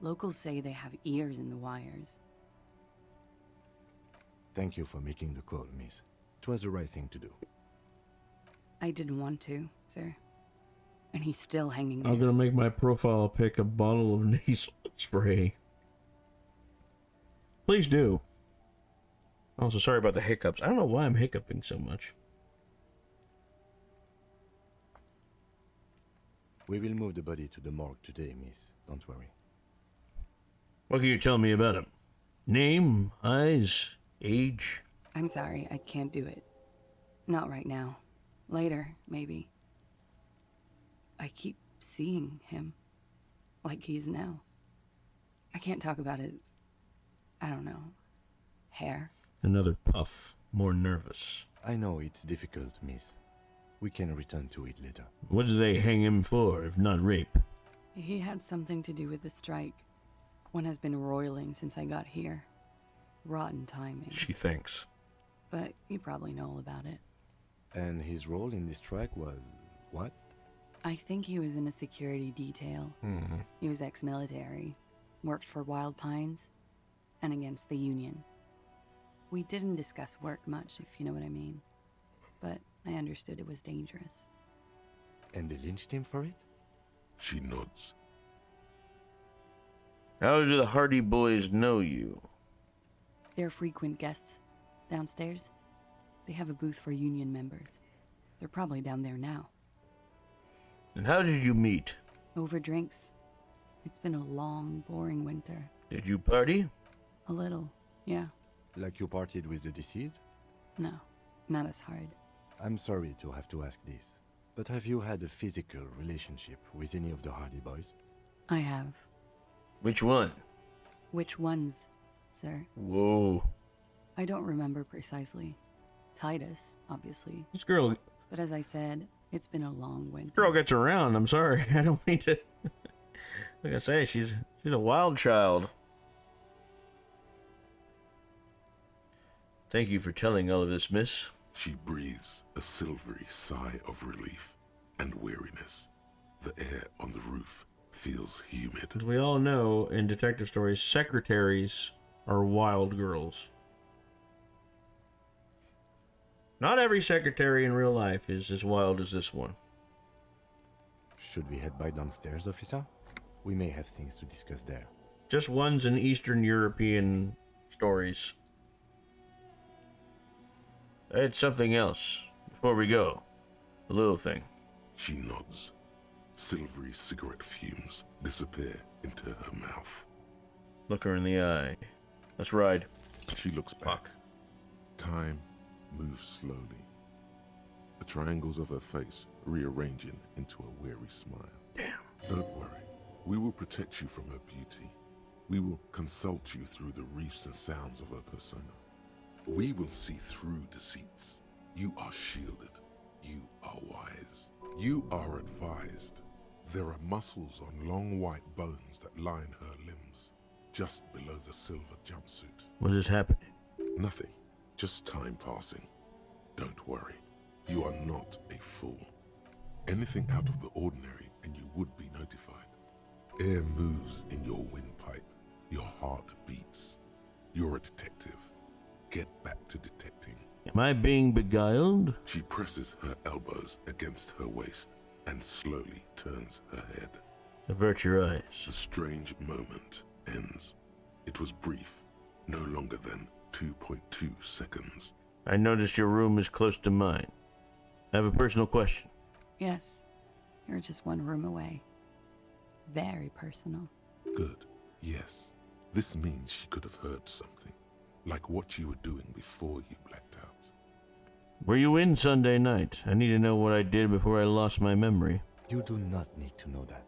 Locals say they have ears in the wires. Thank you for making the call, miss. It was the right thing to do. I didn't want to, sir. And he's still hanging there. I'm gonna make my profile pick a bottle of nasal spray. Please do. Also, sorry about the hiccups. I don't know why I'm hiccuping so much. We will move the body to the morgue today, miss. Don't worry. What can you tell me about him? Name, eyes, age? I'm sorry, I can't do it. Not right now. Later, maybe. I keep seeing him. Like he is now. I can't talk about it. I don't know, hair. Another puff, more nervous. I know it's difficult, miss. We can return to it later. What did they hang him for, if not rape? He had something to do with the strike. One has been roiling since I got here. Rotten timing. She thinks. But you probably know all about it. And his role in this strike was what? I think he was in a security detail. Mm-hmm. He was ex-military, worked for Wild Pines, and against the Union. We didn't discuss work much, if you know what I mean. But I understood it was dangerous. And they lynched him for it? She nods. How do the Hardy Boys know you? They're frequent guests downstairs. They have a booth for Union members. They're probably down there now. And how did you meet? Over drinks. It's been a long, boring winter. Did you party? A little, yeah. Like you partied with the deceased? No, not as hard. I'm sorry to have to ask this, but have you had a physical relationship with any of the Hardy Boys? I have. Which one? Which ones, sir? Whoa. I don't remember precisely. Titus, obviously. This girl... But as I said, it's been a long winter. Girl gets around, I'm sorry. I don't mean to... Like I say, she's a wild child. Thank you for telling all of this, miss. She breathes a silvery sigh of relief and weariness. The air on the roof feels humid. As we all know, in detective stories, secretaries are wild girls. Not every secretary in real life is as wild as this one. Should we head back downstairs, officer? We may have things to discuss there. Just ones in Eastern European stories. I had something else before we go. A little thing. She nods. Silvery cigarette fumes disappear into her mouth. Look her in the eye. Let's ride. She looks back. Time moves slowly. The triangles of her face rearranging into a weary smile. Damn. Don't worry. We will protect you from her beauty. We will consult you through the reefs and sounds of her persona. We will see through deceits. You are shielded. You are wise. You are advised. There are muscles on long white bones that line her limbs, just below the silver jumpsuit. What is happening? Nothing. Just time passing. Don't worry. You are not a fool. Anything out of the ordinary and you would be notified. Air moves in your windpipe. Your heart beats. You're a detective. Get back to detecting. Am I being beguiled? She presses her elbows against her waist and slowly turns her head. Avert your eyes. The strange moment ends. It was brief, no longer than 2.2 seconds. I noticed your room is close to mine. I have a personal question. Yes, you're just one room away. Very personal. Good. Yes. This means she could have heard something. Like what you were doing before you blacked out. Were you in Sunday night? I need to know what I did before I lost my memory. You do not need to know that.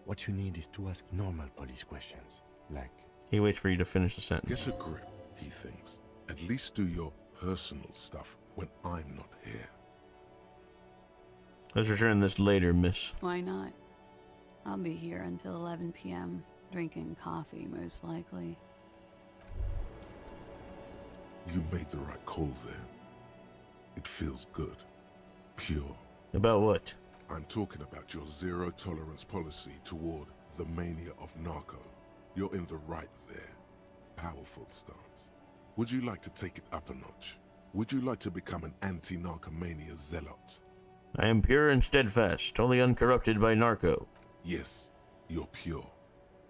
What you need is to ask normal police questions. Like... He waits for you to finish the sentence. Get a grip, he thinks. At least do your personal stuff when I'm not here. Let's return this later, miss. Why not? I'll be here until 11 p.m., drinking coffee, most likely. You made the right call there. It feels good. Pure. About what? I'm talking about your zero-tolerance policy toward the mania of narco. You're in the right there. Powerful stance. Would you like to take it up a notch? Would you like to become an anti-narcomania zealot? I am pure and steadfast, totally uncorrupted by narco. Yes, you're pure.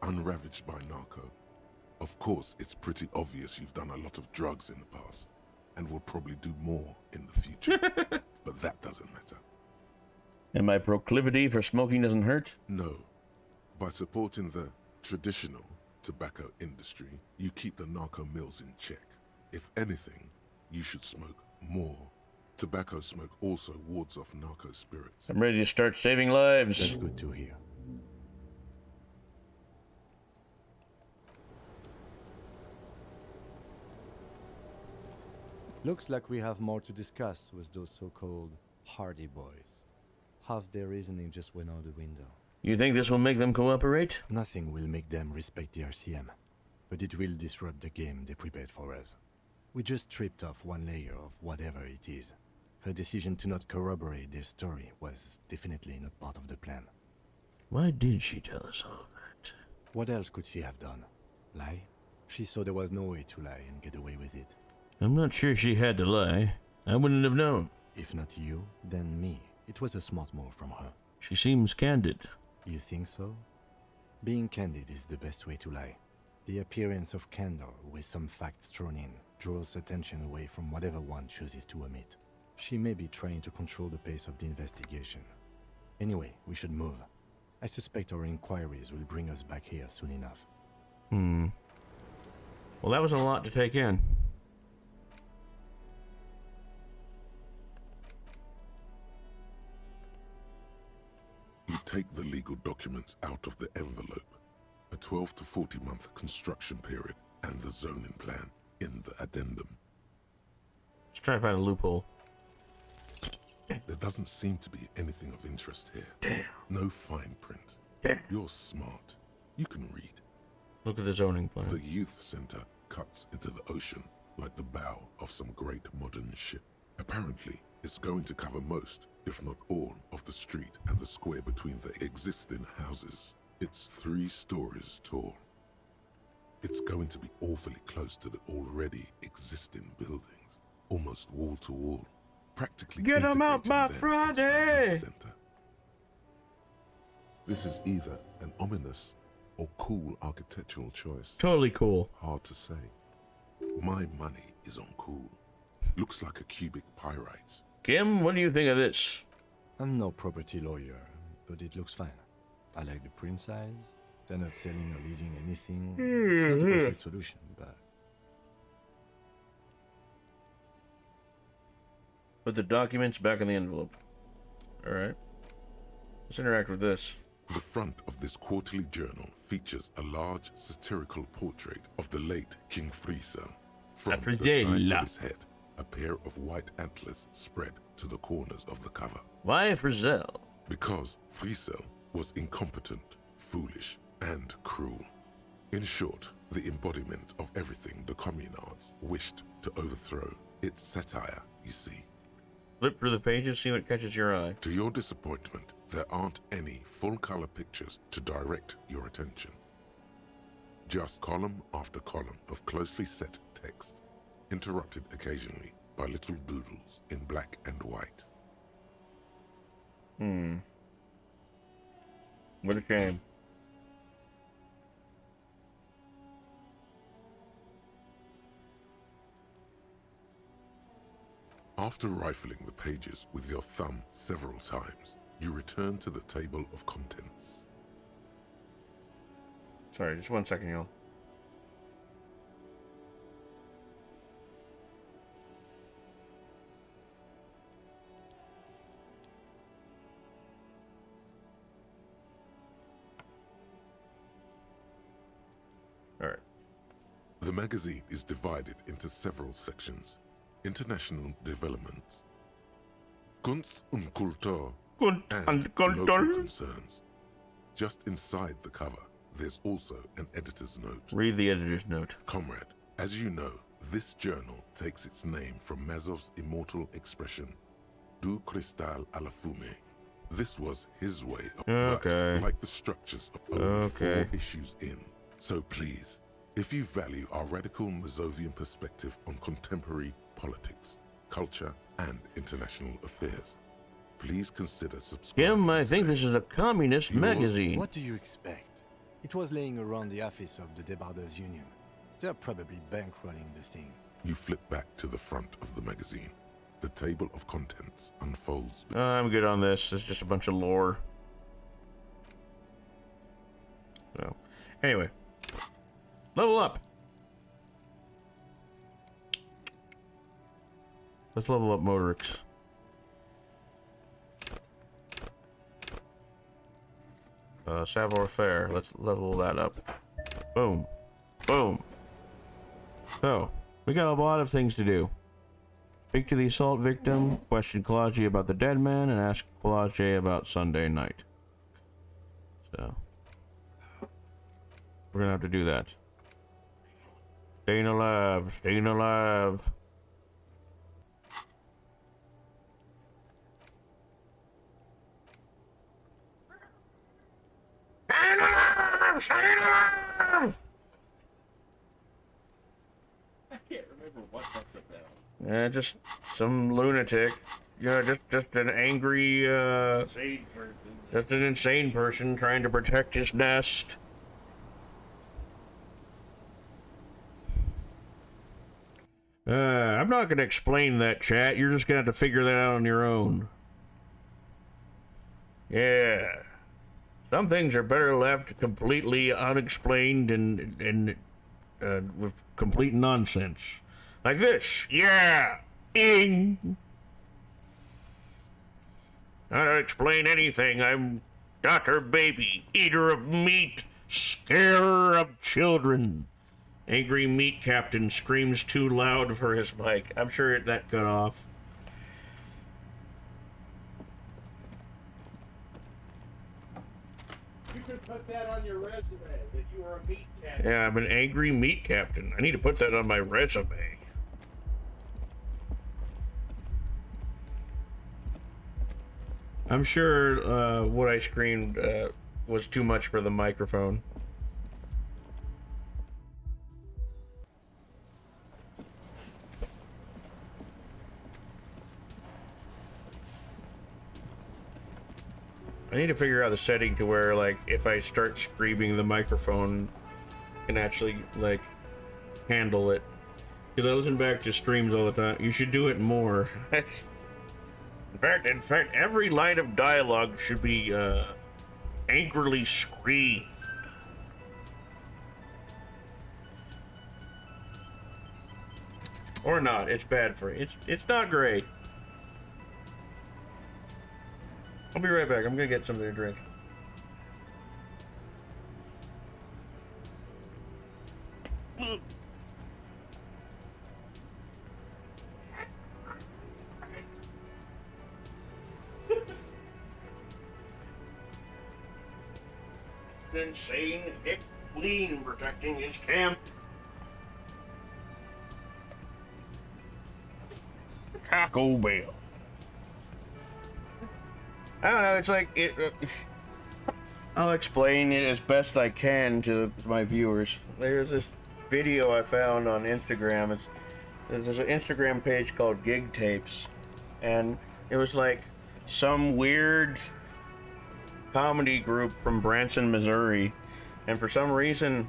Unravaged by narco. Of course, it's pretty obvious you've done a lot of drugs in the past, and will probably do more in the future. But that doesn't matter. And my proclivity for smoking doesn't hurt? No. By supporting the traditional tobacco industry, you keep the narco mills in check. If anything, you should smoke more. Tobacco smoke also wards off narco spirits. I'm ready to start saving lives. That's good to hear. Looks like we have more to discuss with those so-called Hardy boys. Half their reasoning just went out the window. You think this will make them cooperate? Nothing will make them respect the RCM, but it will disrupt the game they prepared for us. We just stripped off one layer of whatever it is. Her decision to not corroborate their story was definitely not part of the plan. Why did she tell us all that? What else could she have done? Lie? She saw there was no way to lie and get away with it. I'm not sure she had to lie. I wouldn't have known. If not you, then me. It was a smart move from her. She seems candid. You think so? Being candid is the best way to lie. The appearance of candor with some facts thrown in draws attention away from whatever one chooses to omit. She may be trying to control the pace of the investigation. Anyway, we should move. I suspect our inquiries will bring us back here soon enough. Well, that was a lot to take in. You take the legal documents out of the envelope, a 12 to 40 month construction period, and the zoning plan in the addendum. Let's try to find a loophole. There doesn't seem to be anything of interest here. Damn. No fine print. Damn. You're smart. You can read. Look at the zoning plan. The youth center cuts into the ocean like the bow of some great modern ship. Apparently, it's going to cover most, if not all, of the street and the square between the existing houses. It's 3 stories tall. It's going to be awfully close to the already existing buildings, almost wall to wall. Practically get them out by Friday! This is either an ominous or cool architectural choice. Totally cool. Hard to say. My money is on cool. Looks like a cubic pyrite. Kim, what do you think of this? I'm no property lawyer, but it looks fine. I like the print size. They're not selling or leasing anything. It's not a perfect solution, but... Put the documents back in the envelope. Alright. Let's interact with this. The front of this quarterly journal features a large satirical portrait of the late King Friesel. From the side of his head, a pair of white antlers spread to the corners of the cover. Why Friesel? Because Friesel was incompetent, foolish, and cruel. In short, the embodiment of everything the communards wished to overthrow. It's satire, you see. Flip through the pages, see what catches your eye. To your disappointment, there aren't any full-color pictures to direct your attention. Just column after column of closely set text, interrupted occasionally by little doodles in black and white. What a shame. After rifling the pages with your thumb several times, you return to the table of contents. Sorry, just 1 second, y'all. Alright. The magazine is divided into several sections. International development, Kunst und Kultur, and local concerns. Just inside the cover, there's also an editor's note. Read the editor's note. Comrade, as you know, this journal takes its name from Mazov's immortal expression, Du Cristal a la Fumée. This was his way of but, like the structures of only 4 issues in. So please, if you value our radical Mazovian perspective on contemporary politics, culture, and international affairs, please consider subscribing. Kim, I think this is a communist magazine. What do you expect? It was laying around the office of the Debarders Union. They're probably bankrolling the thing. You flip back to the front of the magazine. The table of contents unfolds. I'm good on this. It's just a bunch of lore. So, anyway. Level up. Let's level up Motorix. Savoir-faire. Let's level that up. Boom. Boom. So, we got a lot of things to do. Speak to the assault victim, question Kalaji about the dead man, and ask Kalaji about Sunday night. So, we're gonna have to do that. Staying alive, staying alive. Staying alive, staying alive! I can't remember what that's about. Yeah, just some lunatic. You know, just an angry, Insane person. just an insane person trying to protect his nest. I'm not gonna explain that, chat. You're just gonna have to figure that out on your own. Yeah. Some things are better left completely unexplained and with complete nonsense. Like this. Yeah. Ing. I don't explain anything. I'm Dr. Baby, eater of meat, scarer of children. Angry meat captain screams too loud for his mic. I'm sure that got off. You could put that on your resume, that you are a meat captain. Yeah, I'm an angry meat captain. I need to put that on my resume. I'm sure what I screamed was too much for the microphone. I need to figure out the setting to where, like, if I start screaming, the microphone can actually, like, handle it. Because I listen back to streams all the time. You should do it more. In fact, every line of dialogue should be angrily screamed. Or not. It's bad for you. It's not great. I'll be right back. I'm gonna get something to drink. It's insane Hick Lean protecting his camp. Taco Bell. I don't know, it's like, I'll explain it as best I can to my viewers. There's this video I found on Instagram. There's an Instagram page called Gig Tapes, and it was like some weird comedy group from Branson, Missouri, and for some reason,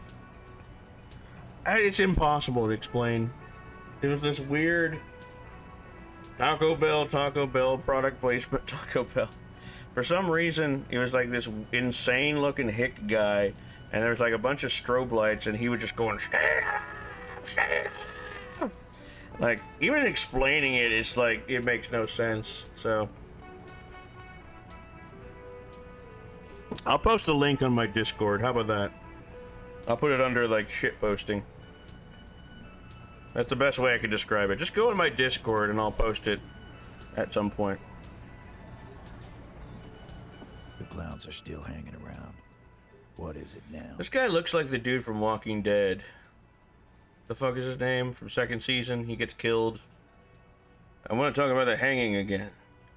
it's impossible to explain. It was this weird Taco Bell product placement, Taco Bell. For some reason, he was like this insane looking hick guy, and there was like a bunch of strobe lights, and he was just going, stay up. Like, even explaining it is like, it makes no sense, so. I'll post a link on my Discord, how about that? I'll put it under like shit posting. That's the best way I could describe it. Just go to my Discord and I'll post it at some point. The clowns are still hanging around. What is it now? This guy looks like the dude from Walking Dead. The fuck is his name? From second season, he gets killed. I want to talk about the hanging again.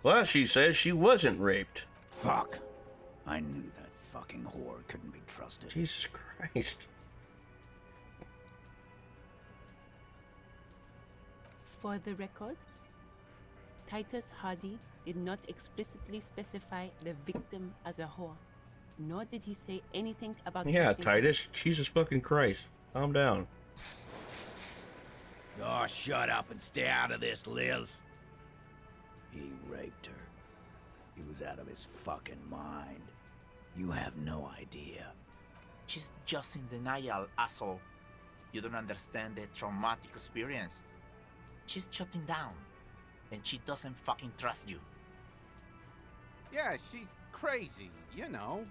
Well, she says she wasn't raped. Fuck. I knew that fucking whore couldn't be trusted. Jesus Christ. For the record, Titus Hardy did not explicitly specify the victim as a whore, nor did he say anything about... Yeah, Titus, Jesus fucking Christ. Calm down. Oh, shut up and stay out of this, Liz. He raped her. He was out of his fucking mind. You have no idea. She's just in denial, asshole. You don't understand the traumatic experience. She's shutting down, and she doesn't fucking trust you. Yeah, she's crazy, you know.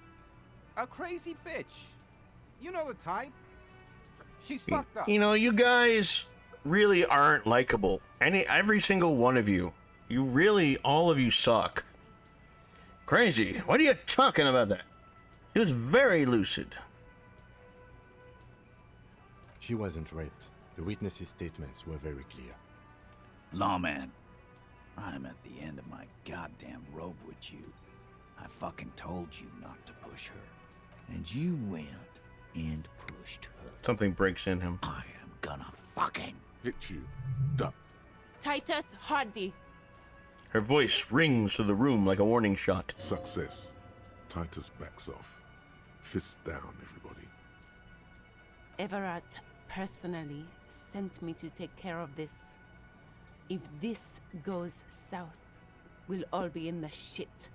A crazy bitch. You know the type. She's fucked up. You know, you guys really aren't likable. Every single one of you. You really, all of you suck. Crazy. What are you talking about that? He was very lucid. She wasn't raped. The witnesses' statements were very clear. Lawman, I'm at the end of my goddamn rope with you. I fucking told you not to push her. And you went and pushed her. Something breaks in him. I am gonna fucking hit you. Duck. Titus Hardy. Her voice rings through the room like a warning shot. Success. Titus backs off. Fists down, everybody. Everett personally sent me to take care of this. If this goes south, we'll all be in the shit.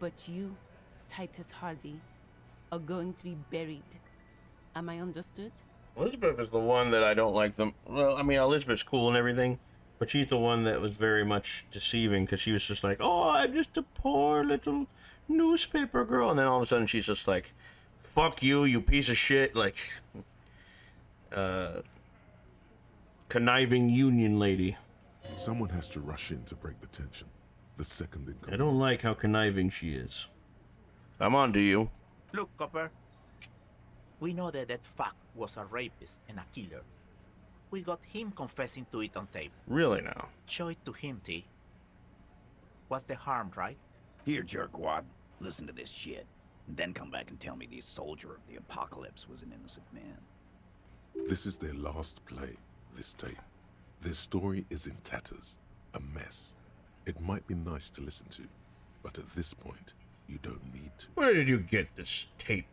But you, Titus Hardy, are going to be buried. Am I understood? Elizabeth is the one that I don't like them. Well, I mean, Elizabeth's cool and everything, but she's the one that was very much deceiving because she was just like, oh, I'm just a poor little newspaper girl. And then all of a sudden she's just like, fuck you, you piece of shit. Like, conniving union lady. Someone has to rush in to break the tension. The second in command. I don't like how conniving she is. I'm on to you. Look, Copper. We know that fuck was a rapist and a killer. We got him confessing to it on tape. Really now? Show it to him, T. What's the harm, right? Here, jerkwad. Listen to this shit. And then come back and tell me the soldier of the apocalypse was an innocent man. This is their last play, this tape. Their story is in tatters. A mess. It might be nice to listen to, but at this point, you don't need to. Where did you get this tape?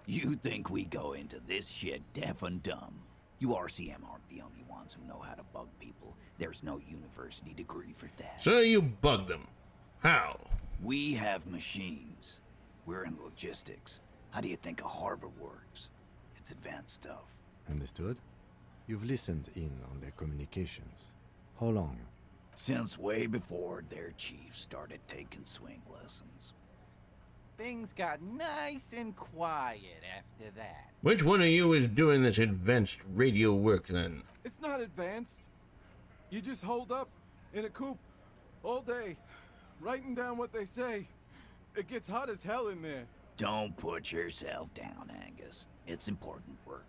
You think we go into this shit deaf and dumb? You RCM aren't the only ones who know how to bug people. There's no university degree for that. So you bugged them. How? We have machines. We're in logistics. How do you think a harbor works? It's advanced stuff. Understood? You've listened in on their communications. How long? Since way before their chief started taking swing lessons. Things got nice and quiet after that. Which one of you is doing this advanced radio work then? It's not advanced. You just hold up in a coop all day, writing down what they say. It gets hot as hell in there. Don't put yourself down, Angus. It's important work.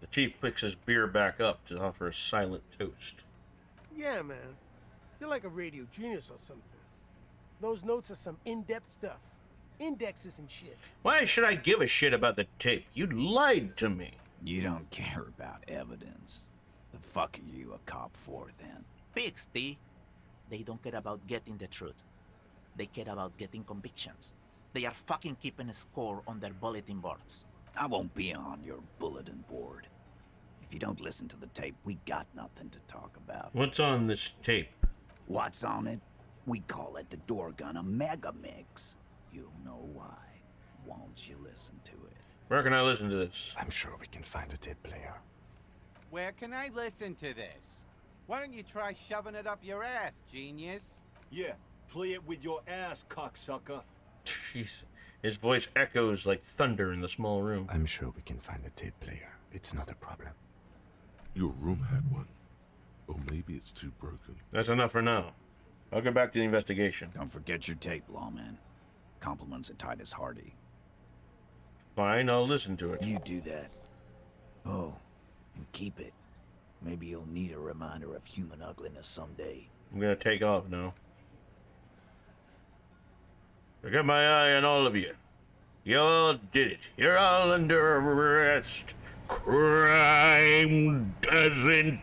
The chief picks his beer back up to offer a silent toast. Yeah, man. You're like a radio genius or something. Those notes are some in-depth stuff. Indexes and shit. Why should I give a shit about the tape? You lied to me. You don't care about evidence. The fuck are you a cop for, then? Pigs, T. They don't care about getting the truth. They care about getting convictions. They are fucking keeping a score on their bulletin boards. I won't be on your bulletin board. If you don't listen to the tape, we got nothing to talk about. What's on this tape? What's on it? We call it the door gun a mega mix. You'll know why once you listen to it. Where can I listen to this? I'm sure we can find a tape player. Where can I listen to this? Why don't you try shoving it up your ass, genius? Yeah, play it with your ass, cocksucker. Jeez. His voice echoes like thunder in the small room. I'm sure we can find a tape player. It's not a problem. Your room had one. Or maybe it's too broken. That's enough for now. I'll get back to the investigation. Don't forget your tape, lawman. Compliments of Titus Hardy. Fine, I'll listen to it. You do that. Oh, and keep it. Maybe you'll need a reminder of human ugliness someday. I'm gonna take off now. I got my eye on all of you. You all did it. You're all under arrest. Crime doesn't...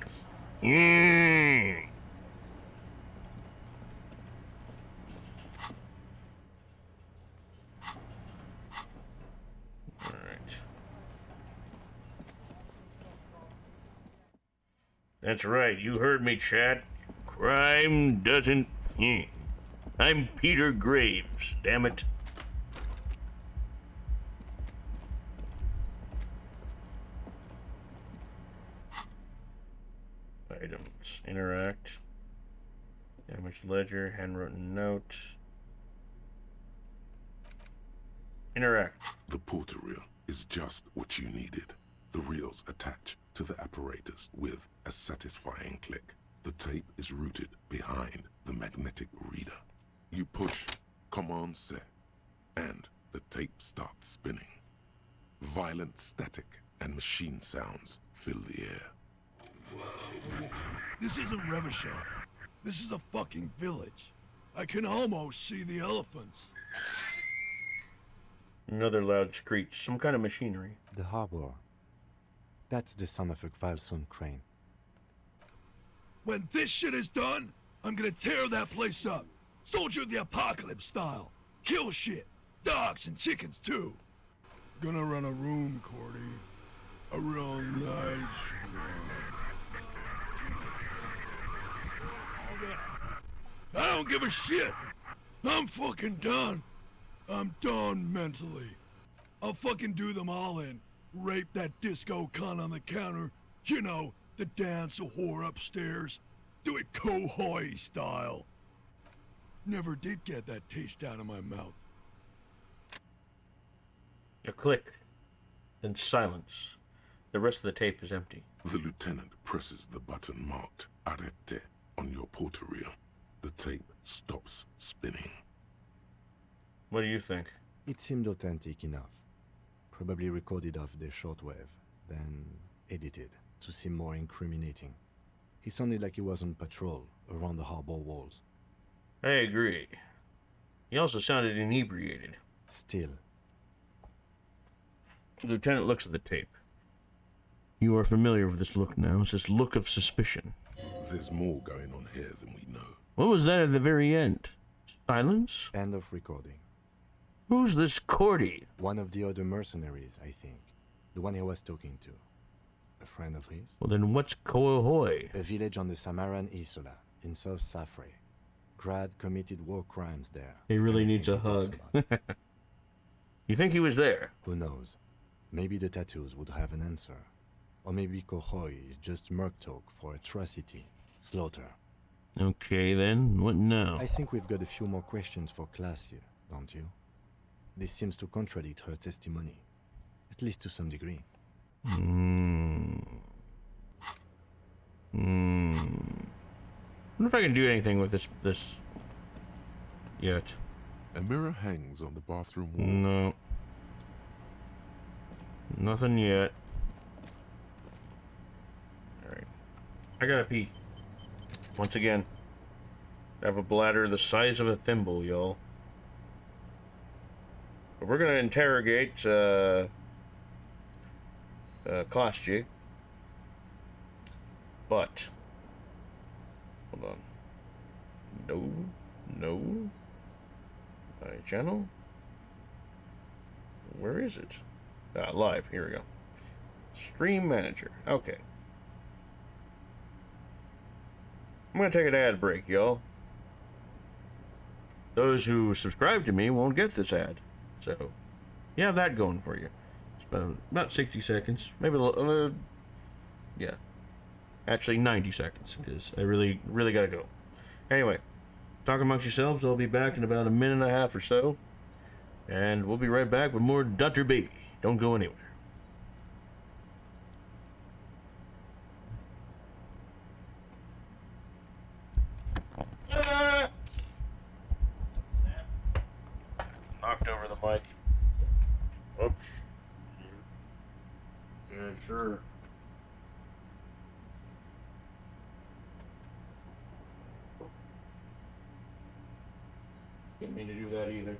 That's right, you heard me, chat. Crime doesn't... I'm Peter Graves, damn it. Items. Interact. Damaged ledger, handwritten note. Interact. The porter reel is just what you needed. The reels attach to the apparatus with a satisfying click. The tape is routed behind the magnetic reader. You push Command Set, and the tape starts spinning. Violent static and machine sounds fill the air. This isn't Revachol. This is a fucking village. I can almost see the elephants. Another loud screech. Some kind of machinery. The harbor. That's the sound of a Kvalson crane. When this shit is done, I'm gonna tear that place up. Soldier of the Apocalypse style. Kill shit. Dogs and chickens too. Gonna run a room, Cordy. A real nice I don't give a shit. I'm fucking done. I'm done mentally. I'll fucking do them all in. Rape that disco cunt on the counter. You know, the dance a whore upstairs. Do it Kohoi style. Never did get that taste out of my mouth. A click, then silence. The rest of the tape is empty. The lieutenant presses the button marked Arrete on your portal-reel. The tape stops spinning. What do you think? It seemed authentic enough. Probably recorded off the shortwave, then edited to seem more incriminating. He sounded like he was on patrol around the harbor walls. I agree. He also sounded inebriated. Still. The lieutenant looks at the tape. You are familiar with this look now. It's this look of suspicion. There's more going on here than we know. What was that at the very end? Silence? End of recording. Who's this Cordy? One of the other mercenaries, I think. The one he was talking to. A friend of his. Well, then what's Koahoi? A village on the Samaran Isola, in South Safre. Grad committed war crimes there. He really needs a hug. You think he was there? Who knows? Maybe the tattoos would have an answer. Or maybe Kohoi is just merc talk for atrocity, slaughter. Okay, then. What now? I think we've got a few more questions for class here, don't you? This seems to contradict her testimony. At least to some degree. I wonder if I can do anything with this yet. A mirror hangs on the bathroom wall. No. Nothing yet. Alright. I gotta pee. Once again. I have a bladder the size of a thimble, y'all. But we're gonna interrogate, Class G. But. Hold on. No. My channel? Where is it? Live. Here we go. Stream Manager. Okay. I'm going to take an ad break, y'all. Those who subscribe to me won't get this ad. So, you have that going for you. It's about 60 seconds. Maybe a little, yeah. Actually, 90 seconds, because I really got to go. Anyway, talk amongst yourselves. I'll be back in about a minute and a half or so. And we'll be right back with more Dr. Baby. Don't go anywhere. Knocked over the mic. Oops. Yeah, sure. Didn't mean to do that either.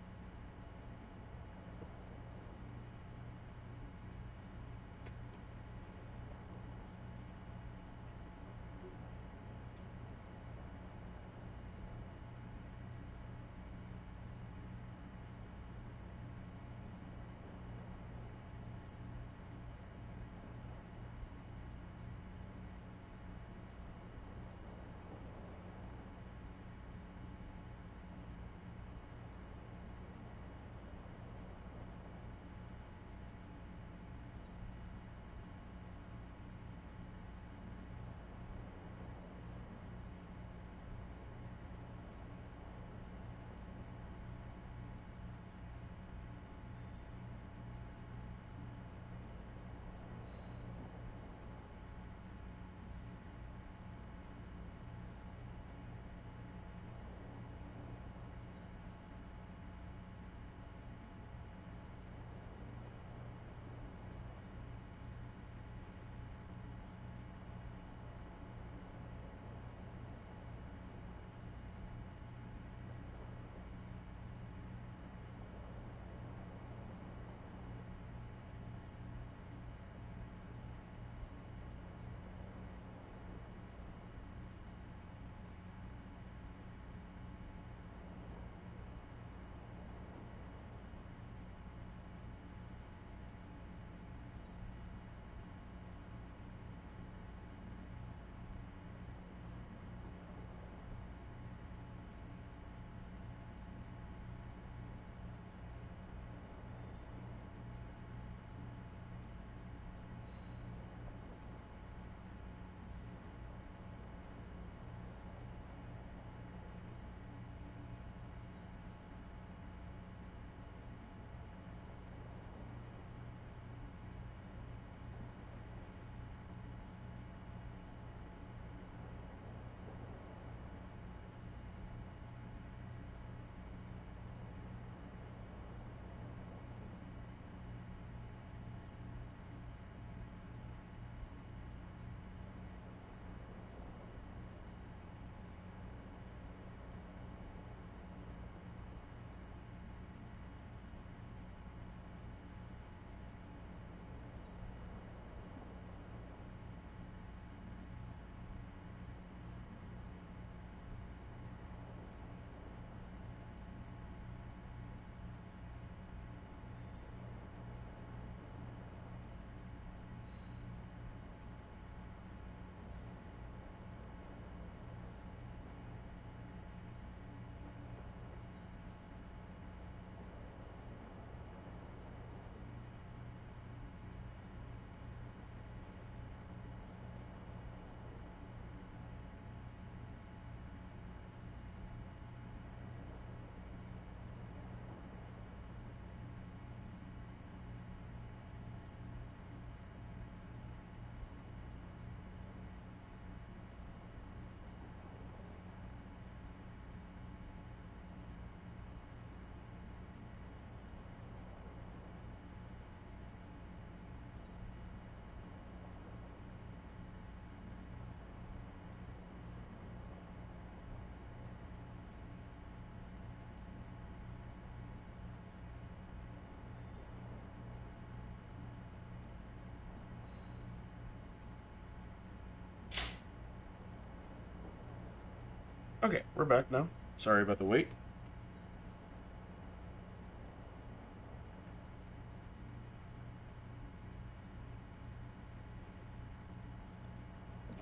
Okay, we're back now. Sorry about the wait.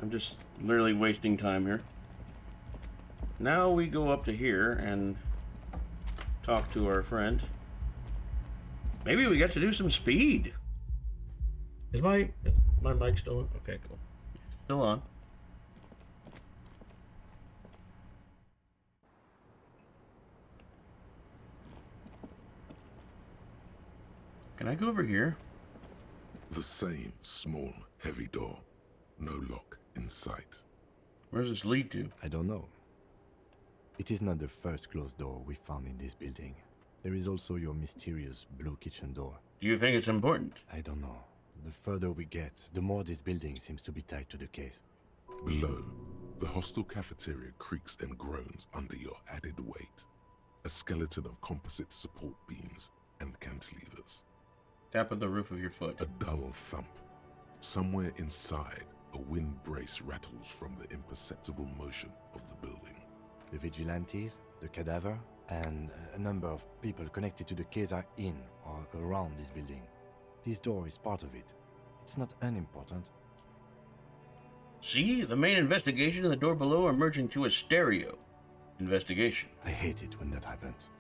I'm just literally wasting time here. Now we go up to here and talk to our friend. Maybe we get to do some speed. Is my mic still on? Okay, cool. Still on. Can I go over here? The same small, heavy door. No lock in sight. Where does this lead to? I don't know. It is not the first closed door we found in this building. There is also your mysterious blue kitchen door. Do you think it's important? I don't know. The further we get, the more this building seems to be tied to the case. Below, the hostel cafeteria creaks and groans under your added weight. A skeleton of composite support beams and cantilevers. Tap of the roof of your foot. A dull thump. Somewhere inside, a wind brace rattles from the imperceptible motion of the building. The vigilantes, the cadaver, and a number of people connected to the case are in or around this building. This door is part of it. It's not unimportant. See? The main investigation and the door below are merging to a stereo investigation. I hate it when that happens.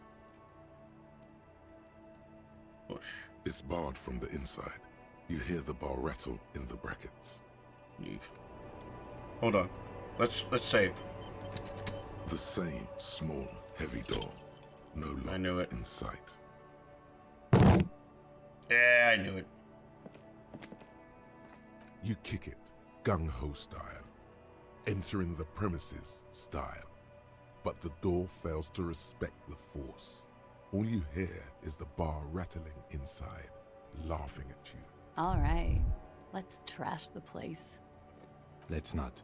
Push. It's barred from the inside. You hear the bar rattle in the brackets. Leave. Hold on. Let's save. The same small, heavy door. No lock I knew it. in sight. Yeah, I knew it. You kick it, gung-ho style. Entering the premises style. But the door fails to respect the force. All you hear is the bar rattling inside, laughing at you. All right, let's trash the place. Let's not.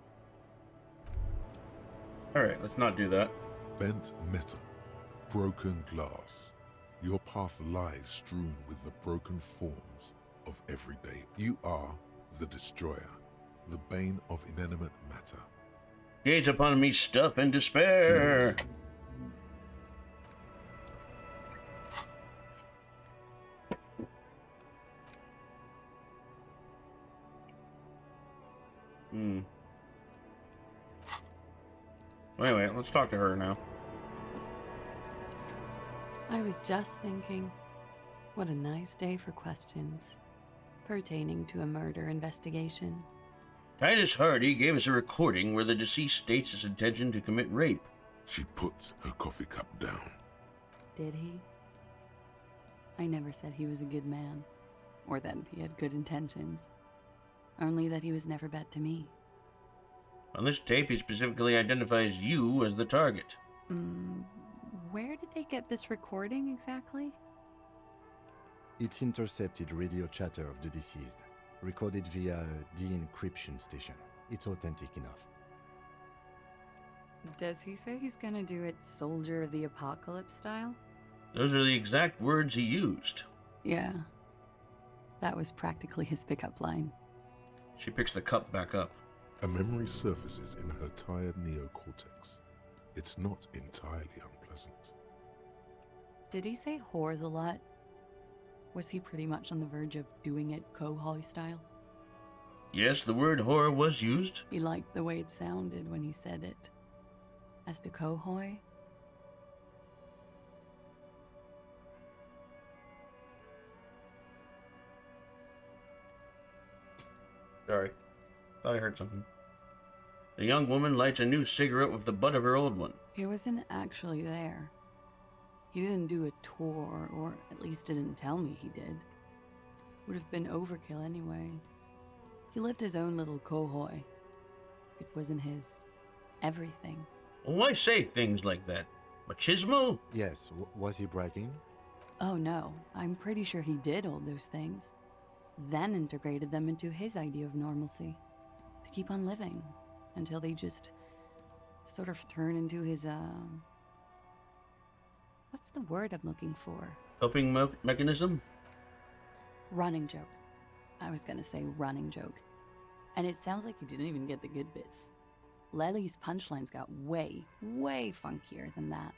Alright, let's not do that. Bent metal, broken glass. Your path lies strewn with the broken forms of everyday. You are the destroyer, the bane of inanimate matter. Gaze upon me, stuff and despair. Anyway, let's talk to her now. I was just thinking, what a nice day for questions pertaining to a murder investigation. Titus Hardy gave us a recording where the deceased states his intention to commit rape. She puts her coffee cup down. Did he? I never said he was a good man, or that he had good intentions. Only that he was never bad to me. On this tape, he specifically identifies you as the target. Where did they get this recording exactly? It's intercepted radio chatter of the deceased, recorded via the encryption station. It's authentic enough. Does he say he's gonna do it Soldier of the Apocalypse style? Those are the exact words he used. Yeah. That was practically his pickup line. She picks the cup back up. A memory surfaces in her tired neocortex. It's not entirely unpleasant. Did he say whores a lot? Was he pretty much on the verge of doing it Kohoi style? Yes, the word whore was used. He liked the way it sounded when he said it. As to Kohoi? Sorry. Thought I heard something. The young woman lights a new cigarette with the butt of her old one. He wasn't actually there. He didn't do a tour, or at least didn't tell me he did. Would have been overkill anyway. He lived his own little Kohoi. It wasn't his everything. Well, why say things like that? Machismo? Yes, was he bragging? Oh no, I'm pretty sure he did all those things. Then integrated them into his idea of normalcy. To keep on living. Until they just sort of turn into his, what's the word I'm looking for? Coping mechanism? Running joke. I was gonna say running joke. And it sounds like you didn't even get the good bits. Lely's punchlines got way, way funkier than that.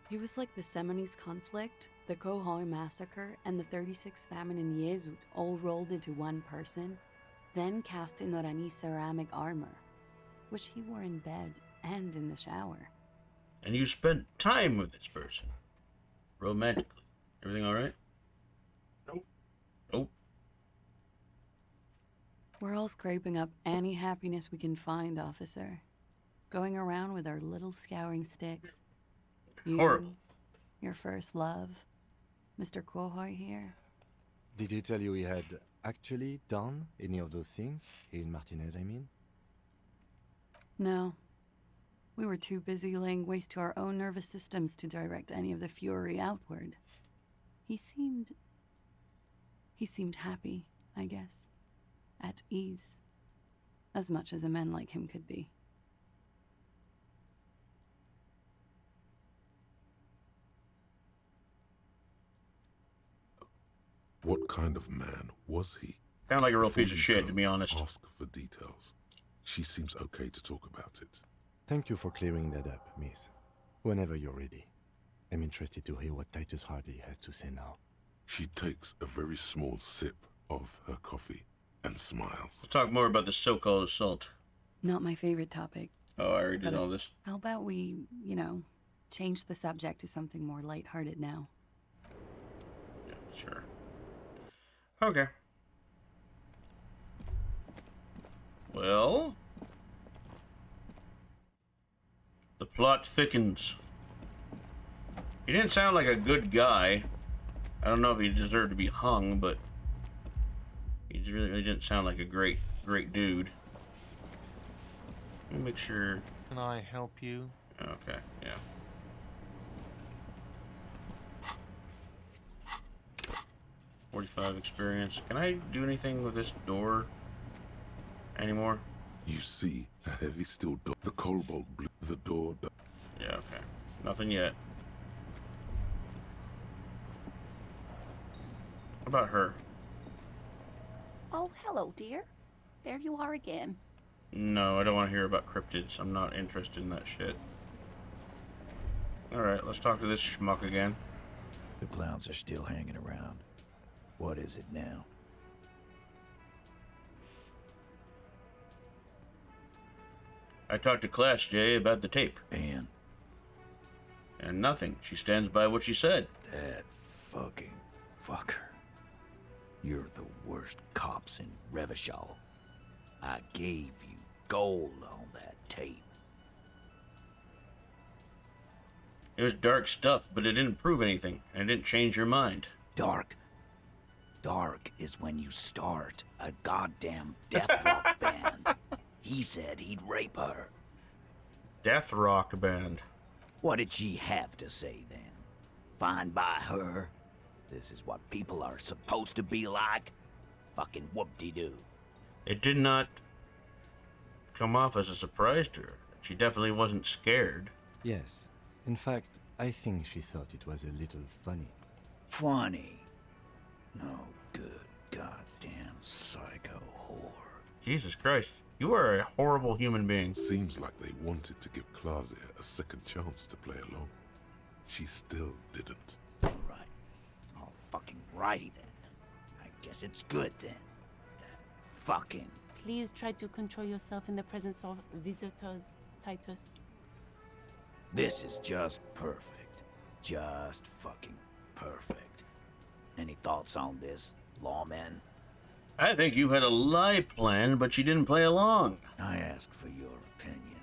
He was like the Seminese conflict, the Kohoi massacre, and the 36 famine in Yezut all rolled into one person, then cast in Orani ceramic armor, which he wore in bed and in the shower. And you spent time with this person. Romantically. Everything alright? Nope. Nope. We're all scraping up any happiness we can find, officer. Going around with our little scouring sticks. You, Horrible. your first love, Mr. Kohoi here. Did he tell you he had actually done any of those things? In Martinez, I mean? No. We were too busy laying waste to our own nervous systems to direct any of the fury outward. He seemed happy, I guess. At ease. As much as a man like him could be. What kind of man was he? Sound like a real Before piece of you shit, go, to be honest. Ask for details. She seems okay to talk about it. Thank you for clearing that up, miss. Whenever you're ready. I'm interested to hear what Titus Hardy has to say now. She takes a very small sip of her coffee and smiles. Let's talk more about the so-called assault. Not my favorite topic. Oh, I already did all this. How about we, change the subject to something more lighthearted now? Yeah, sure. Okay. Well, the plot thickens. He didn't sound like a good guy. I don't know if he deserved to be hung, but he really didn't sound like a great dude. Let me make sure. Can I help you? Okay, yeah. .45 experience. Can I do anything with this door anymore? You see a heavy steel door. The cobalt blue. The door. Yeah, okay. Nothing yet. What about her? Oh, hello, dear. There you are again. No, I don't want to hear about cryptids. I'm not interested in that shit. Alright, let's talk to this schmuck again. The clowns are still hanging around. What is it now? I talked to Class J about the tape. And nothing. She stands by what she said. That fucking fucker. You're the worst cops in Revachol. I gave you gold on that tape. It was dark stuff, but it didn't prove anything, and it didn't change your mind. Dark? Dark is when you start a goddamn death rock band. He said he'd rape her. Death rock band. What did she have to say then? Fine by her? This is what people are supposed to be like? Fucking whoop-de-doo. It did not come off as a surprise to her. She definitely wasn't scared. Yes. In fact, I think she thought it was a little funny. Funny? No good goddamn psycho whore. Jesus Christ. You are a horrible human being. Seems like they wanted to give Klausea a second chance to play along. She still didn't. Right. All fucking righty then. I guess it's good then. That fucking... Please try to control yourself in the presence of visitors, Titus. This is just perfect. Just fucking perfect. Any thoughts on this, lawman? I think you had a lie planned, but you didn't play along. I asked for your opinion,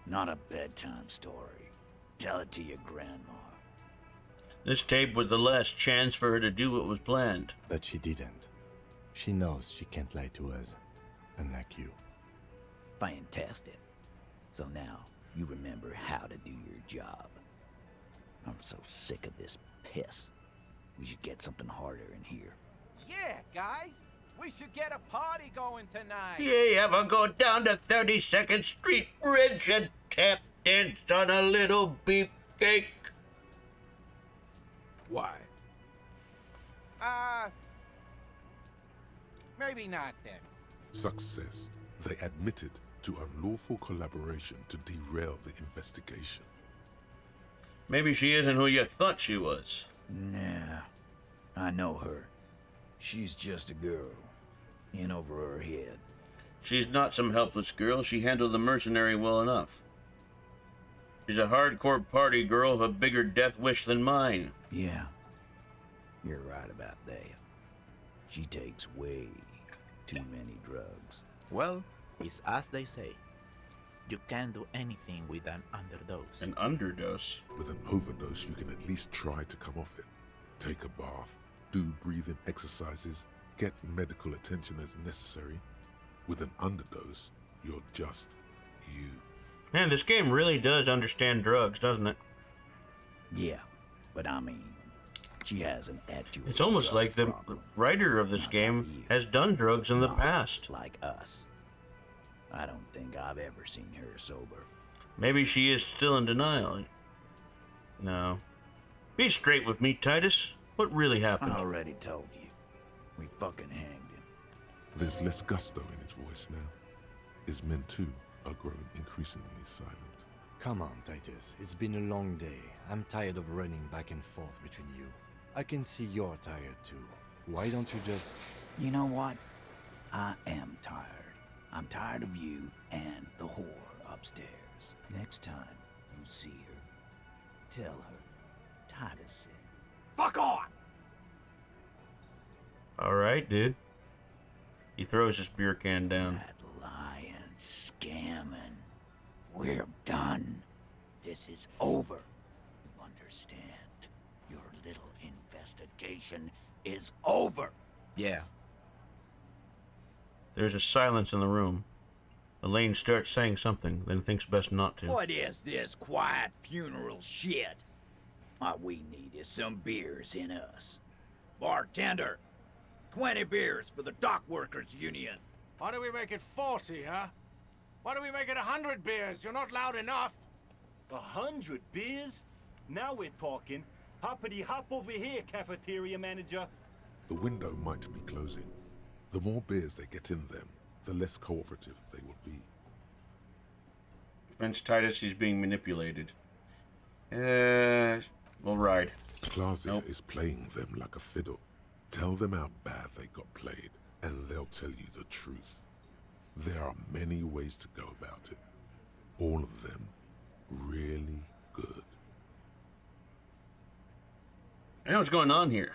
not a bedtime story. Tell it to your grandma. This tape was the last chance for her to do what was planned. But she didn't. She knows she can't lie to us, unlike you. Fantastic. So now, you remember how to do your job. I'm so sick of this piss. We should get something harder in here. Yeah, guys. We should get a party going tonight. You ever go down to 32nd Street Bridge and tap dance on a little beefcake? Why? Maybe not then. Success. They admitted to unlawful collaboration to derail the investigation. Maybe she isn't who you thought she was. Nah, I know her. She's just a girl, in over her head. She's not some helpless girl. She handled the mercenary well enough. She's a hardcore party girl with a bigger death wish than mine. Yeah, you're right about that. She takes way too many drugs. Well, it's as they say. You can't do anything with an underdose. An underdose? With an overdose, you can at least try to come off it. Take a bath, do breathing exercises, get medical attention as necessary. With an underdose, you're just you. Man, this game really does understand drugs, doesn't it? Yeah, but I mean, she has an actual... It's almost like the writer of this game has done drugs in the past. Like us. I don't think I've ever seen her sober. Maybe she is still in denial. No. Be straight with me, Titus. What really happened? I already told you. We fucking hanged him. There's less gusto in his voice now. His men, too, are growing increasingly silent. Come on, Titus. It's been a long day. I'm tired of running back and forth between you. I can see you're tired, too. Why don't you just... You know what? I am tired. I'm tired of you and the whore upstairs. Next time you see her, tell her Titus said, "Fuck on!" Alright, dude. He throws his beer can down. That lying, scamming. We're done. This is over. You understand? Your little investigation is over. Yeah. There's a silence in the room. Elaine starts saying something, then thinks best not to. What is this quiet funeral shit? All we need is some beers in us. Bartender, 20 beers for the Dock Workers Union. Why do we make it 40, huh? Why do we make it 100 beers? You're not loud enough. 100 beers? Now we're talking. Hoppity hop over here, cafeteria manager. The window might be closing. The more beers they get in them, the less cooperative they will be. Prince Titus, he's being manipulated. We'll ride. Klasia is playing them like a fiddle. Tell them how bad they got played, and they'll tell you the truth. There are many ways to go about it. All of them really good. I know what's going on here.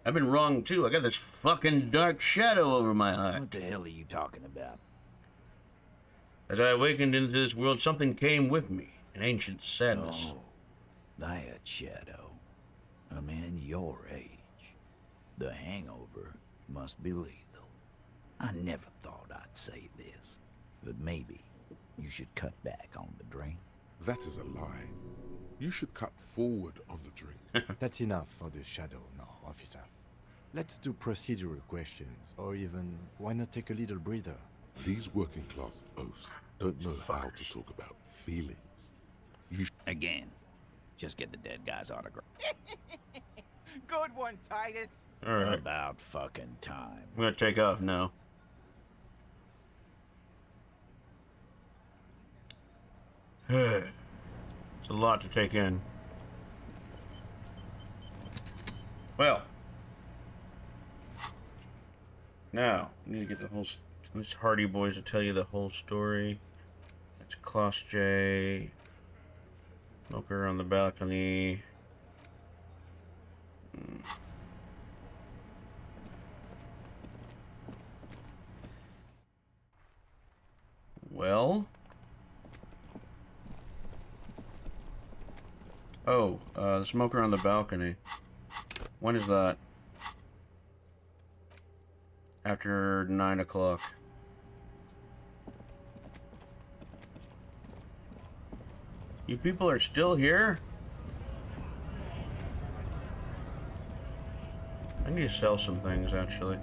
I've been wrong, too. I got this fucking dark shadow over my eye. What the hell are you talking about? As I awakened into this world, something came with me. An ancient sadness. Oh, that shadow. A man your age. The hangover must be lethal. I never thought I'd say this, but maybe you should cut back on the drink. That is a lie. You should cut forward on the drink. That's enough for the shadow now, officer. Let's do procedural questions, or even, why not take a little breather? These working class oafs don't know how to talk about feelings. Again, just get the dead guy's autograph. Good one, Titus. All right. About fucking time. I'm gonna take off now. It's a lot to take in. Well. Now, we need to get the whole... These Hardy Boys to tell you the whole story. It's Klaus J. Smoker on the balcony. Well... Oh, the smoker on the balcony. When is that? After 9 o'clock. You people are still here? I need to sell some things, actually.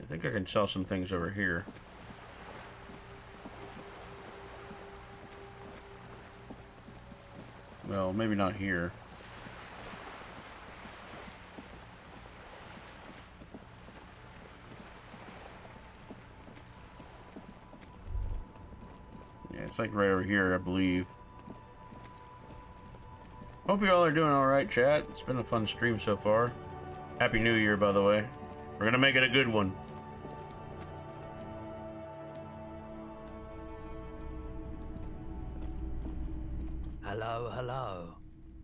I think I can sell some things over here. Well, maybe not here. It's like right over here, I believe. Hope you all are doing alright, chat. It's been a fun stream so far. Happy New Year, by the way. We're gonna make it a good one. Hello, hello.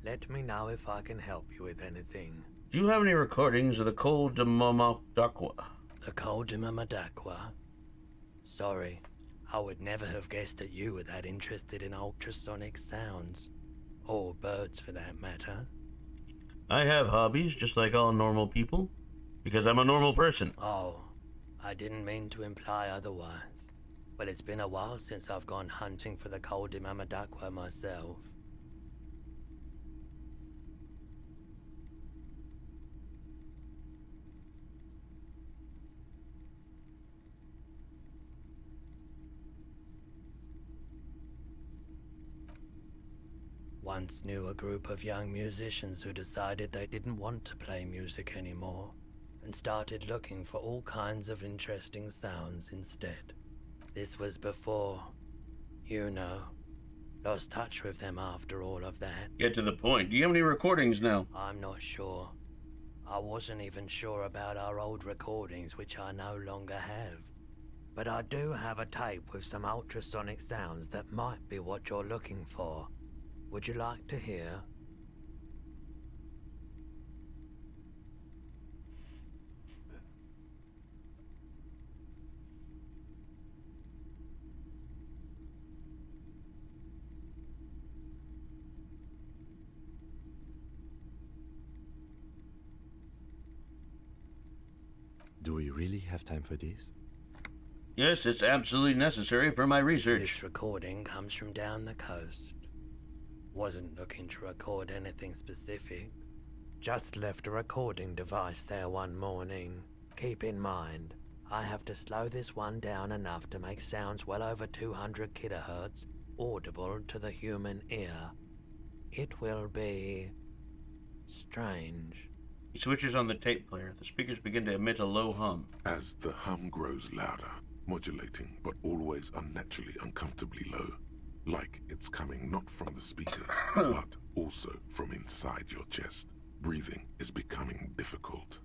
Let me know if I can help you with anything. Do you have any recordings of the Col de Momadakwa? The Col de Momadakwa? Sorry, I would never have guessed that you were that interested in ultrasonic sounds. Or birds, for that matter. I have hobbies, just like all normal people. Because I'm a normal person. Oh, I didn't mean to imply otherwise. But it's been a while since I've gone hunting for the Col de Momadakwa myself. Once knew a group of young musicians who decided they didn't want to play music anymore and started looking for all kinds of interesting sounds instead. This was before, you know, lost touch with them after all of that. Get to the point. Do you have any recordings now? I'm not sure. I wasn't even sure about our old recordings, which I no longer have. But I do have a tape with some ultrasonic sounds that might be what you're looking for. Would you like to hear? Do we really have time for this? Yes, it's absolutely necessary for my research. This recording comes from down the coast. Wasn't looking to record anything specific. Just left a recording device there one morning. Keep in mind, I have to slow this one down enough to make sounds well over 200 kilohertz audible to the human ear. It will be strange. He switches on the tape player. The speakers begin to emit a low hum. As the hum grows louder, modulating but always unnaturally uncomfortably low. Like it's coming not from the speakers, but also from inside your chest. Breathing is becoming difficult.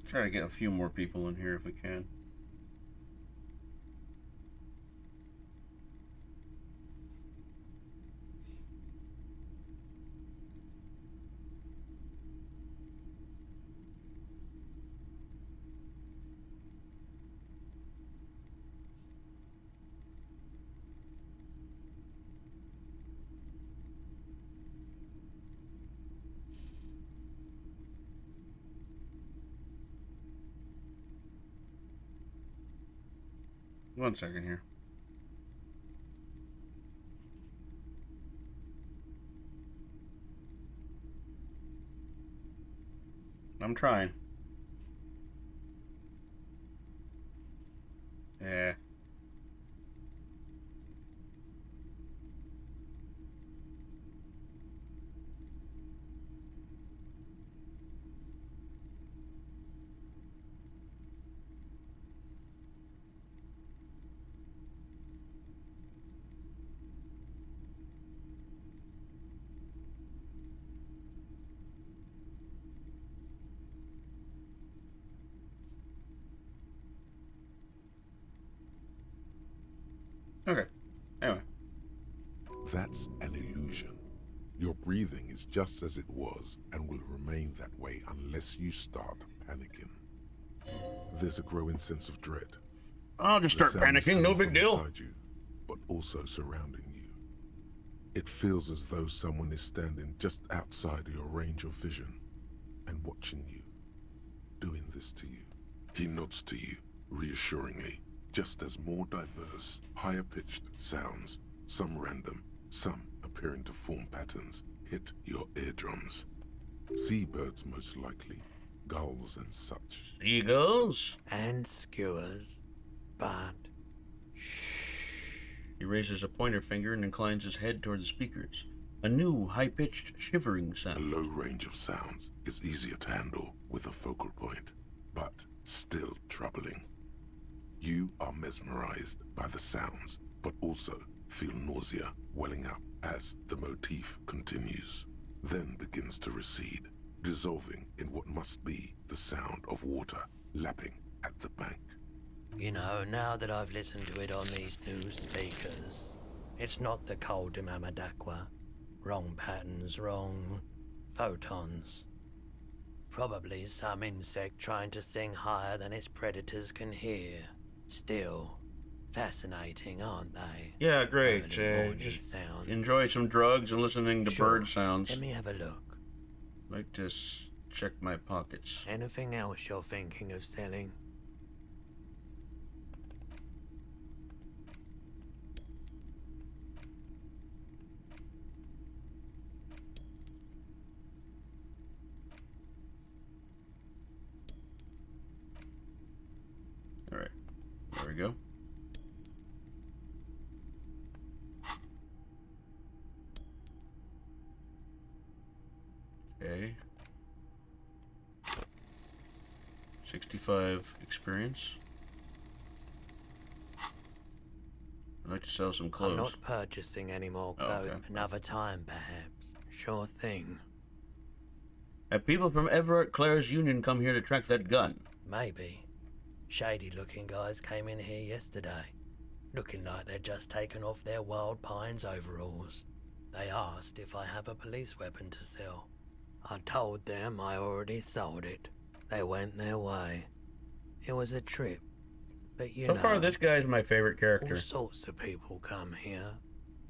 Try to get a few more people in here if we can. One second here. I'm trying. Yeah. Okay. Anyway. That's an illusion. Your breathing is just as it was and will remain that way unless you start panicking. There's a growing sense of dread. I'll just start panicking, no big deal. Inside you, but also surrounding you. It feels as though someone is standing just outside your range of vision and watching you, doing this to you. He nods to you, reassuringly, just as more diverse, higher-pitched sounds, some random, some appearing to form patterns, hit your eardrums. Seabirds most likely, gulls and such. Seagulls? And skewers, but... He raises a pointer finger and inclines his head toward the speakers. A new, high-pitched, shivering sound. A low range of sounds is easier to handle with a focal point, but still troubling. You are mesmerized by the sounds, but also feel nausea welling up as the motif continues, then begins to recede, dissolving in what must be the sound of water lapping at the bank. You know, now that I've listened to it on these new speakers, it's not the cold Mamadakwa. Wrong patterns, wrong photons. Probably some insect trying to sing higher than its predators can hear. Still, fascinating, aren't they? Yeah, great. Just enjoy some drugs and listening to bird sounds. Let me have a look. Like to check my pockets. Anything else you're thinking of selling? All right, there we go. Okay. 65 experience. I'd like to sell some clothes. I'm not purchasing any more clothes. Okay. Another time, perhaps. Sure thing. Have people from Everett Clare's Union come here to track that gun? Maybe. Shady-looking guys came in here yesterday, looking like they'd just taken off their Wild Pines overalls. They asked if I have a police weapon to sell. I told them I already sold it. They went their way. It was a trip, but you know... So far, this guy's my favorite character. All sorts of people come here,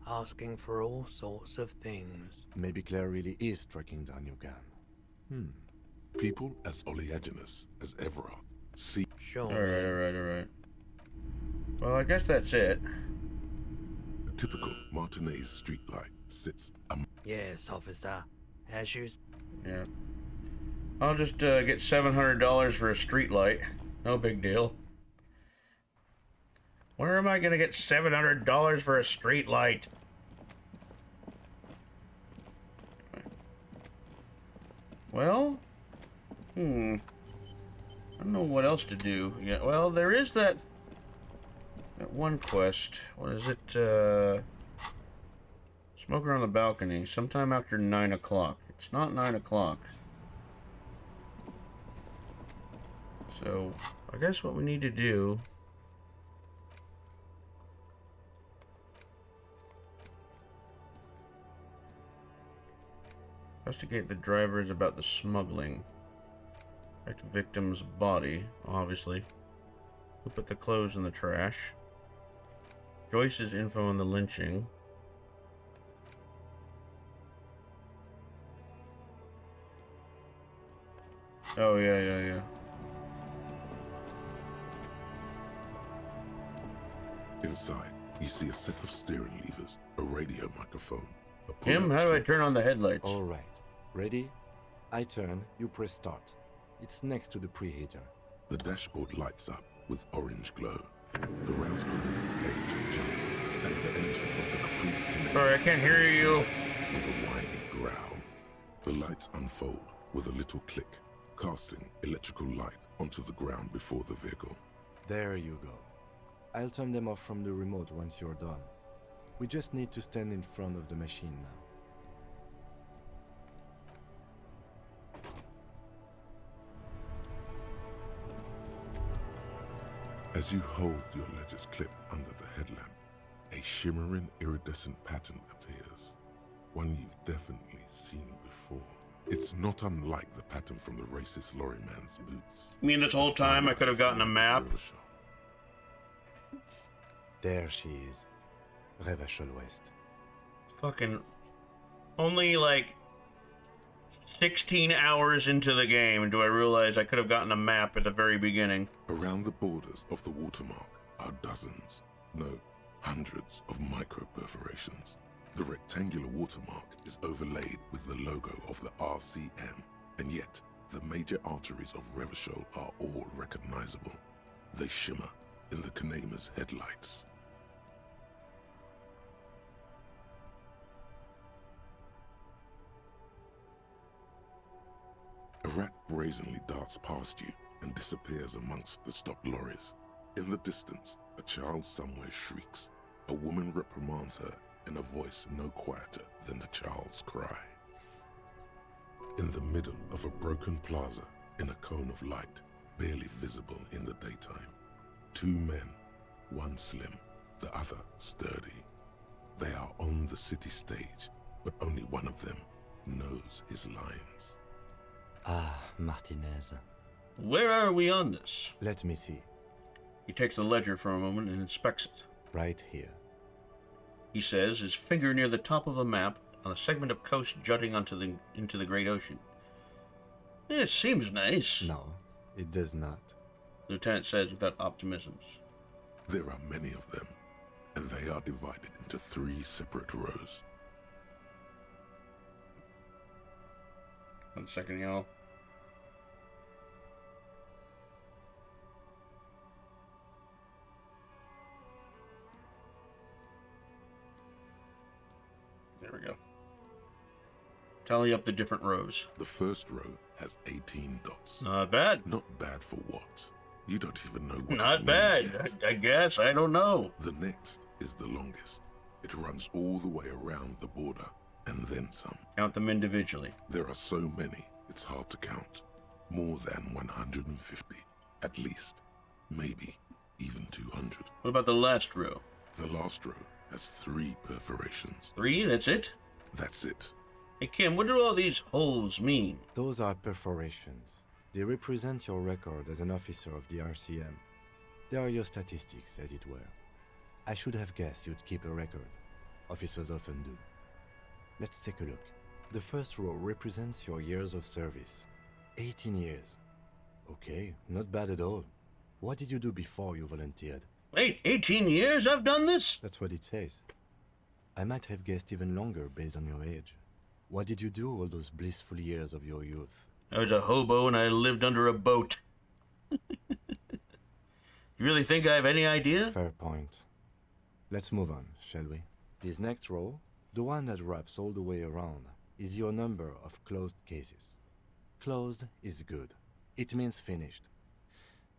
asking for all sorts of things. Maybe Claire really is tracking down your gun. People as oleaginous as Everard see... Sure. Alright. Well, I guess that's it. A typical Martinez streetlight sits Yes, officer. As you... Yeah. I'll just get $700 for a streetlight. No big deal. Where am I going to get $700 for a streetlight? Well, I don't know what else to do. Yeah, well, there is that one quest. What is it? Smoker on the balcony. Sometime after 9 o'clock. It's not 9 o'clock. So, I guess what we need to do... Investigate the drivers about the smuggling. Check the victim's body, obviously. Who put the clothes in the trash? Joyce's info on the lynching. Oh, yeah. Inside, you see a set of steering levers, a radio microphone. Tim, how do I turn on the headlights? All right. Ready? I turn, you press start. It's next to the preheater. The dashboard lights up with orange glow. The rounds per minute gauge jumps, and the engine of the Caprice connects. Sorry, I can't hear you. With a whiny growl. The lights unfold with a little click, casting electrical light onto the ground before the vehicle. There you go. I'll turn them off from the remote once you're done. We just need to stand in front of the machine now. As you hold your ledger's clip under the headlamp, a shimmering iridescent pattern appears. One you've definitely seen before. It's not unlike the pattern from the racist lorryman's boots. You mean this whole time I could have gotten a map? There she is. Revachol West. Fucking only like 16 hours into the game do I realize I could have gotten a map at the very beginning. Around the borders of the watermark are dozens, no, hundreds of micro perforations. The rectangular watermark is overlaid with the logo of the RCM, and yet the major arteries of Revachol are all recognizable. They shimmer in the Kanema's headlights. rat brazenly darts past you and disappears amongst the stopped lorries. In the distance, a child somewhere shrieks. A woman reprimands her in a voice no quieter than the child's cry. In the middle of a broken plaza, in a cone of light, barely visible in the daytime, two men, one slim, the other sturdy. They are on the city stage, but only one of them knows his lines. Ah, Martinez. Where are we on this? Let me see. He takes the ledger for a moment and inspects it. Right here. He says, his finger near the top of a map on a segment of coast jutting into the great ocean. It seems nice. No, it does not. The lieutenant says without optimism. There are many of them, and they are divided into 3 separate rows. 1 second, y'all. There we go. Tally up the different rows. The first row has 18 dots. Not bad. Not bad for what? You don't even know what Not it means bad. yet. I guess. I don't know. The next is the longest. It runs all the way around the border, and then some. Count them individually. There are so many, it's hard to count. More than 150, at least. Maybe even 200. What about the last row? The last row has 3 perforations. 3? That's it? That's it. Hey, Kim, what do all these holes mean? Those are perforations. They represent your record as an officer of the RCM. They are your statistics, as it were. I should have guessed you'd keep a record. Officers often do. Let's take a look. The first row represents your years of service. 18 years. Okay, not bad at all. What did you do before you volunteered? Wait, 18 years I've done this? That's what it says. I might have guessed even longer based on your age. What did you do all those blissful years of your youth? I was a hobo and I lived under a boat. You really think I have any idea? Fair point. Let's move on, shall we? This next row, the one that wraps all the way around, is your number of closed cases. Closed is good. It means finished.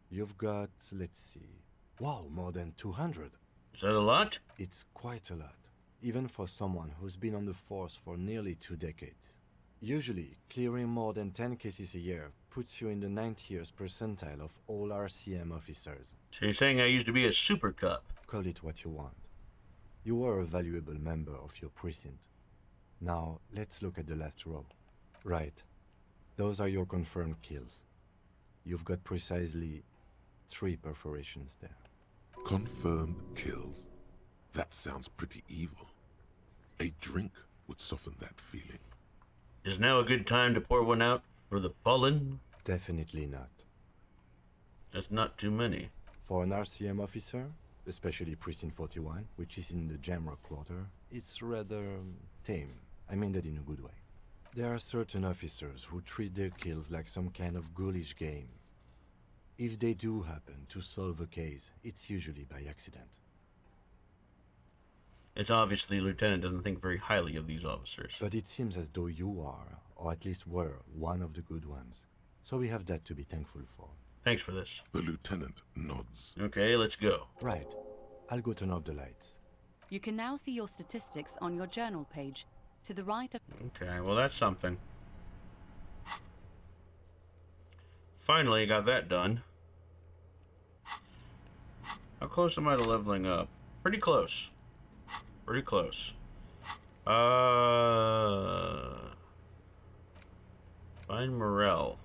You've got, let's see... Wow, more than 200. Is that a lot? It's quite a lot, even for someone who's been on the force for nearly 2 decades. Usually, clearing more than 10 cases a year puts you in the 90th percentile of all RCM officers. So you're saying I used to be a super cop? Call it what you want. You were a valuable member of your precinct. Now, let's look at the last row. Right. Those are your confirmed kills. You've got precisely 3 perforations there. Confirmed kills. That sounds pretty evil. A drink would soften that feeling. Is now a good time to pour one out for the fallen? Definitely not. That's not too many. For an RCM officer, especially Precinct 41, which is in the Jamrock Quarter, it's rather tame. I mean that in a good way. There are certain officers who treat their kills like some kind of ghoulish game. If they do happen to solve a case, it's usually by accident. It's obviously Lieutenant doesn't think very highly of these officers. But it seems as though you are, or at least were, one of the good ones. So we have that to be thankful for. Thanks for this. The lieutenant nods. Okay, let's go. Right. I'll go turn off the lights. You can now see your statistics on your journal page. To the right of... Okay, well that's something. Finally got that done. How close am I to leveling up? Pretty close. Pretty close. Find Morel.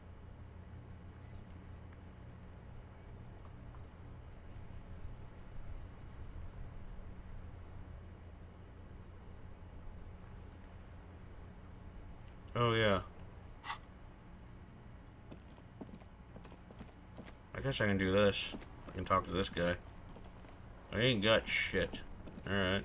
Oh yeah. I guess I can do this. I can talk to this guy. I ain't got shit. Alright.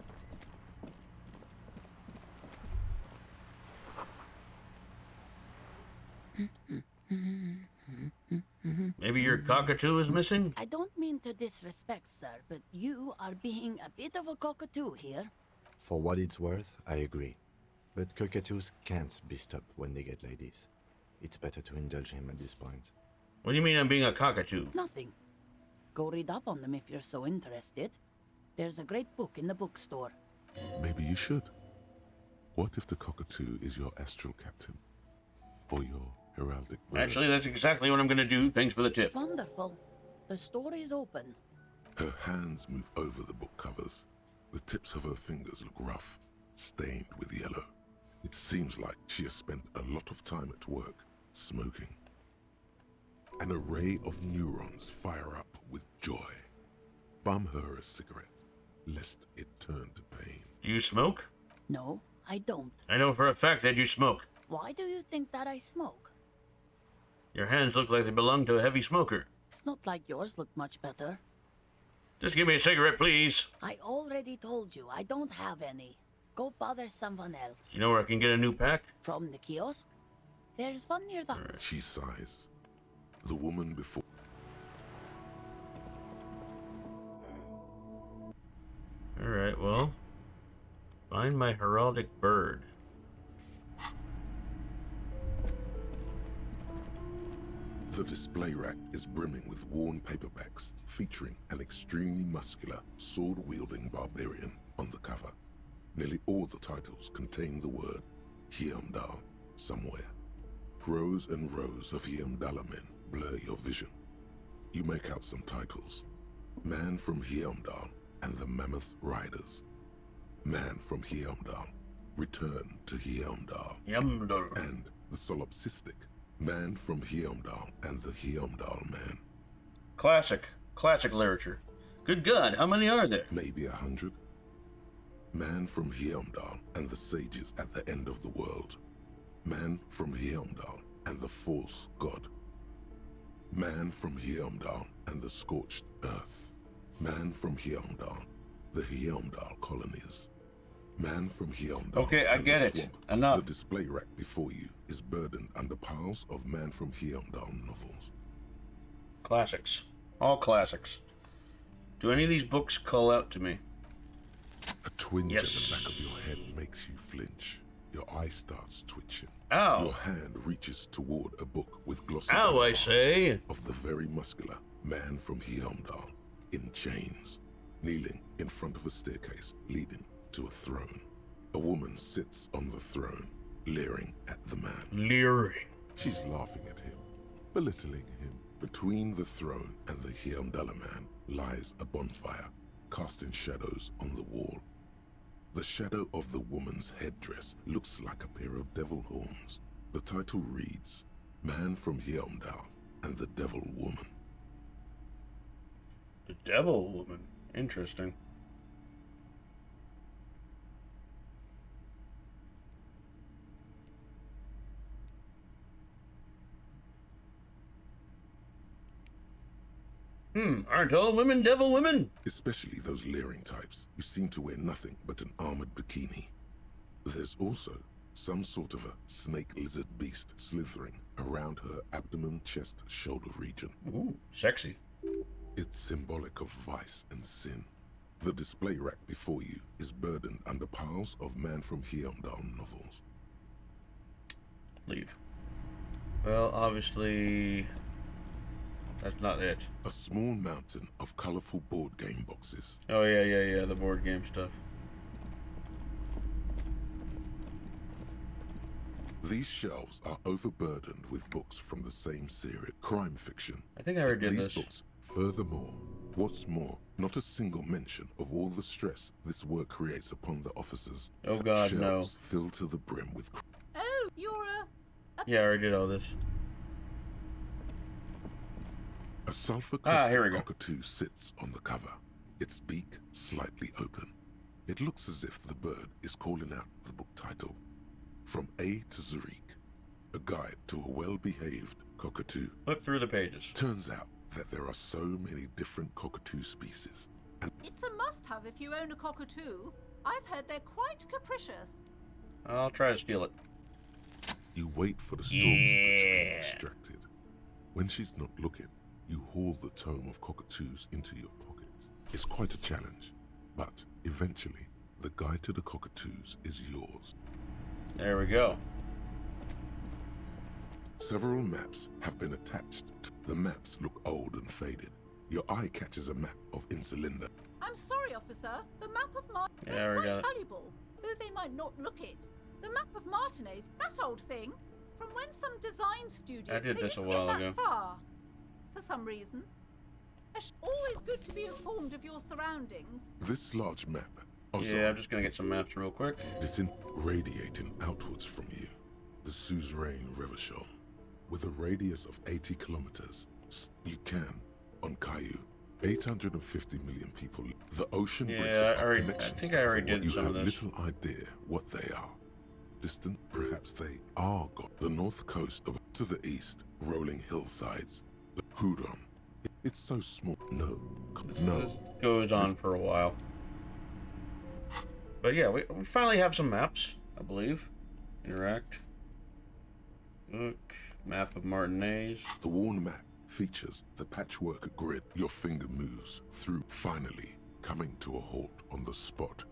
Maybe your cockatoo is missing? I don't mean to disrespect, sir, but you are being a bit of a cockatoo here. For what it's worth, I agree. But cockatoos can't be stopped when they get like this. It's better to indulge him at this point. What do you mean I'm being a cockatoo? Nothing. Go read up on them if you're so interested. There's a great book in the bookstore. Maybe you should. What if the cockatoo is your astral captain? Or your heraldic bird? Actually, that's exactly what I'm going to do. Thanks for the tip. Wonderful. The store is open. Her hands move over the book covers. The tips of her fingers look rough, stained with yellow. It seems like she has spent a lot of time at work, smoking. An array of neurons fire up with joy. Bum her a cigarette, lest it turn to pain. Do you smoke? No, I don't. I know for a fact that you smoke. Why do you think that I smoke? Your hands look like they belong to a heavy smoker. It's not like yours look much better. Just give me a cigarette, please. I already told you I don't have any. Go bother someone else. You know where I can get a new pack? From the kiosk? There's one near the... She sighs. The woman before... Alright, well... Find my heraldic bird. The display rack is brimming with worn paperbacks featuring an extremely muscular, sword-wielding barbarian on the cover. Nearly all the titles contain the word Heimdall somewhere. Rows and rows of Heimdall men blur your vision. You make out some titles. Man from Heimdall and the Mammoth Riders. Man from Heimdall, Return to Heimdall. Heimdall. And the solipsistic Man from Heimdall and the Heimdall Man. Classic literature. Good God, how many are there? Maybe 100. Man from Heimdall and the sages at the end of the world. Man from Heimdall and the false god. Man from Heimdall and the scorched earth. Man from Heimdall, the Heimdall colonies. Man from Heimdall. Okay, I get it. Swamp. Enough. The display rack before you is burdened under piles of Man from Heimdall novels. Classics. All classics. Do any of these books call out to me? A twinge Yes. at the back of your head makes you flinch. Your eye starts twitching. Ow. Your hand reaches toward a book with glossy Ow, I bars say. of the very muscular Man from Heimdall in chains, kneeling in front of a staircase leading to a throne. A woman sits on the throne, leering at the man. Leering. She's laughing at him, belittling him. Between the throne and the Heimdall man lies a bonfire, casting shadows on the wall. The shadow of the woman's headdress looks like a pair of devil horns. The title reads, Man from Heimdall and the Devil Woman. The Devil Woman. Interesting. Aren't all women devil women? Especially those leering types who seem to wear nothing but an armored bikini. There's also some sort of a snake lizard beast slithering around her abdomen, chest, shoulder region. Ooh, sexy. It's symbolic of vice and sin. The display rack before you is burdened under piles of Man from Heimdall novels. Leave. Well, obviously... that's not it. A small mountain of colorful board game boxes. Oh, yeah, the board game stuff. These shelves are overburdened with books from the same series, crime fiction. I think I already did These this. books, furthermore, what's more, not a single mention of all the stress this work creates upon the officers. Oh God, Shelves no. filled to the brim with... Oh, you're Yeah, I already did all this. A Here we sulfur-crested go. cockatoo sits on the cover, its beak slightly open. It looks as if the bird is calling out the book title, From A to Zurich, a guide to a well-behaved cockatoo. Flip through the pages. Turns out that there are so many different cockatoo species, and It's a must-have if you own a cockatoo. I've heard they're quite capricious. I'll try to steal it. you wait for the storekeeper to be distracted. When she's not looking, you haul the tome of cockatoos into your pocket. It's quite a challenge, but eventually, the guide to the cockatoos is yours. There we go. Several maps have been attached. The maps look old and faded. Your eye catches a map of Insulinda. I'm sorry, officer. The map of Yeah, they're we quite got it. valuable, though they might not look it. The map of Martinez, that old thing, from when some design studio I did they this a didn't while get that ago. far. For some reason. It's always good to be informed of your surroundings. This large map. Yeah, I'm just gonna get some maps real quick. It's radiating outwards from you. The Suzerain River Shoal. With a radius of 80 kilometers, you can, on Caillou, 850 million people. The ocean breaks Yeah, apart connections. I think I already did you some have of this. little idea what they are. Distant, perhaps they are God. The north coast of to the east, rolling hillsides. The Huron. It's so small. No. This goes on for a while. But yeah, we finally have some maps, I believe. Interact. Look. Map of Martinez. The worn map features the patchwork grid your finger moves through, finally coming to a halt on the spot.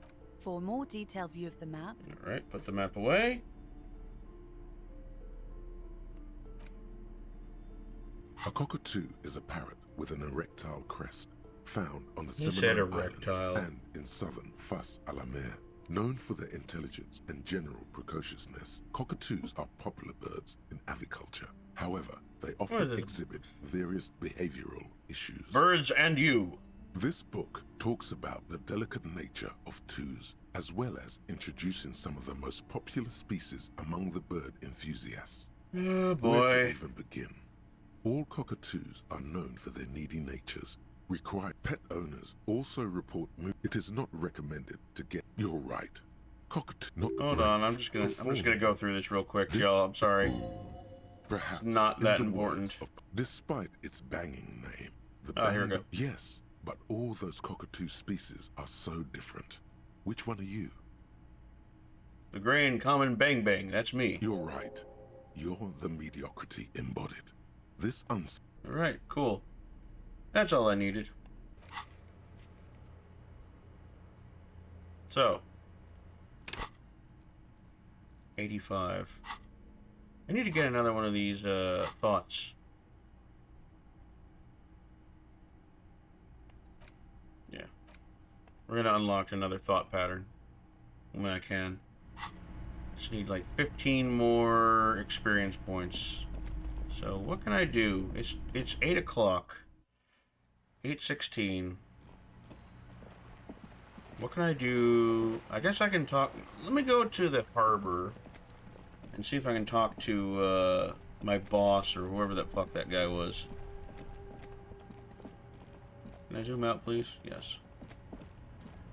For a more detailed view of the map, Alright, put the map away. A cockatoo is a parrot with an erectile crest, found on the You said Seminole Islands erectile. and in southern Fas a la Mer. Known for their intelligence and general precociousness, cockatoos are popular birds in aviculture. However, they often exhibit various behavioral issues. Birds and you. This book talks about the delicate nature of twos, as well as introducing some of the most popular species among the bird enthusiasts. Oh boy. Where to even begin? All cockatoos are known for their needy natures. Required pet owners also report it is not recommended to get. You're right. Cockatoo. Not Hold on, I'm just gonna go through this real quick, y'all. I'm sorry. Perhaps It's not that in the important. words of- despite its banging name, the Oh, here we bang- go. Yes, but all those cockatoo species are so different. Which one are you? The gray and common bang bang. That's me. You're right. You're the mediocrity embodied. This Alright, cool. That's all I needed. So. 85. I need to get another one of these thoughts. Yeah. We're gonna unlock another thought pattern when I can. Just need like 15 more experience points. So what can I do? It's 8 o'clock. 8:16. What can I do? I guess I can talk. Let me go to the harbor and see if I can talk to my boss or whoever the fuck that guy was. Can I zoom out, please? Yes.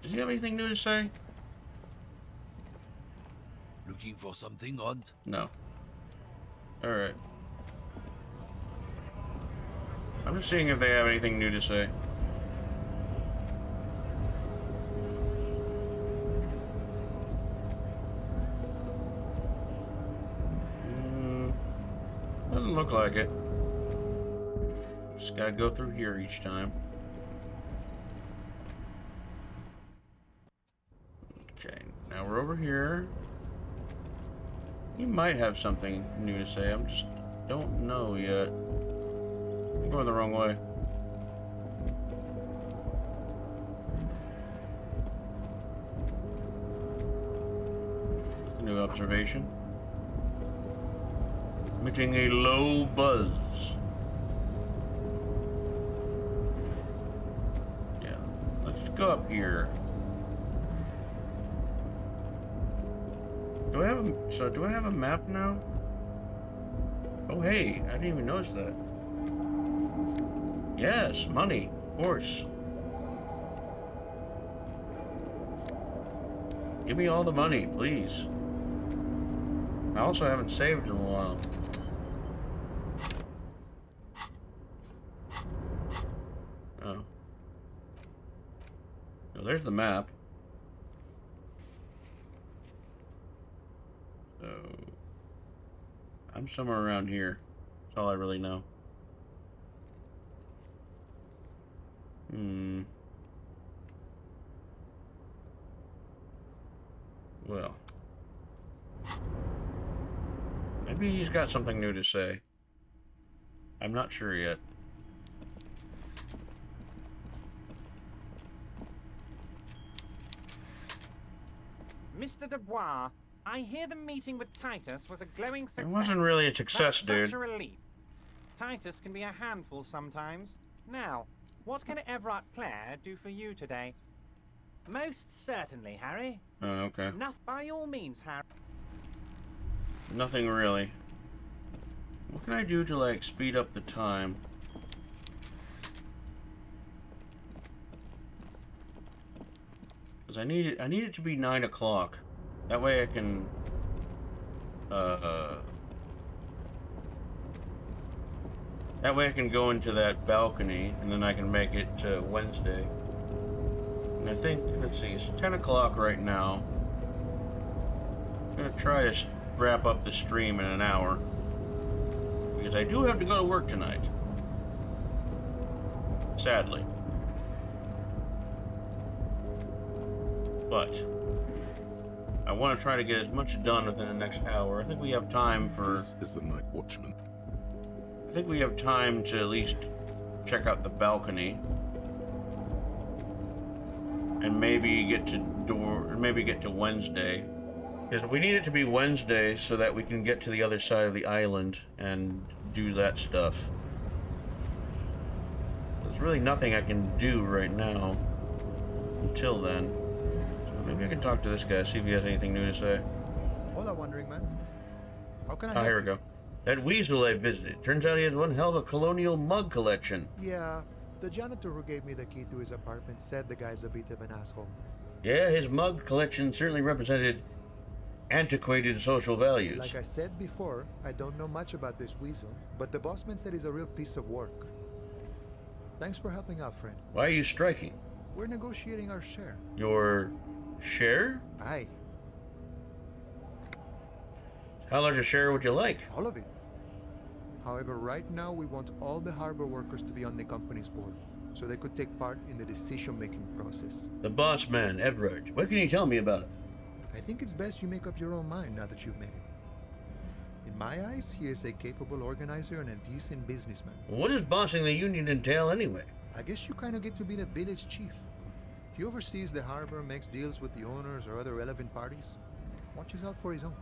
Does he have anything new to say? Looking for something, Hunt? No. Alright. I'm just seeing if they have anything new to say. Doesn't look like it. Just gotta go through here each time. Okay, now we're over here. He might have something new to say. I'm just don't know yet. I'm going the wrong way. New observation. Emitting a low buzz. Yeah, let's go up here. Do I have a map now? Oh hey, I didn't even notice that. Yes, money, of course. Give me all the money, please. I also haven't saved in a while. Oh. Well, there's the map. So, I'm somewhere around here. That's all I really know. Well. Maybe Maybe he's got something new to say. I'm not sure yet. Mr. Dubois, I hear the meeting with Titus was a glowing success. It wasn't really a success, That's dude. such a relief. Titus can be a handful sometimes. Now, what can Everett Clare do for you today? Most certainly, Harry. Oh, okay. By all means, Harry. Nothing really. What can I do to, like, speed up the time? Because I need it to be 9 o'clock. That way I can, that way I can go into that balcony, and then I can make it to Wednesday. And I think, let's see, it's 10 o'clock right now. I'm gonna try to wrap up the stream in an hour. Because I do have to go to work tonight. Sadly. But I want to try to get as much done within the next hour. I think we have time for... This is the Night Watchman. I think we have time to at least check out the balcony. And maybe get to Wednesday. Because we need it to be Wednesday so that we can get to the other side of the island and do that stuff. There's really nothing I can do right now until then. So maybe I can talk to this guy, see if he has anything new to say. Hola, Wandering Man. How can I Oh, help here we you? go. That weasel I visited. Turns out he has one hell of a colonial mug collection. Yeah, the janitor who gave me the key to his apartment said the guy's a bit of an asshole. Yeah, his mug collection certainly represented antiquated social values. Like I said before, I don't know much about this weasel, but the bossman said he's a real piece of work. Thanks for helping out, friend. Why are you striking? We're negotiating our share. Your share? Aye. How large a share would you like? All of it. However, right now we want all the harbor workers to be on the company's board, so they could take part in the decision-making process. The boss man, Everard. What can you tell me about him? I think it's best you make up your own mind now that you've met him. In my eyes, he is a capable organizer and a decent businessman. What does bossing the union entail anyway? I guess you kind of get to be the village chief. He oversees the harbor, makes deals with the owners or other relevant parties, watches out for his own.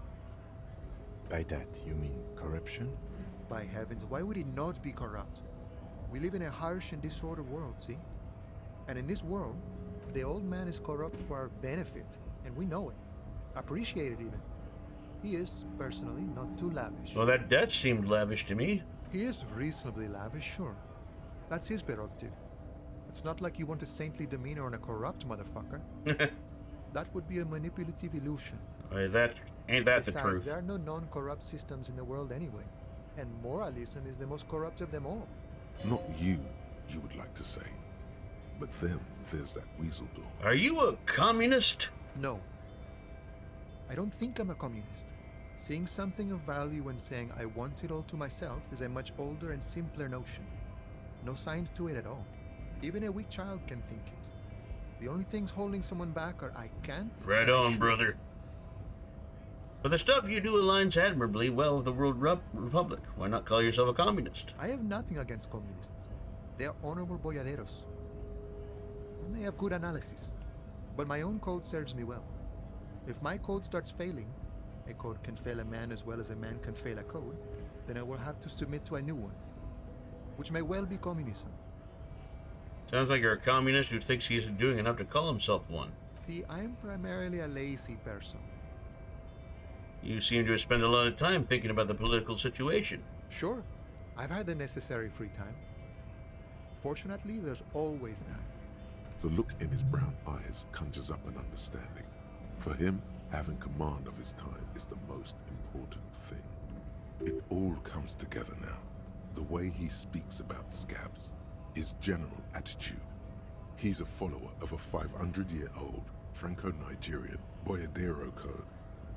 By that, you mean corruption? By heavens, why would he not be corrupt? We live in a harsh and disordered world, see? And in this world, the old man is corrupt for our benefit, and we know it. Appreciate it even. He is, personally, not too lavish. Well, that seemed lavish to me. He is reasonably lavish, sure. That's his prerogative. It's not like you want a saintly demeanor on a corrupt motherfucker. That would be a manipulative illusion. Ain't that Besides, the truth? there are no non-corrupt systems in the world anyway. And moralism is the most corrupt of them all. Not you would like to say. But then there's that weasel door. Are you a communist? No. I don't think I'm a communist. Seeing something of value and saying I want it all to myself is a much older and simpler notion. No science to it at all. Even a weak child can think it. The only things holding someone back are I can't. Right on, brother. But the stuff you do aligns admirably well with the World Republic. Why not call yourself a communist? I have nothing against communists. They are honorable boyaderos. And they have good analysis. But my own code serves me well. If my code starts failing, a code can fail a man as well as a man can fail a code, then I will have to submit to a new one, which may well be communism. Sounds like you're a communist who thinks he isn't doing enough to call himself one. See, I am primarily a lazy person. You seem to have spent a lot of time thinking about the political situation. Sure, I've had the necessary free time. Fortunately, there's always time. The look in his brown eyes conjures up an understanding. For him, having command of his time is the most important thing. It all comes together now. The way he speaks about scabs, his general attitude. He's a follower of a 500-year-old Franco-Nigerian Boyadero code,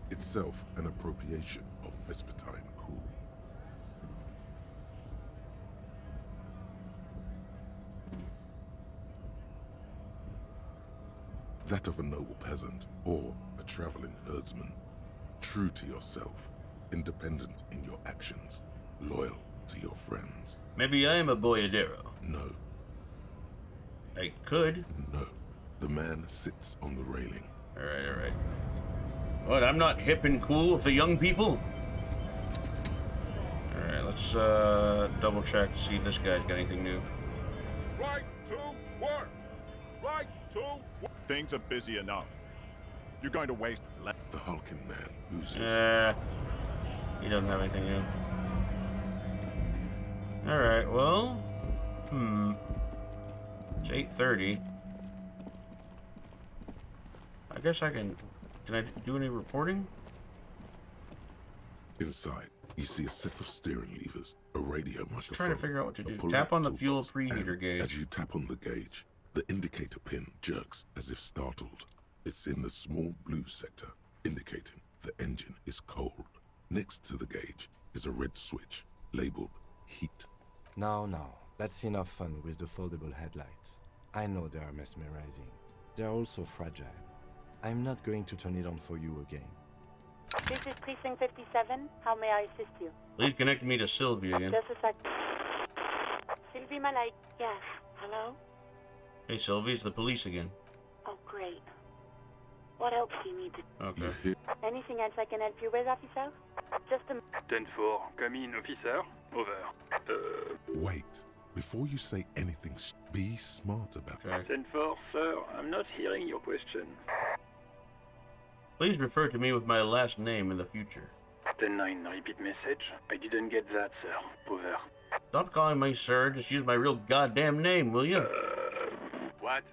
itself an appropriation of Vespertine cool. That of a noble peasant or a traveling herdsman. True to yourself, independent in your actions, loyal to your friends. Maybe I am a boyadero. No. I could. No. The man sits on the railing. Alright. What, I'm not hip and cool with the young people? Alright, let's double check to see if this guy's got anything new. Right to work! Right to work! Things are busy enough. You're going to waste less. The hulking man oozes. He doesn't have anything new. Alright, well... It's 8:30. I guess I can I do any reporting? Inside, you see a set of steering levers, a radio microphone. Trying to figure out what to do. pull-out Tap on the fuel toolbox, preheater and gauge. As you tap on the gauge, the indicator pin jerks as if startled. It's in the small blue sector, indicating the engine is cold. Next to the gauge is a red switch, labeled heat. Now, that's enough fun with the foldable headlights. I know they are mesmerizing. They're also fragile. I'm not going to turn it on for you again. This is Precinct 57. How may I assist you? Please connect me to Sylvie again. Just a sec. Sylvie Malay. Yes. Hello? Hey Sylvie, it's the police again. Oh, great. What else do you need to... Okay. Anything else I can help you with, officer? Just a... 10-4, come in, officer. Over. Wait. Before you say anything, be smart about it. 10-4, sir. I'm not hearing your question. Please refer to me with my last name in the future. 10-9, repeat message. I didn't get that, sir. Over. Stop calling me sir, just use my real goddamn name, will you? What?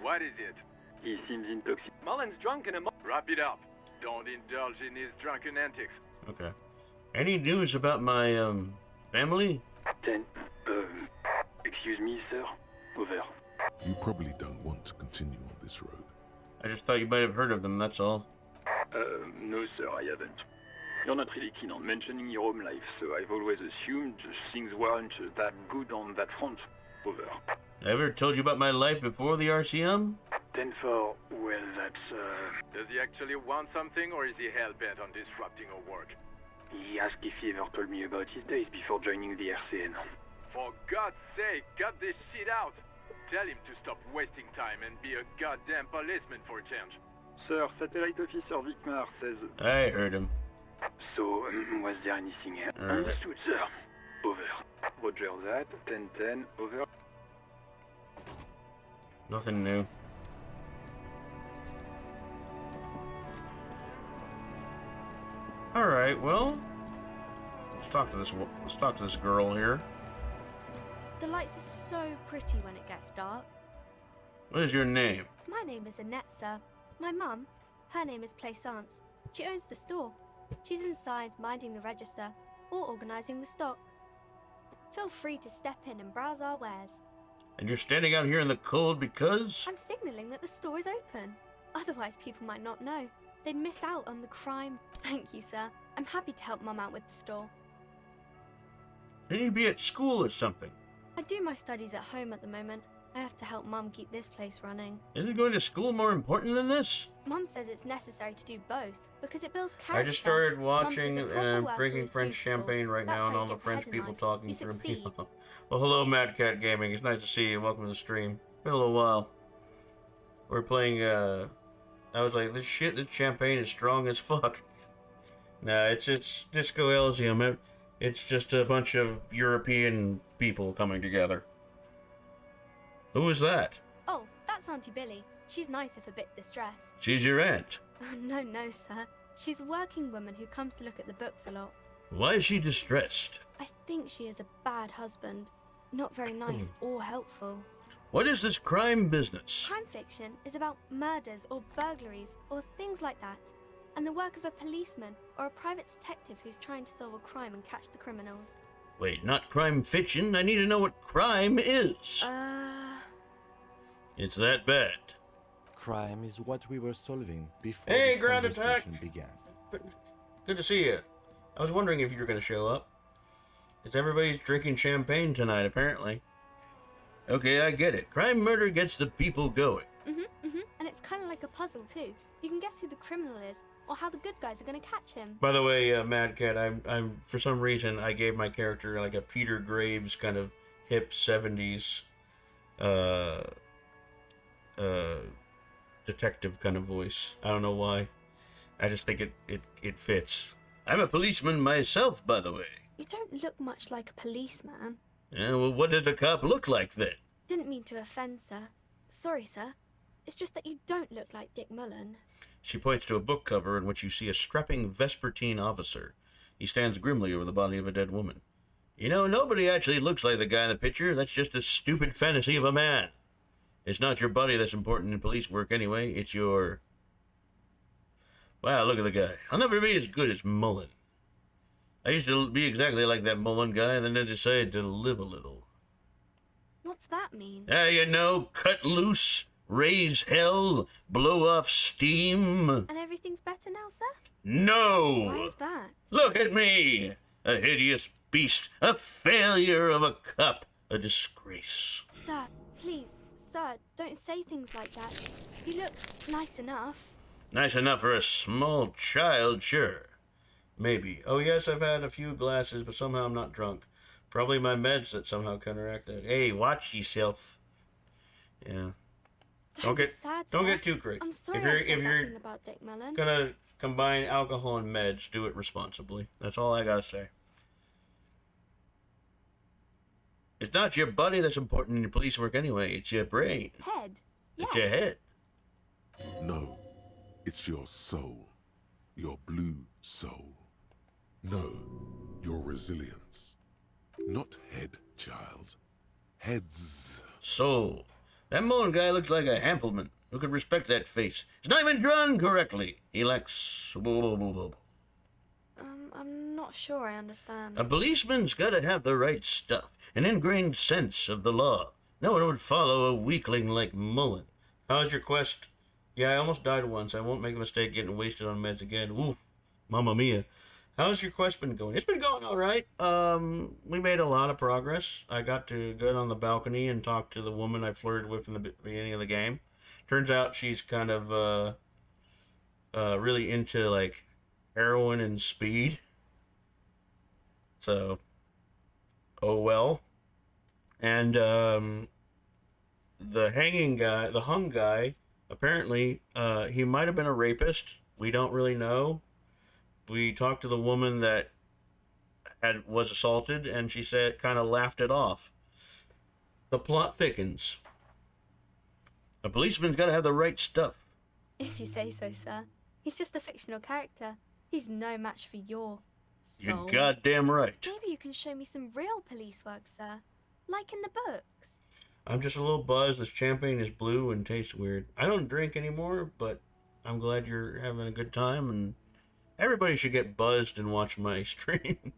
What is it? He seems intoxicated. Mullen's drunk and Wrap it up. Don't indulge in his drunken antics. Okay. Any news about my, family? 10. Excuse me, sir. Over. You probably don't want to continue on this road. I just thought you might have heard of them, that's all. No, sir, I haven't. You're not really keen on mentioning your home life, so I've always assumed things weren't that good on that front. Over. I ever told you about my life before the RCM? 10-4, well, that's, Does he actually want something, or is he hell-bent on disrupting our work? He asked if he ever told me about his days before joining the RCN. For God's sake, cut this shit out! Tell him to stop wasting time and be a goddamn policeman for a change. Sir, Satellite Officer Vicmar says... I heard him. So, was there anything else? Understood, sir. Over. Roger that. 10-10, over. Nothing new. Alright, well... Let's talk to this girl here. The lights are so pretty when it gets dark. What is your name? My name is Annette, sir. My mum, her name is Plaisance. She owns the store. She's inside minding the register or organising the stock. Feel free to step in and browse our wares. And you're standing out here in the cold because? I'm signalling that the store is open. Otherwise people might not know. They'd miss out on the crime. Thank you, sir. I'm happy to help Mum out with the store. Shouldn't you be at school or something? I do my studies at home at the moment. I have to help Mum keep this place running. Isn't going to school more important than this? Mum says it's necessary to do both because it builds character. I just started watching Mum says a proper and worker drinking is French dutiful. champagne right That's now, and how all you the get French ahead in people life. talking You through me. succeed. Well, hello, Mad Cat Gaming. It's nice to see you. Welcome to the stream. Been a little while. We're playing. I was like, this champagne is strong as fuck. Nah, it's Disco Elysium. It's just a bunch of European people coming together. Who is that? Oh, that's Auntie Billy. She's nice if a bit distressed. She's your aunt. No, sir. She's a working woman who comes to look at the books a lot. Why is she distressed? I think she is a bad husband. Not very nice or helpful. What is this crime business? Crime fiction is about murders or burglaries or things like that, and the work of a policeman or a private detective who's trying to solve a crime and catch the criminals. Wait, not crime fiction. I need to know what crime is. It's that bad. Crime is what we were solving before Hey, this ground attack! conversation began. Good to see you. I was wondering if you were going to show up. It's everybody's drinking champagne tonight, apparently. Okay, I get it. Crime murder gets the people going. And it's kind of like a puzzle too. You can guess who the criminal is, or how the good guys are going to catch him. By the way, Mad Cat, I'm for some reason I gave my character like a Peter Graves kind of hip 70s detective kind of voice. I don't know why. I just think it fits. I'm a policeman myself, by the way. You don't look much like a policeman. Yeah, well, what does a cop look like then? Didn't mean to offend, sir. Sorry, sir. It's just that you don't look like Dick Mullen. She points to a book cover in which you see a strapping Vespertine officer. He stands grimly over the body of a dead woman. You know, nobody actually looks like the guy in the picture. That's just a stupid fantasy of a man. It's not your body that's important in police work anyway. It's your... Wow, look at the guy. I'll never be as good as Mullen. I used to be exactly like that Mullen guy, and then I decided to live a little. What's that mean? You know, cut loose, raise hell, blow off steam. And everything's better now, sir? No! Why is that? Look at me! A hideous beast, a failure of a cop, a disgrace. Sir, please, sir, don't say things like that. You look nice enough. Nice enough for a small child, sure. Maybe. Oh yes, I've had a few glasses, but somehow I'm not drunk. Probably my meds that somehow counteract that. Hey, watch yourself. Yeah. Don't be sad, don't sir. get too crazy. I'm sorry if you're about Dick Mullen. gonna combine alcohol and meds, do it responsibly. That's all I gotta say. It's not your body that's important in your police work anyway. It's your brain. Head. It's your head. No, it's your soul. Your blue soul. No, your resilience. Not head, child. Heads. Soul. That Mullen guy looks like a Hampelman. Who could respect that face? It's not even drawn correctly. He lacks... I'm not sure I understand. A policeman's gotta have the right stuff. An ingrained sense of the law. No one would follow a weakling like Mullen. How's your quest? Yeah, I almost died once. I won't make the mistake getting wasted on meds again. Oof. Mamma mia. How's your quest been going? It's been going all right. We made a lot of progress. I got to go on the balcony and talk to the woman I flirted with in the beginning of the game. Turns out she's kind of really into like heroin and speed. So, oh well. And the hung guy, apparently he might have been a rapist. We don't really know. We talked to the woman that was assaulted, and she said, kind of laughed it off. The plot thickens. A policeman's got to have the right stuff. If you say so, sir. He's just a fictional character. He's no match for your soul. You're goddamn right. Maybe you can show me some real police work, sir. Like in the books. I'm just a little buzzed. This champagne is blue and tastes weird. I don't drink anymore, but I'm glad you're having a good time, and everybody should get buzzed and watch my stream.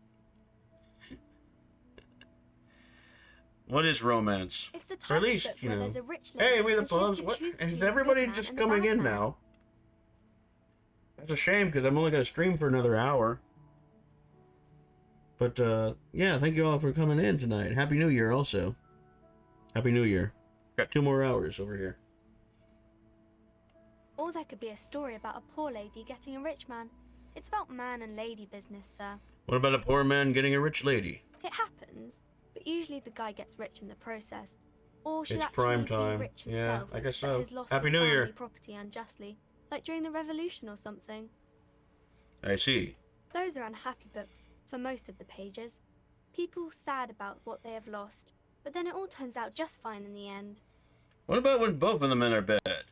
What is romance? It's the type or at least, of book you where know. there's a rich lady Hey, we the and she has pubs. to What? choose Is between a everybody good man just and a coming bad in man. now? That's a shame because I'm only going to stream for another hour. But yeah, thank you all for coming in tonight. Happy New Year, also. Happy New Year. Got 2 more hours over here. Or there could be a story about a poor lady getting a rich man. It's about man and lady business, sir. What about a poor man getting a rich lady? It happens, but usually the guy gets rich in the process. Or should It's actually prime be time. rich Yeah, himself, I guess but so. has lost Happy his New family Year. property unjustly, like during the revolution or something. I see. Those are unhappy books, for most of the pages. People sad about what they have lost, but then it all turns out just fine in the end. What about when both of the men are bad?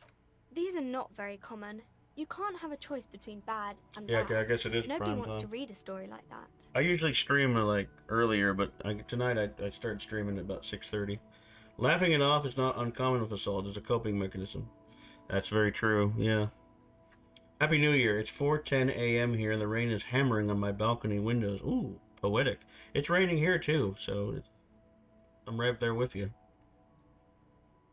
These are not very common. You can't have a choice between bad and Yeah, bad. I guess it is Nobody prime wants time. to read a story like that. I usually stream like earlier, but tonight I started streaming at about 6:30. Laughing it off is not uncommon with assault. It's a coping mechanism. That's very true, yeah. Happy New Year. It's 4:10 a.m. here, and the rain is hammering on my balcony windows. Ooh, poetic. It's raining here, too, so I'm right there with you.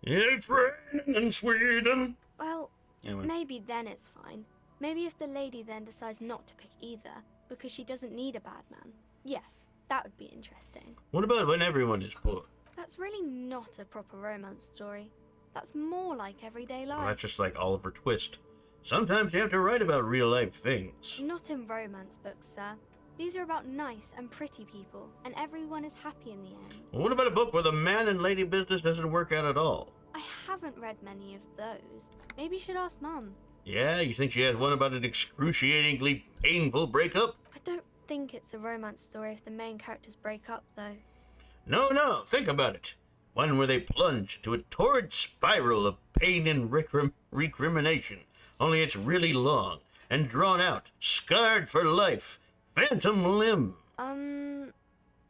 It's raining in Sweden. Well, Anyway. maybe then it's fine. Maybe if the lady then decides not to pick either, because she doesn't need a bad man. Yes, that would be interesting. What about when everyone is poor? That's really not a proper romance story. That's more like everyday life. Well, that's just like Oliver Twist. Sometimes you have to write about real-life things. Not in romance books, sir. These are about nice and pretty people, and everyone is happy in the end. Well, what about a book where the man and lady business doesn't work out at all? I haven't read many of those. Maybe you should ask Mum. Yeah, you think she has one about an excruciatingly painful breakup? I don't think it's a romance story if the main characters break up, though. No, think about it. One where they plunge into a torrid spiral of pain and recrimination. Only it's really long and drawn out, scarred for life, phantom limb.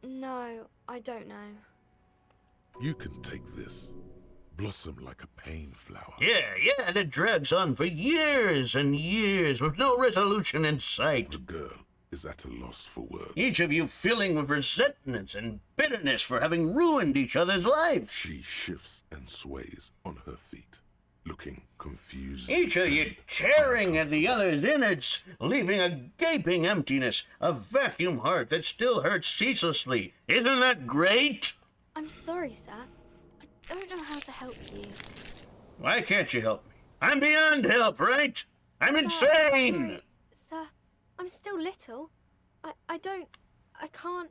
No, I don't know. You can take this. Blossom like a pain flower. Yeah, and it drags on for years and years with no resolution in sight. The girl is at a loss for words. Each of you filling with resentment and bitterness for having ruined each other's lives. She shifts and sways on her feet, looking confused. Each of you tearing at the other's innards, leaving a gaping emptiness, a vacuum heart that still hurts ceaselessly. Isn't that great? I'm sorry, sir. I don't know how to help you. Why can't you help me? I'm beyond help, right? I'm insane! Sir, I'm still little. I can't...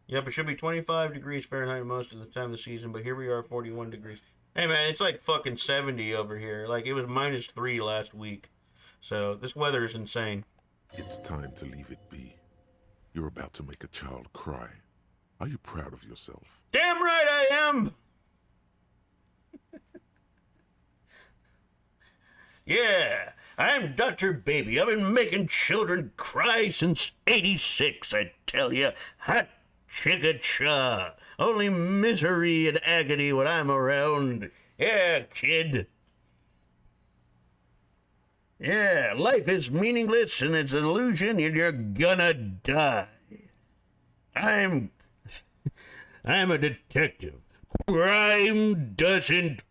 Yep, it should be 25 degrees Fahrenheit most of the time of the season, but here we are, 41 degrees. Hey, man, it's like fucking 70 over here. Like, it was -3 last week. So, this weather is insane. It's time to leave it be. You're about to make a child cry. Are you proud of yourself? Damn right I am! Yeah, I'm Dr. Baby. I've been making children cry since '86, I tell you. Hot chicka-cha. Only misery and agony when I'm around. Yeah, kid. Yeah, life is meaningless and it's an illusion and you're gonna die. I'm a detective. Crime doesn't...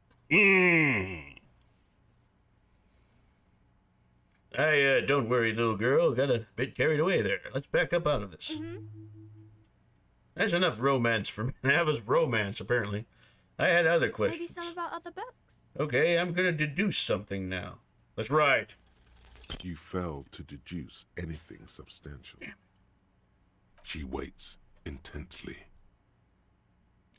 don't worry, little girl. Got a bit carried away there. Let's back up out of this. That's enough romance for me. That was romance, apparently. I had other questions. Maybe some about other books? Okay, I'm gonna deduce something now. Let's ride. You failed to deduce anything substantial. She waits intently.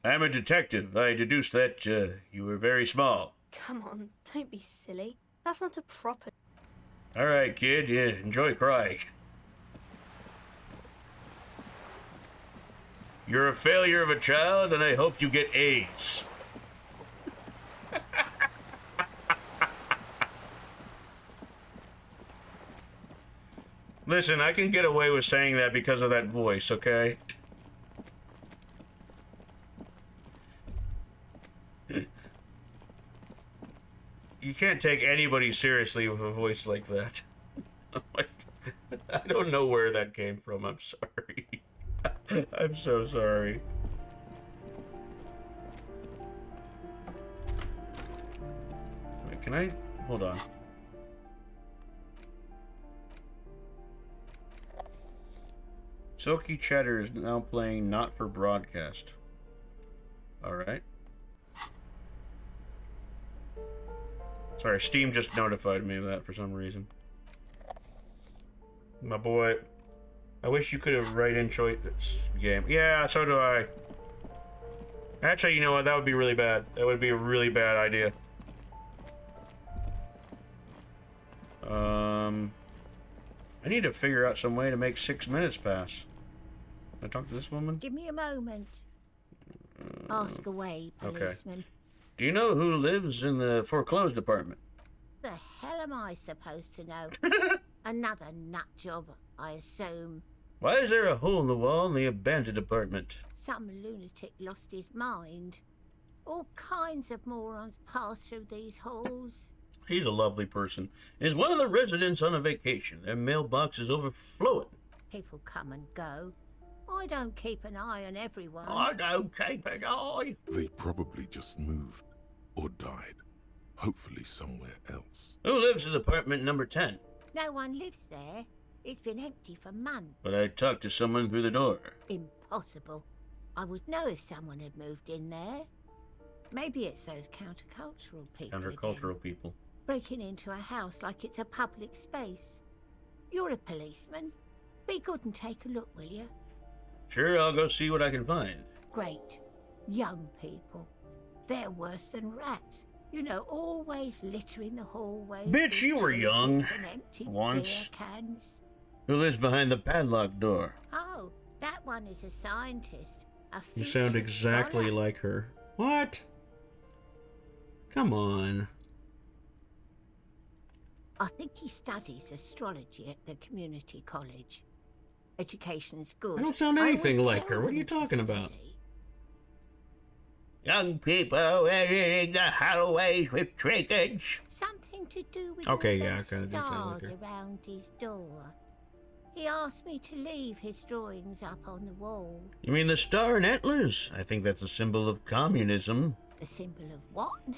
I'm a detective. I deduced that you were very small. Come on, don't be silly. That's not a proper... All right, kid. Yeah, enjoy crying. You're a failure of a child, and I hope you get AIDS. Listen, I can get away with saying that because of that voice, okay? You can't take anybody seriously with a voice like that. I don't know where that came from. I'm sorry. I'm so sorry. Wait, can I... Hold on. Silky Cheddar is now playing Not for Broadcast. Alright. Sorry, Steam just notified me of that for some reason. My boy. I wish you could have enjoyed this game. Yeah, so do I. Actually, you know what? That would be really bad. That would be a really bad idea. I need to figure out some way to make 6 minutes pass. Can I talk to this woman? Give me a moment. Ask away, policeman. Okay. Do you know who lives in the foreclosed apartment? The hell am I supposed to know? Another nut job, I assume. Why is there a hole in the wall in the abandoned apartment? Some lunatic lost his mind. All kinds of morons pass through these halls. He's a lovely person. Is one of the residents on a vacation? Their mailbox is overflowing. People come and go. I don't keep an eye on everyone. I don't keep an eye. They probably just moved or died. Hopefully somewhere else. Who lives in apartment number 10? No one lives there. It's been empty for months. But I talked to someone through the door. Impossible. I would know if someone had moved in there. Maybe it's those countercultural people Countercultural again, people. breaking into a house like it's a public space. You're a policeman. Be good and take a look, will you? Sure, I'll go see what I can find. Great. Young people. They're worse than rats. You know, always littering the hallways. Bitch, you were young. And empty Once. beer cans. Who lives behind the padlocked door? Oh, that one is a scientist. A You sound future exactly scholar. like her. What? Come on. I think he studies astrology at the community college. Education's good. I don't sound I anything always like tell her. What are them you to talking about? study. Young people entering the hallways with trinkets. Something to do with Okay, all yeah, I those kinda do sound stars like her. around his door. He asked me to leave his drawings up on the wall. You mean the star and antlers? I think that's a symbol of communism. The symbol of what now?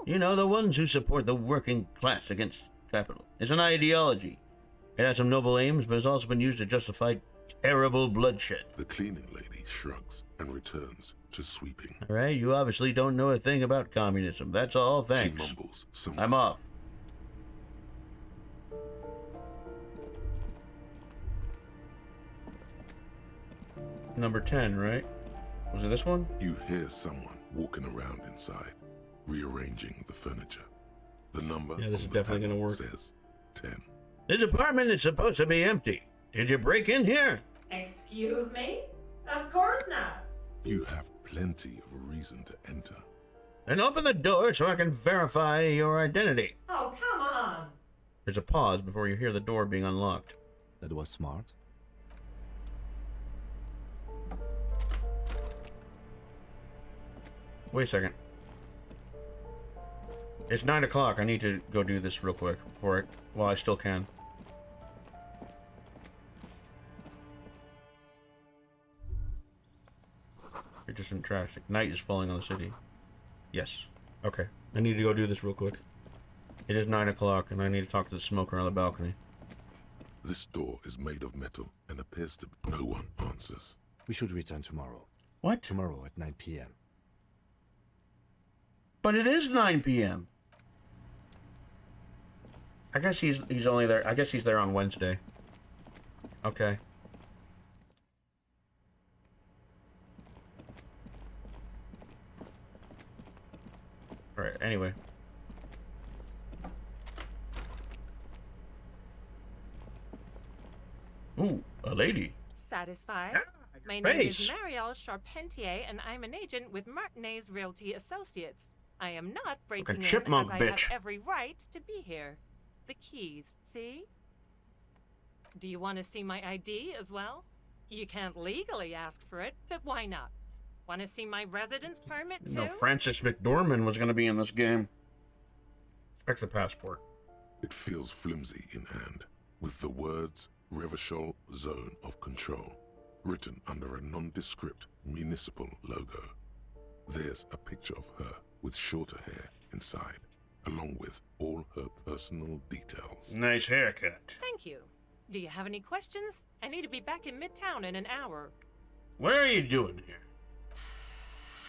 You know, the ones who support the working class against capital. It's an ideology. It has some noble aims, but it's also been used to justify terrible bloodshed. The cleaning lady shrugs and returns to sweeping. All right, you obviously don't know a thing about communism. That's all, thanks. She mumbles some. I'm off. Number 10, right? Was it this one? You hear someone walking around inside, rearranging the furniture. The number Yeah, this on is the definitely panel gonna work. says 10. This apartment is supposed to be empty. Did you break in here? Excuse me? Of course not. You have plenty of reason to enter. Then open the door so I can verify your identity. Oh, come on. There's a pause before you hear the door being unlocked. That was smart. Wait a second. It's 9 o'clock. I need to go do this real quick before while I still can. You're just in traffic. Night is falling on the city. Yes. Okay. I need to go do this real quick. It is 9 o'clock, and I need to talk to the smoker on the balcony. This door is made of metal and appears to be. No one answers. We should return tomorrow. What? Tomorrow at 9 p.m. But it is 9 p.m. I guess he's only there. I guess he's there on Wednesday. Okay. All right. Anyway. Ooh, a lady. Satisfied? My name is Marielle Charpentier, and I'm an agent with Martinez Realty Associates. I am not breaking in, chipmunk as I bitch. have every right to be here. The keys, see? Do you want to see my ID as well? You can't legally ask for it, but why not? Want to see my residence permit too? No, Francis McDormand was going to be in this game. Expect the passport. It feels flimsy in hand, with the words Revachol Zone of Control written under a nondescript municipal logo. There's a picture of her with shorter hair inside, along with all her personal details. Nice haircut. Thank you. Do you have any questions? I need to be back in Midtown in an hour. What are you doing here?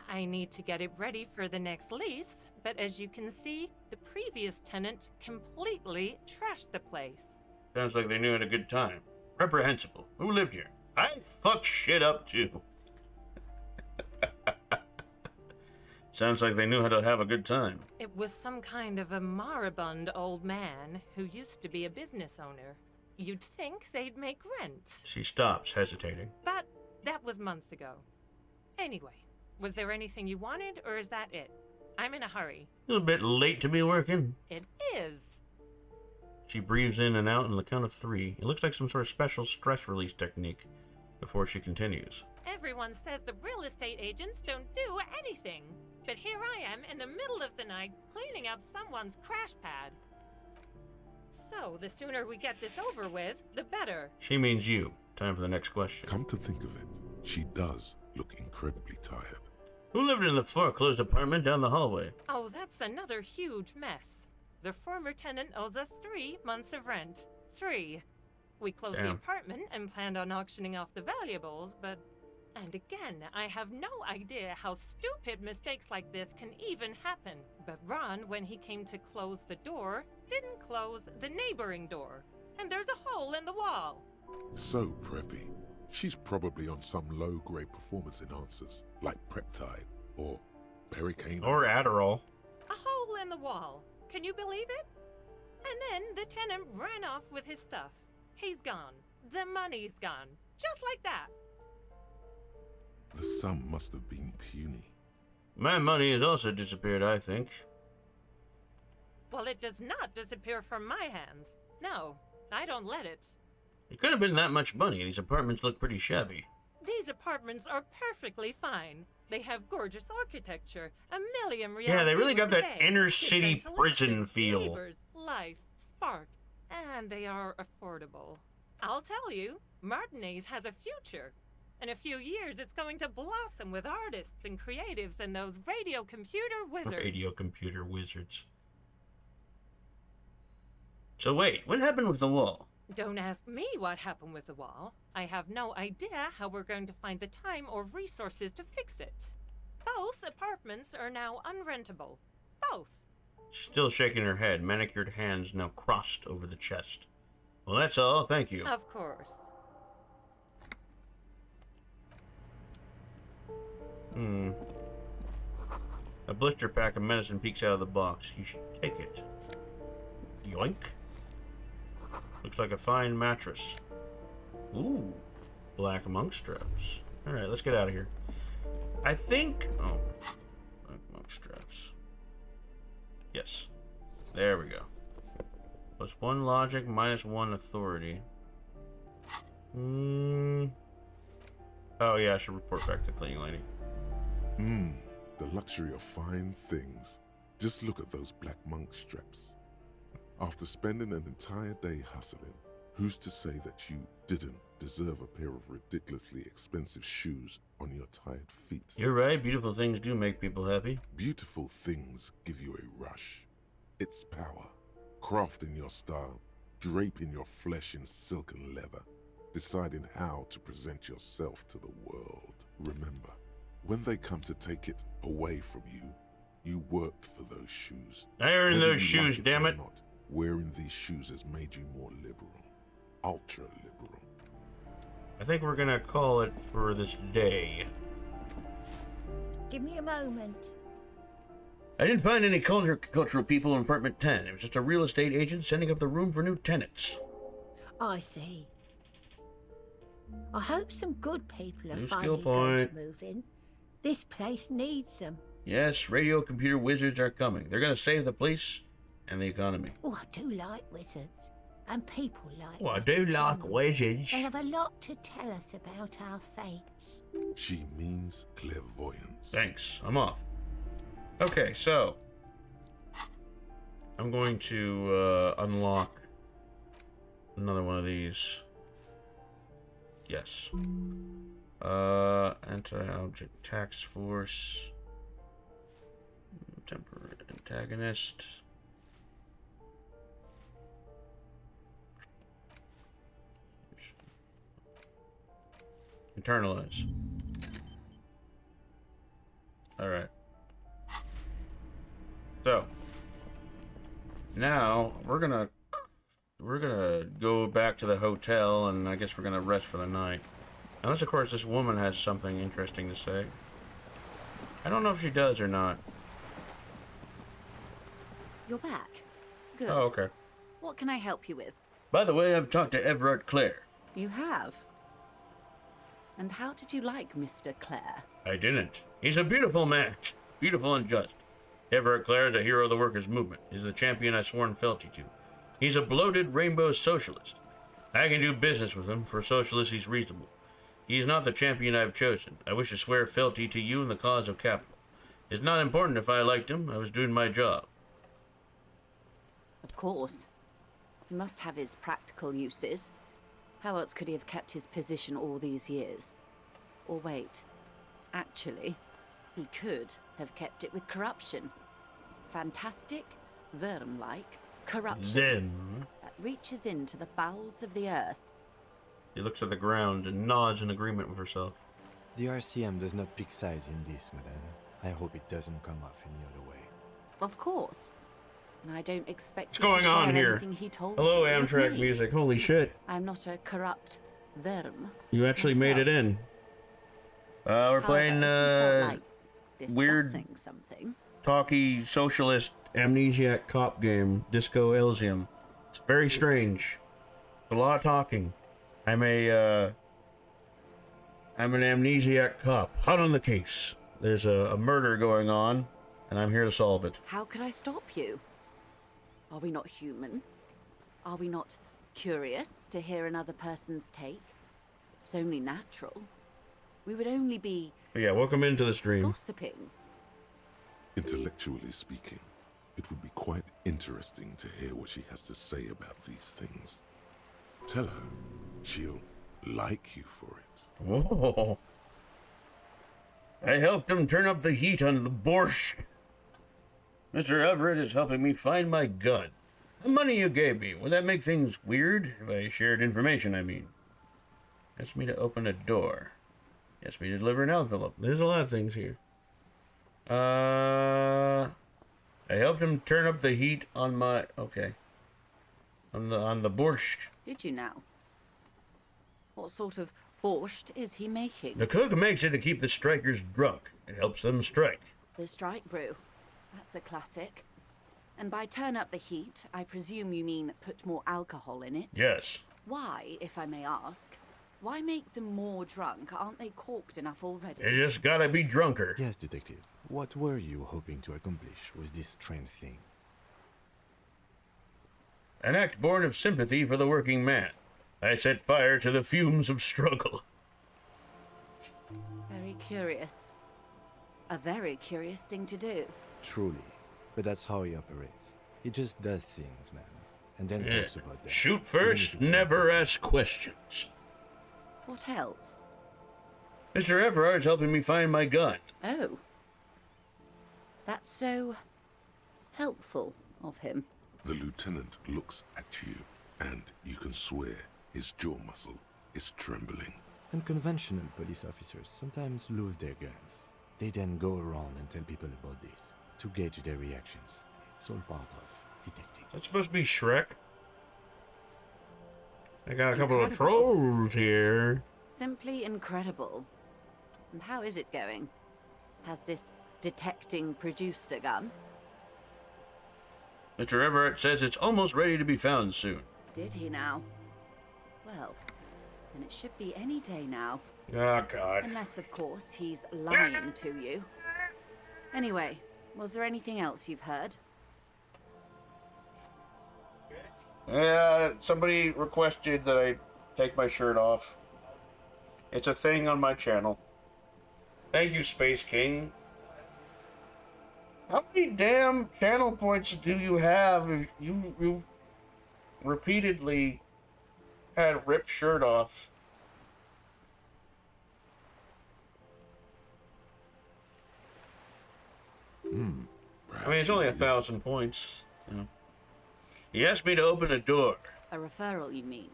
I need to get it ready for the next lease, but as you can see, the previous tenant completely trashed the place. Sounds like they knew it a good time. Reprehensible. Who lived here? I fucked shit up too. Sounds like they knew how to have a good time. It was some kind of a moribund old man who used to be a business owner. You'd think they'd make rent. She stops, hesitating. But that was months ago. Anyway, was there anything you wanted, or is that it? I'm in a hurry. A little bit late to be working. It is. She breathes in and out on the count of 3. It looks like some sort of special stress release technique before she continues. Everyone says the real estate agents don't do anything. But here I am in the middle of the night cleaning up someone's crash pad. So the sooner we get this over with, the better. She means you. Time for the next question. Come to think of it, she does look incredibly tired. Who lived in the foreclosed apartment down the hallway? Oh, that's another huge mess. The former tenant owes us 3 months of rent. 3. We closed the Damn. apartment and planned on auctioning off the valuables, but And again, I have no idea how stupid mistakes like this can even happen. But Ron, when he came to close the door, didn't close the neighboring door. And there's a hole in the wall. So preppy. She's probably on some low-grade performance enhancers, like Preptide, or Pericane. Or Adderall. A hole in the wall. Can you believe it? And then the tenant ran off with his stuff. He's gone. The money's gone. Just like that. The sum must have been puny. My money has also disappeared, I think. Well, it does not disappear from my hands. No, I don't let it. It couldn't have been that much money. These apartments look pretty shabby. These apartments are perfectly fine. They have gorgeous architecture, a million real. Yeah, they really got that day, inner city prison feel. Neighbors, life, spark, and they are affordable. I'll tell you, Martinez has a future. In a few years, it's going to blossom with artists and creatives and those radio computer wizards. Radio computer wizards. So wait, what happened with the wall? Don't ask me what happened with the wall. I have no idea how we're going to find the time or resources to fix it. Both apartments are now unrentable. Both. She's still shaking her head, manicured hands now crossed over the chest. Well, that's all. Thank you. Of course. A blister pack of medicine peeks out of the box. You should take it. Yoink. Looks like a fine mattress. Ooh. Black monk straps. Alright, let's get out of here. I think... Oh. Black monk straps. Yes. There we go. +1 logic, -1 authority. Oh yeah, I should report back to the cleaning lady. The luxury of fine things. Just look at those black monk straps. After spending an entire day hustling, who's to say that you didn't deserve a pair of ridiculously expensive shoes on your tired feet? You're right, beautiful things do make people happy. Beautiful things give you a rush. It's power. Crafting your style, draping your flesh in silk and leather, deciding how to present yourself to the world. Remember, when they come to take it away from you, you worked for those shoes. I earned Whether those you like shoes, damn or it. not, wearing these shoes has made you more liberal. Ultra liberal. I think we're gonna call it for this day. Give me a moment. I didn't find any cultural people in apartment 10. It was just a real estate agent setting up the room for new tenants. I see. I hope some good people are New finally skill going point. to move in. This place needs them. Yes, radio computer wizards are coming. They're gonna save the police and the economy. Oh, I do like wizards. And people like Oh, I do like wizards. They have a lot to tell us about our fates. She means clairvoyance. Thanks. I'm off. Okay, so I'm going to unlock another one of these. Yes. Anti-object tax force. Temporary antagonist. Internalize. Alright. So now we're gonna go back to the hotel, and I guess we're gonna rest for the night. Unless, of course, this woman has something interesting to say. I don't know if she does or not. You're back. Good. Oh, okay. What can I help you with? By the way, I've talked to Everard Clare. You have? And how did you like Mr. Clare? I didn't. He's a beautiful man. Beautiful and just. Everard Clare is a hero of the workers' movement. He's the champion I've sworn fealty to. He's a bloated rainbow socialist. I can do business with him. For a socialist, he's reasonable. He is not the champion I've chosen. I wish to swear fealty to you in the cause of capital. It's not important if I liked him. I was doing my job. Of course. He must have his practical uses. How else could he have kept his position all these years? Or wait, actually, he could have kept it with corruption. Fantastic, worm-like corruption Then that reaches into the bowels of the earth. he looks at the ground and nods in agreement with herself. The RCM does not pick sides in this, madame. I hope it doesn't come off any other way. Of course. And I don't expect What's you to going on share here? anything he told Hello, you with Amtrak me. music. Holy shit. I'm not a corrupt verm. You actually made it in. We're playing weird, Discussing something. talky, socialist, amnesiac cop game, Disco Elysium. It's very strange. It's a lot of talking. I'm an amnesiac cop. Hot on the case. There's a murder going on, and I'm here to solve it. How could I stop you? Are we not human? Are we not curious to hear another person's take? It's only natural. We would only be Yeah, welcome into the stream. gossiping. Intellectually speaking, it would be quite interesting to hear what she has to say about these things. Tell her she'll like you for it. Whoa. I helped him turn up the heat on the borscht. Mr. Everett is helping me find my gun. The money you gave me, would that make things weird? If I shared information, I mean. Asked me to open a door. Asked me to deliver an envelope. There's a lot of things here. I helped him turn up the heat on my... Okay. On the borscht. Did you now? What sort of borscht is he making? The cook makes it to keep the strikers drunk. It helps them strike. The strike brew. That's a classic. And by turn up the heat, I presume you mean put more alcohol in it? Yes. Why, if I may ask? Why make them more drunk? Aren't they corked enough already? They just gotta be drunker. Yes, detective. What were you hoping to accomplish with this strange thing? An act born of sympathy for the working man. I set fire to the fumes of struggle. Very curious. A very curious thing to do. Truly. But that's how he operates. He just does things, man. And then talks about them. Shoot first, never ask questions. What else? Mr. Everard's helping me find my gun. Oh. That's so helpful of him. The lieutenant looks at you, and you can swear his jaw muscle is trembling. Unconventional police officers sometimes lose their guns. They then go around and tell people about this, to gauge their reactions. It's all part of detecting. That's supposed to be Shrek. I got a couple of trolls here. Simply incredible. And how is it going? Has this detecting produced a gun? Mr. Everett says it's almost ready to be found soon. Did he now? Well, then it should be any day now. Oh, God. Unless, of course, he's lying to you. Anyway, was there anything else you've heard? Somebody requested that I take my shirt off. It's a thing on my channel. Thank you, Space King. How many damn channel points do you have? You've repeatedly had ripped shirt off. I mean, it's only 1,000 points. You know. He asked me to open a door. A referral, you mean?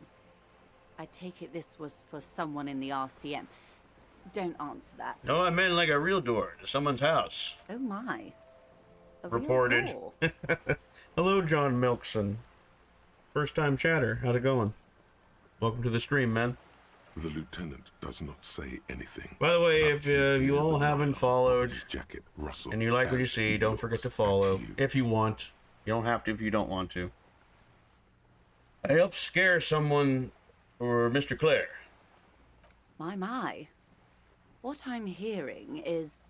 I take it this was for someone in the RCM. Don't answer that. No, I meant like a real door to someone's house. Oh my. A Reported. real door. Hello, John Milkson. First time chatter. How's it going? Welcome to the stream, man. The lieutenant does not say anything. By the way, if you all haven't followed and you like what you see, don't forget to follow if you want. You don't have to if you don't want to. I helped scare someone for Mr. Clare. My. What I'm hearing is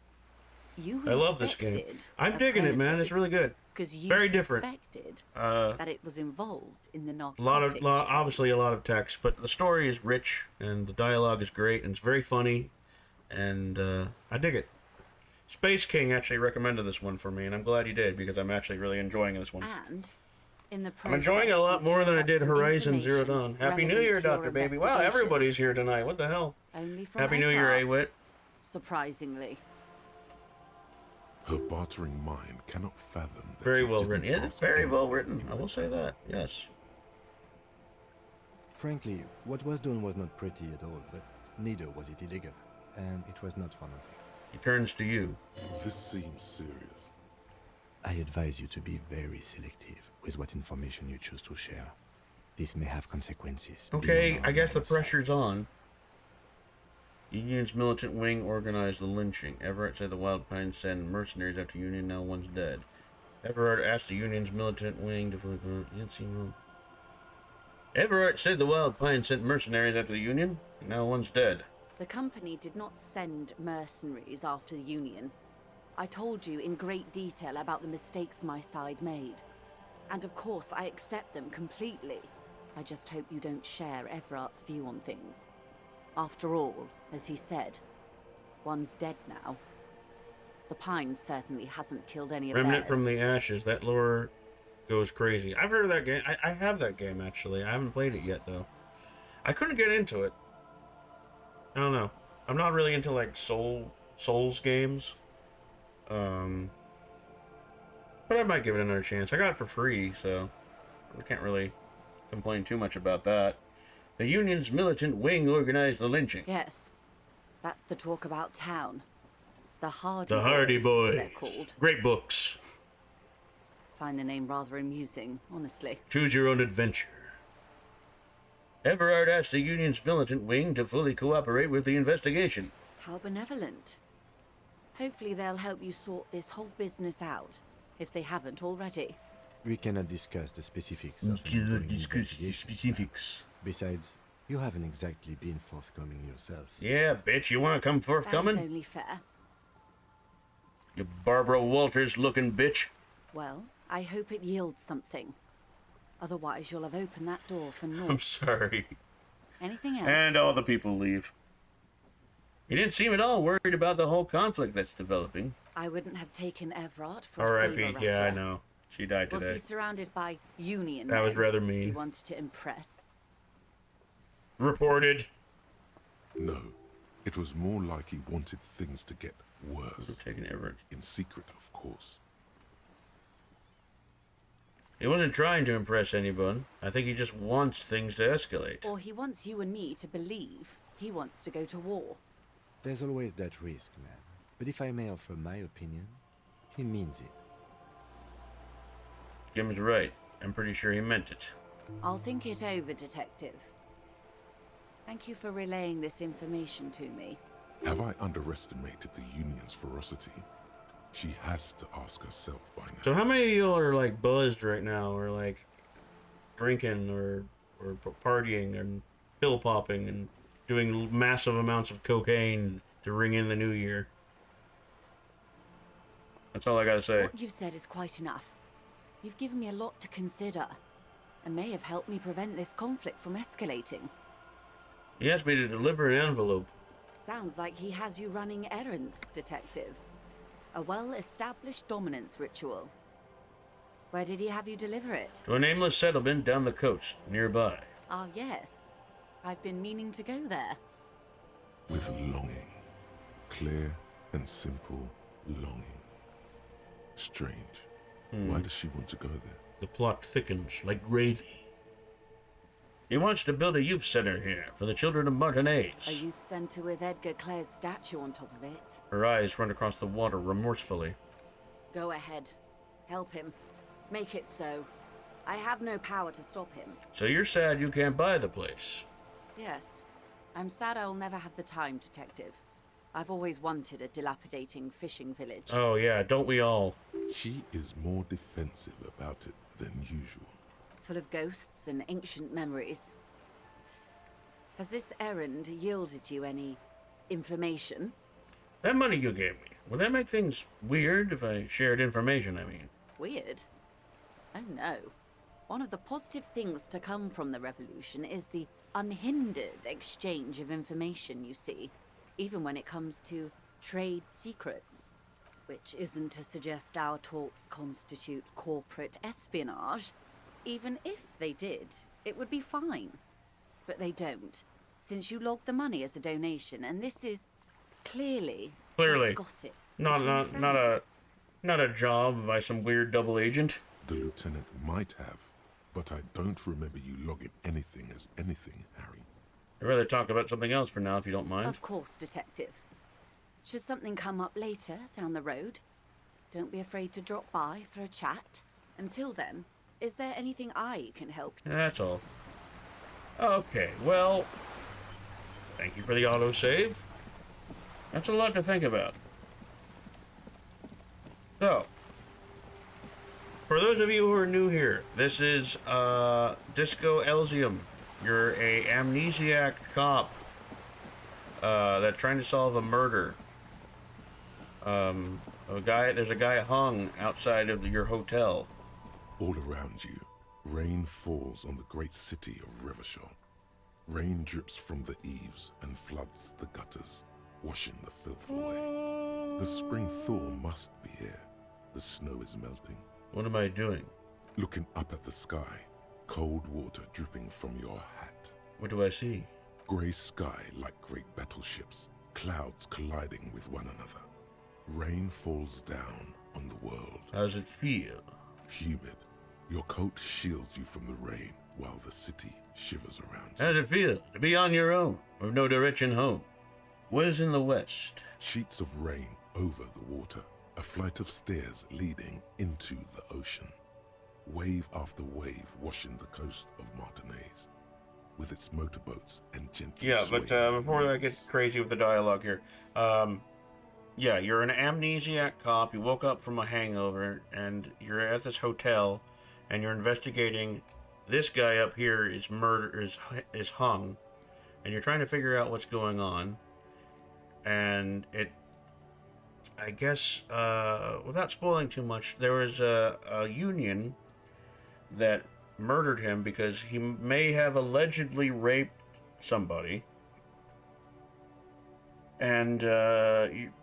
you I love this game. I'm digging it, man. It's really good. Because you very different. Suspected that it was involved in the narcotics. Obviously a lot of text, but the story is rich and the dialogue is great and it's very funny, and I dig it. Space King actually recommended this one for me, and I'm glad he did because I'm actually really enjoying this one. And in the I'm enjoying it a lot more than I did Horizon Zero Dawn. Happy New Year, Dr. Baby. Wow, everybody's here tonight. What the hell? Only from Happy New Year, Awit. Surprisingly. Her bartering mind cannot fathom that Very you well didn't written. Yeah, it's ask very well anything written. I will say that. Yes. Frankly, what was done was not pretty at all, but neither was it illegal. and it was not for nothing. He turns to you. This seems serious. I advise you to be very selective with what information you choose to share. This may have consequences. Okay, I guess the pressure's on. Union's militant wing organized the lynching. Everett said the Wild Pines sent mercenaries after Union, now one's dead. Everett asked the Union's militant wing to... Everett said the Wild Pines sent mercenaries after the Union, and now one's dead. The company did not send mercenaries after the Union. I told you in great detail about the mistakes my side made. And of course, I accept them completely. I just hope you don't share Everart's view on things. After all, as he said, one's dead now. The Pines certainly hasn't killed any of Remnant theirs. from the Ashes. That lore goes crazy. I've heard of that game. I have that game, actually. I haven't played it yet, though. I couldn't get into it. I don't know. I'm not really into, like, Souls games. But I might give it another chance. I got it for free, so I can't really complain too much about that. The Union's militant wing organized the lynching. Yes. That's the talk about town. The Hardy Boys. They're called. Great books. Find the name rather amusing, honestly. Choose your own adventure. Everard asked the Union's militant wing to fully cooperate with the investigation. How benevolent. Hopefully they'll help you sort this whole business out, if they haven't already. We cannot discuss the specifics of the investigation. Besides, you haven't exactly been forthcoming yourself. Yeah, bitch, you want to come forthcoming? That's only fair. You Barbara Walters-looking bitch. Well, I hope it yields something. Otherwise, you'll have opened that door for naught. I'm sorry. Anything else? And all the people leave. You didn't seem at all worried about the whole conflict that's developing. I wouldn't have taken Everard for a R.I.P. saber Yeah, I rattler. know. She died today. Was he surrounded by Union That was men rather mean. He wanted to impress. Reported. No. It was more like he wanted things to get worse. Taking Everett. In secret, of course. He wasn't trying to impress anyone. I think he just wants things to escalate. Or he wants you and me to believe he wants to go to war. There's always that risk, man. But if I may offer my opinion, he means it. Jim's right. I'm pretty sure he meant it. I'll think it over, Detective. Thank you for relaying this information to me. Have I underestimated the Union's ferocity? She has to ask herself by now. So how many of y'all are like buzzed right now, or like drinking, or partying, and pill popping, and doing massive amounts of cocaine to ring in the new year? That's all I gotta say. What you've said is quite enough. You've given me a lot to consider, and may have helped me prevent this conflict from escalating. He asked me to deliver an envelope. Sounds like he has you running errands, Detective. A well-established dominance ritual. Where did he have you deliver it? To a nameless settlement down the coast, nearby. Ah, yes. I've been meaning to go there. With longing. Clear and simple longing. Strange. Why does she want to go there? The plot thickens like gravy. He wants to build a youth center here for the children of Martinez. A youth center with Edgar Clare's statue on top of it. Her eyes run across the water remorsefully. Go ahead. Help him. Make it so. I have no power to stop him. So you're sad you can't buy the place? Yes. I'm sad I'll never have the time, Detective. I've always wanted a dilapidating fishing village. Oh yeah, don't we all? She is more defensive about it than usual. Full of ghosts and ancient memories. Has this errand yielded you any information? That money you gave me, will that make things weird if I shared information, I mean? Weird? Oh no. One of the positive things to come from the revolution is the unhindered exchange of information, you see. Even when it comes to trade secrets. Which isn't to suggest our talks constitute corporate espionage. Even if they did, it would be fine. But they don't, since you logged the money as a donation, and this is clearly just gossip. Not a job by some weird double agent. The lieutenant might have, but I don't remember you logging anything as anything, Harry. I'd rather talk about something else for now, if you don't mind. Of course, Detective. Should something come up later down the road, don't be afraid to drop by for a chat. Until then, is there anything I can help you? That's all. Okay, well, thank you for the autosave. That's a lot to think about. So, for those of you who are new here, this is Disco Elysium. You're a amnesiac cop that's trying to solve a murder. There's a guy hung outside of your hotel. All around you, rain falls on the great city of Revachol. Rain drips from the eaves and floods the gutters, washing the filth away. The spring thaw must be here. The snow is melting. What am I doing? Looking up at the sky, cold water dripping from your hat. What do I see? Grey sky like great battleships, clouds colliding with one another. Rain falls down on the world. How does it feel? Humid. Your coat shields you from the rain while the city shivers around you. How does it feel to be on your own, with no direction home? What is in the west? Sheets of rain over the water. A flight of stairs leading into the ocean. Wave after wave washing the coast of Martinaise, with its motorboats and gently but before I get crazy with the dialogue here, yeah, you're an amnesiac cop. You woke up from a hangover, and you're at this hotel, and you're investigating. This guy up here is is hung, and you're trying to figure out what's going on. And I guess, without spoiling too much, there was a union that murdered him because he may have allegedly raped somebody. And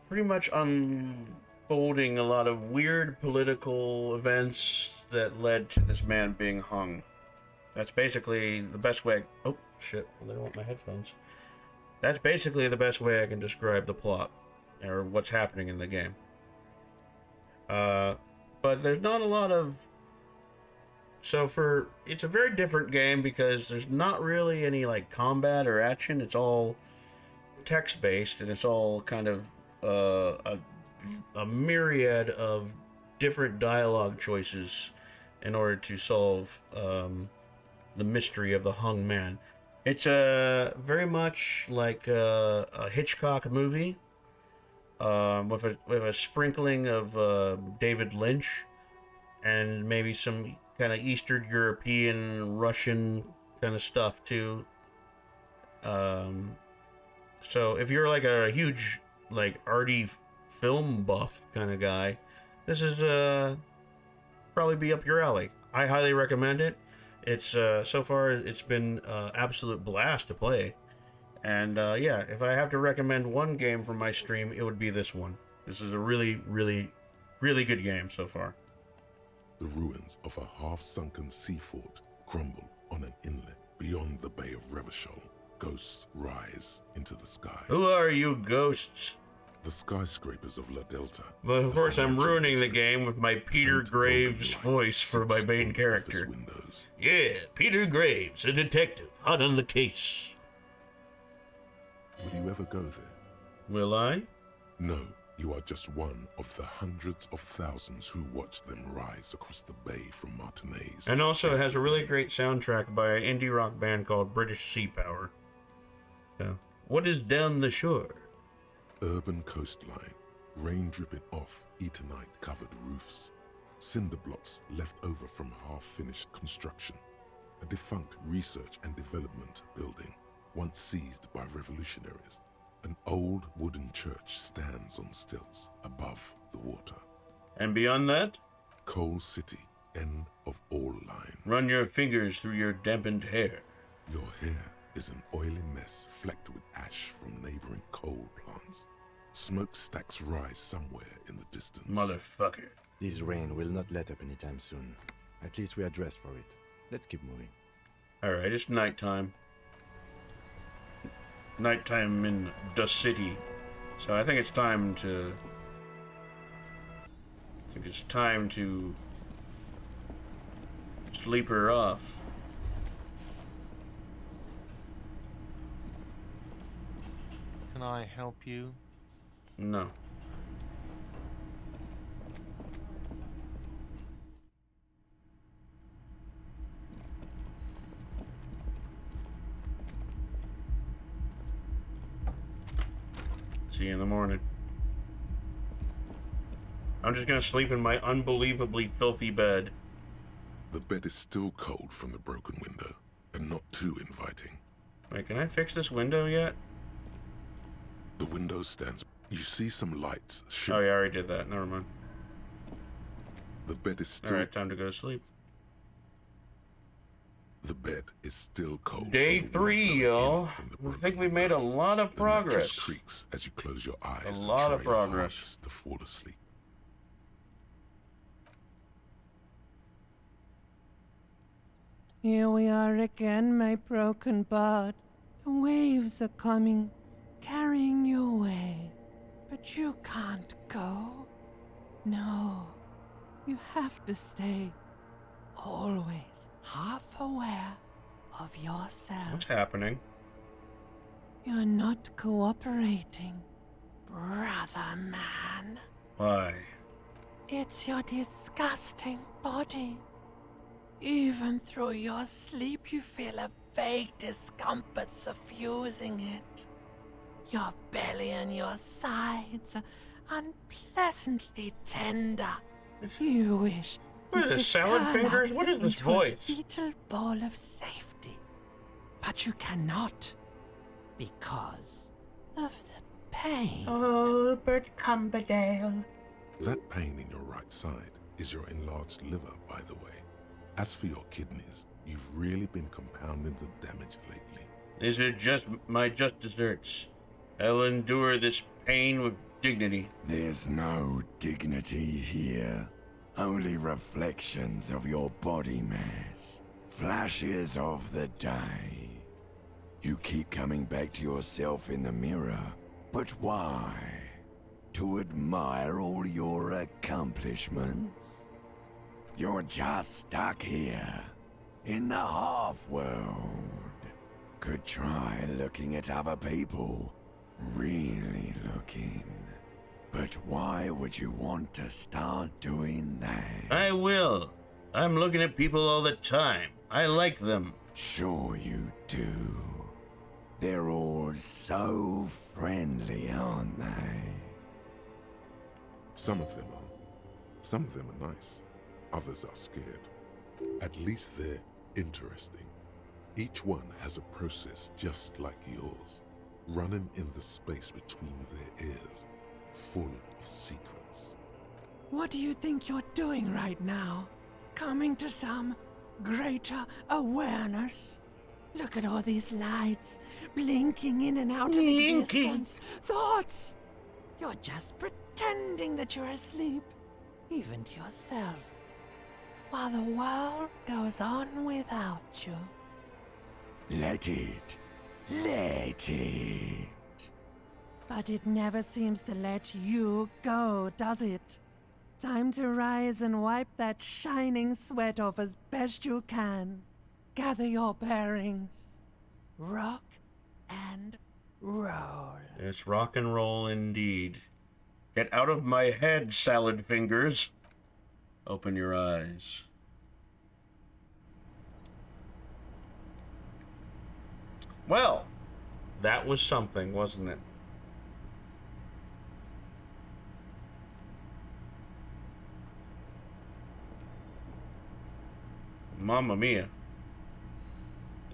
pretty much unfolding a lot of weird political events that led to this man being hung. That's basically the best way... Oh, shit. Well, I don't want my headphones. That's basically the best way I can describe the plot, or what's happening in the game. But there's not a lot of... It's a very different game because there's not really any, like, combat or action. It's all text-based, and it's all kind of a myriad of different dialogue choices in order to solve the mystery of the hung man. It's very much like a Hitchcock movie, with a sprinkling of David Lynch and maybe some kind of Eastern European, Russian kind of stuff too. So if you're like a huge, like, arty film buff kind of guy, this is probably be up your alley. I highly recommend it. It's so far it's been absolute blast to play, and yeah, if I have to recommend one game from my stream, it would be this one. This is a really, really, really good game so far. The ruins of a half-sunken sea fort crumble on an inlet beyond the Bay of Revachol. Ghosts rise into the sky. Who are you, ghosts? The skyscrapers of La Delta. But of course, I'm ruining the game with my Peter Graves voice for my main character. Yeah, Peter Graves, a detective, hot on the case. Will you ever go there? Will I? No, you are just one of the hundreds of thousands who watch them rise across the bay from Martinaise. And also, it has a really great soundtrack by an indie rock band called British Sea Power. So, what is down the shore? Urban coastline, rain dripping off Eternite-covered roofs, cinder blocks left over from half-finished construction, a defunct research and development building, once seized by revolutionaries. An old wooden church stands on stilts above the water. And beyond that? Coal City, end of all lines. Run your fingers through your dampened hair. Your hair is an oily mess flecked with ash from neighboring coal plants. Smokestacks rise somewhere in the distance. Motherfucker. This rain will not let up anytime soon. At least we are dressed for it. Let's keep moving. Alright, it's nighttime. Nighttime in the city. So I think it's time to... sleep her off. Can I help you? No. See you in the morning. I'm just gonna sleep in my unbelievably filthy bed. The bed is still cold from the broken window, and not too inviting. Wait, can I fix this window yet? The window stands. You see some lights. Oh, yeah, I already did that. Never mind. The bed is still. Alright, time to go to sleep. The bed is still cold. Day 3, y'all. I think we made a lot of progress. The mattress creaks as you close your eyes. A lot of progress. To fall asleep. Here we are again, my broken bud. The waves are coming, carrying you away. But you can't go. No, you have to stay. Always half aware of yourself. What's happening? You're not cooperating, brother man. Why? It's your disgusting body. Even through your sleep, you feel a vague discomfort suffusing it. Your belly and your sides are unpleasantly tender. You wish What is this, salad fingers? What is this voice? A fetal ball of safety. But you cannot, because of the pain. Oh, Bert Cumberdale. That pain in your right side is your enlarged liver, by the way. As for your kidneys, you've really been compounding the damage lately. These are just my desserts. I'll endure this pain with dignity. There's no dignity here. Only reflections of your body mass. Flashes of the day. You keep coming back to yourself in the mirror. But why? To admire all your accomplishments? You're just stuck here, in the half-world. Could try looking at other people, really looking. But why would you want to start doing that? I will. I'm looking at people all the time. I like them. Sure you do. They're all so friendly, aren't they? Some of them are. Some of them are nice. Others are scared. At least they're interesting. Each one has a process just like yours, running in the space between their ears, full of secrets. What do you think you're doing right now? Coming to some greater awareness? Look at all these lights, blinking in and out of existence. Thoughts! You're just pretending that you're asleep, even to yourself, while the world goes on without you. Let it. Let it. But it never seems to let you go, does it? Time to rise and wipe that shining sweat off as best you can. Gather your bearings. Rock and roll. It's rock and roll indeed. Get out of my head, salad fingers. Open your eyes. Well, that was something, wasn't it? Mamma mia.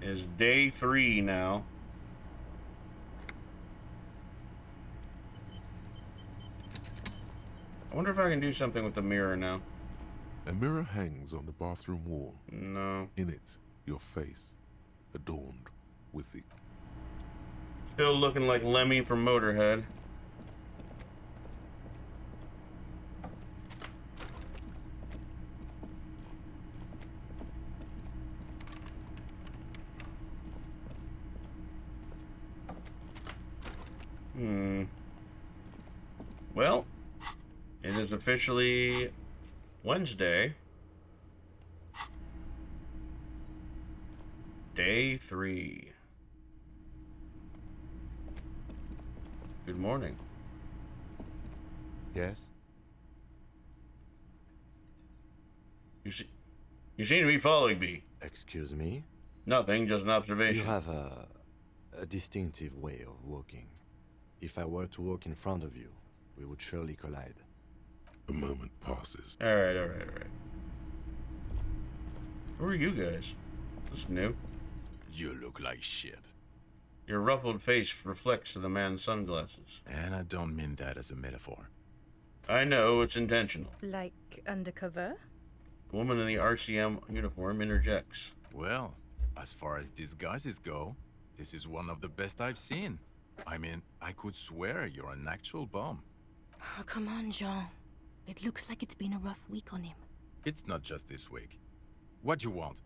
It's day 3 now. I wonder if I can do something with the mirror now. A mirror hangs on the bathroom wall. No. In it, your face, adorned with the... Still looking like Lemmy from Motorhead. Well, it is officially Wednesday. Day 3. Good morning. Yes? You seem to be following me. Excuse me? Nothing, just an observation. You have a distinctive way of walking. If I were to walk in front of you, we would surely collide. A moment passes. All right. Who are you guys? This is new. You look like shit. Your ruffled face reflects to the man's sunglasses. And I don't mean that as a metaphor. I know, it's intentional. Like undercover? The woman in the RCM uniform interjects. Well, as far as disguises go, this is one of the best I've seen. I mean, I could swear you're an actual bum. Oh, come on, Jean. It looks like it's been a rough week on him. It's not just this week. What do you want?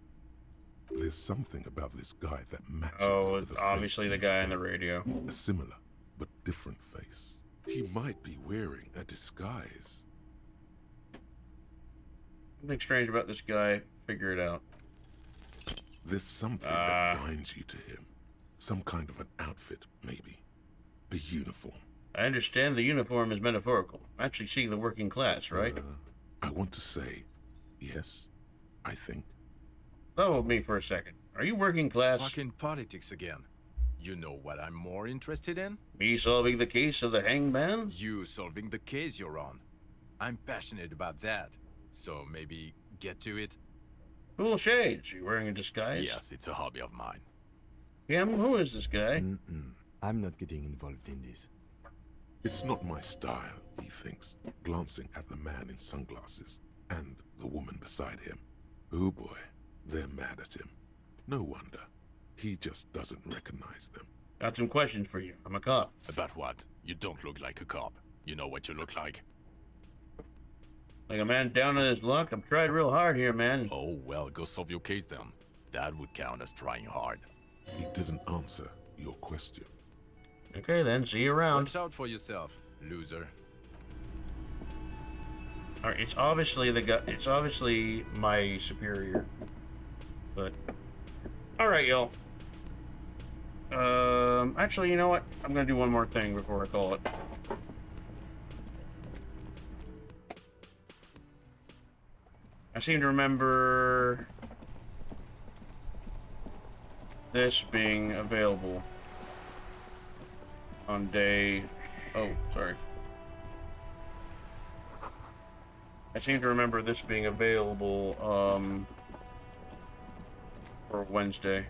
There's something about this guy that matches. Oh, with it's a obviously face the guy on the radio. A similar, but different face. He might be wearing a disguise. Something strange about this guy. Figure it out. There's something that binds you to him. Some kind of an outfit, maybe. A uniform. I understand the uniform is metaphorical. I actually see the working class, right? I want to say, yes, I think. Follow me for a second. Are you working class? Fucking politics again. You know what I'm more interested in? Me solving the case of the hangman? You solving the case you're on. I'm passionate about that. So maybe get to it? Cool shades. You wearing a disguise? Yes, it's a hobby of mine. Kim, who is this guy? I'm not getting involved in this. It's not my style, he thinks, glancing at the man in sunglasses and the woman beside him. Oh boy, they're mad at him. No wonder. He just doesn't recognize them. Got some questions for you. I'm a cop. About what? You don't look like a cop. You know what you look like? Like a man down on his luck? I'm tried real hard here, man. Oh, well, go solve your case then. That would count as trying hard. He didn't answer your question. Okay then, see you around. Watch out for yourself, loser. Alright, it's obviously the guy. It's obviously my superior. But alright, y'all. Actually, you know what? I'm gonna do one more thing before I call it. I seem to remember this being available on day... Oh, sorry. I seem to remember this being available, for Wednesday.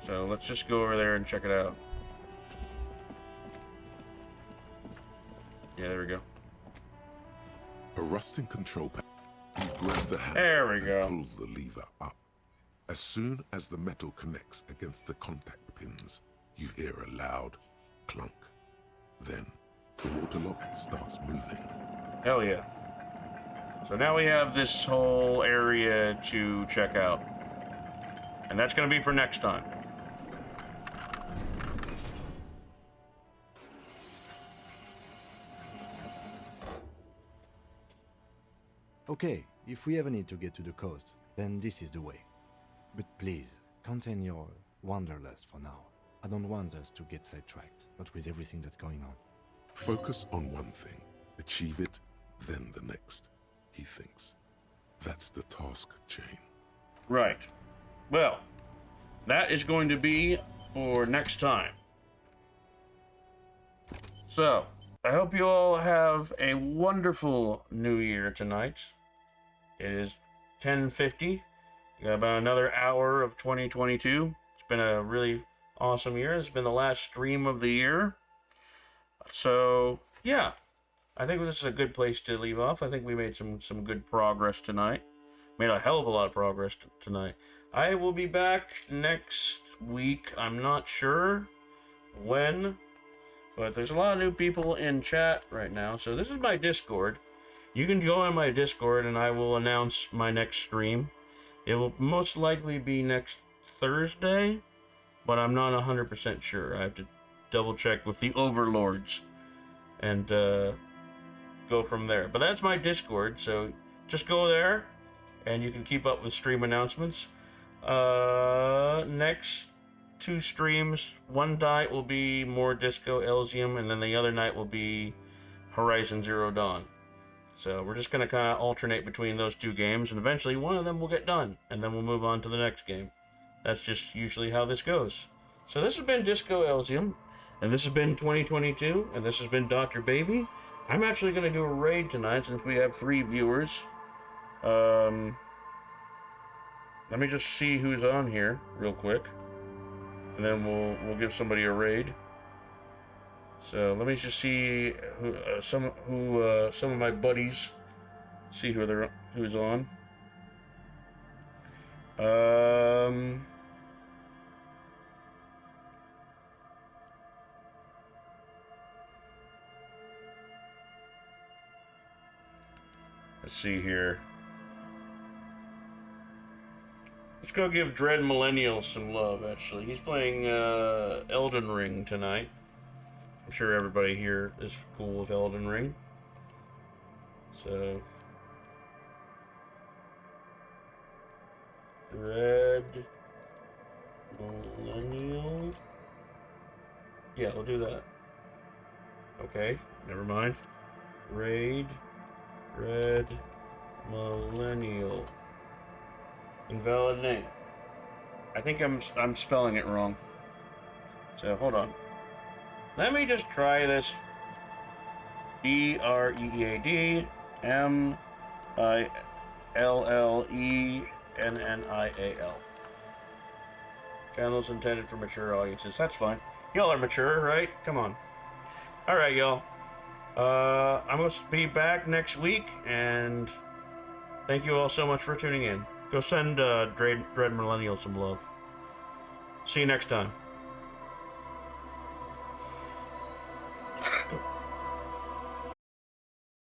So let's just go over there and check it out. Yeah, there we go. A rusting control panel. You grab the handle there we go. And pull the lever up. As soon as the metal connects against the contact pins, you hear a loud clunk. Then the water lock starts moving. Hell yeah. So now we have this whole area to check out. And that's going to be for next time. Okay, if we ever need to get to the coast, then this is the way. But please, contain your wanderlust for now. I don't want us to get sidetracked, not with everything that's going on. Focus on one thing, achieve it, then the next, he thinks. That's the task chain. Right. Well, that is going to be for next time. So, I hope you all have a wonderful new year tonight. It is 10:50. We got about another hour of 2022. It's been a really awesome year. It's been the last stream of the year. So, yeah. I think this is a good place to leave off. I think we made some good progress tonight. Made a hell of a lot of progress tonight. I will be back next week. I'm not sure when, but there's a lot of new people in chat right now. So this is my Discord. You can go on my Discord and I will announce my next stream. It will most likely be next Thursday, but I'm not 100% sure. I have to double check with the overlords and go from there. But that's my Discord, so just go there and you can keep up with stream announcements. Next 2 streams. One night will be more Disco Elysium, and then the other night will be Horizon Zero Dawn. So we're just going to kind of alternate between those 2 games, and eventually one of them will get done, and then we'll move on to the next game. That's just usually how this goes. So this has been Disco Elysium, and this has been 2022, and this has been Dr. Baby. I'm actually going to do a raid tonight since we have 3 viewers. Let me just see who's on here real quick, and then we'll give somebody a raid. So let me just see who some of my buddies, see who's on. Let's see here. Let's go give Dread Millennial some love, actually. He's playing Elden Ring tonight. I'm sure everybody here is cool with Elden Ring. So, Dread Millennial. Yeah, we'll do that. Okay, never mind. Raid Dread Millennial. Invalid name. I think I'm spelling it wrong. So hold on. Let me just try this. DREAD MILLENNIAL. Channels intended for mature audiences. That's fine. Y'all are mature, right? Come on. Alright, y'all. I'm going to be back next week, and thank you all so much for tuning in. Go send Dread Millennial some love. See you next time.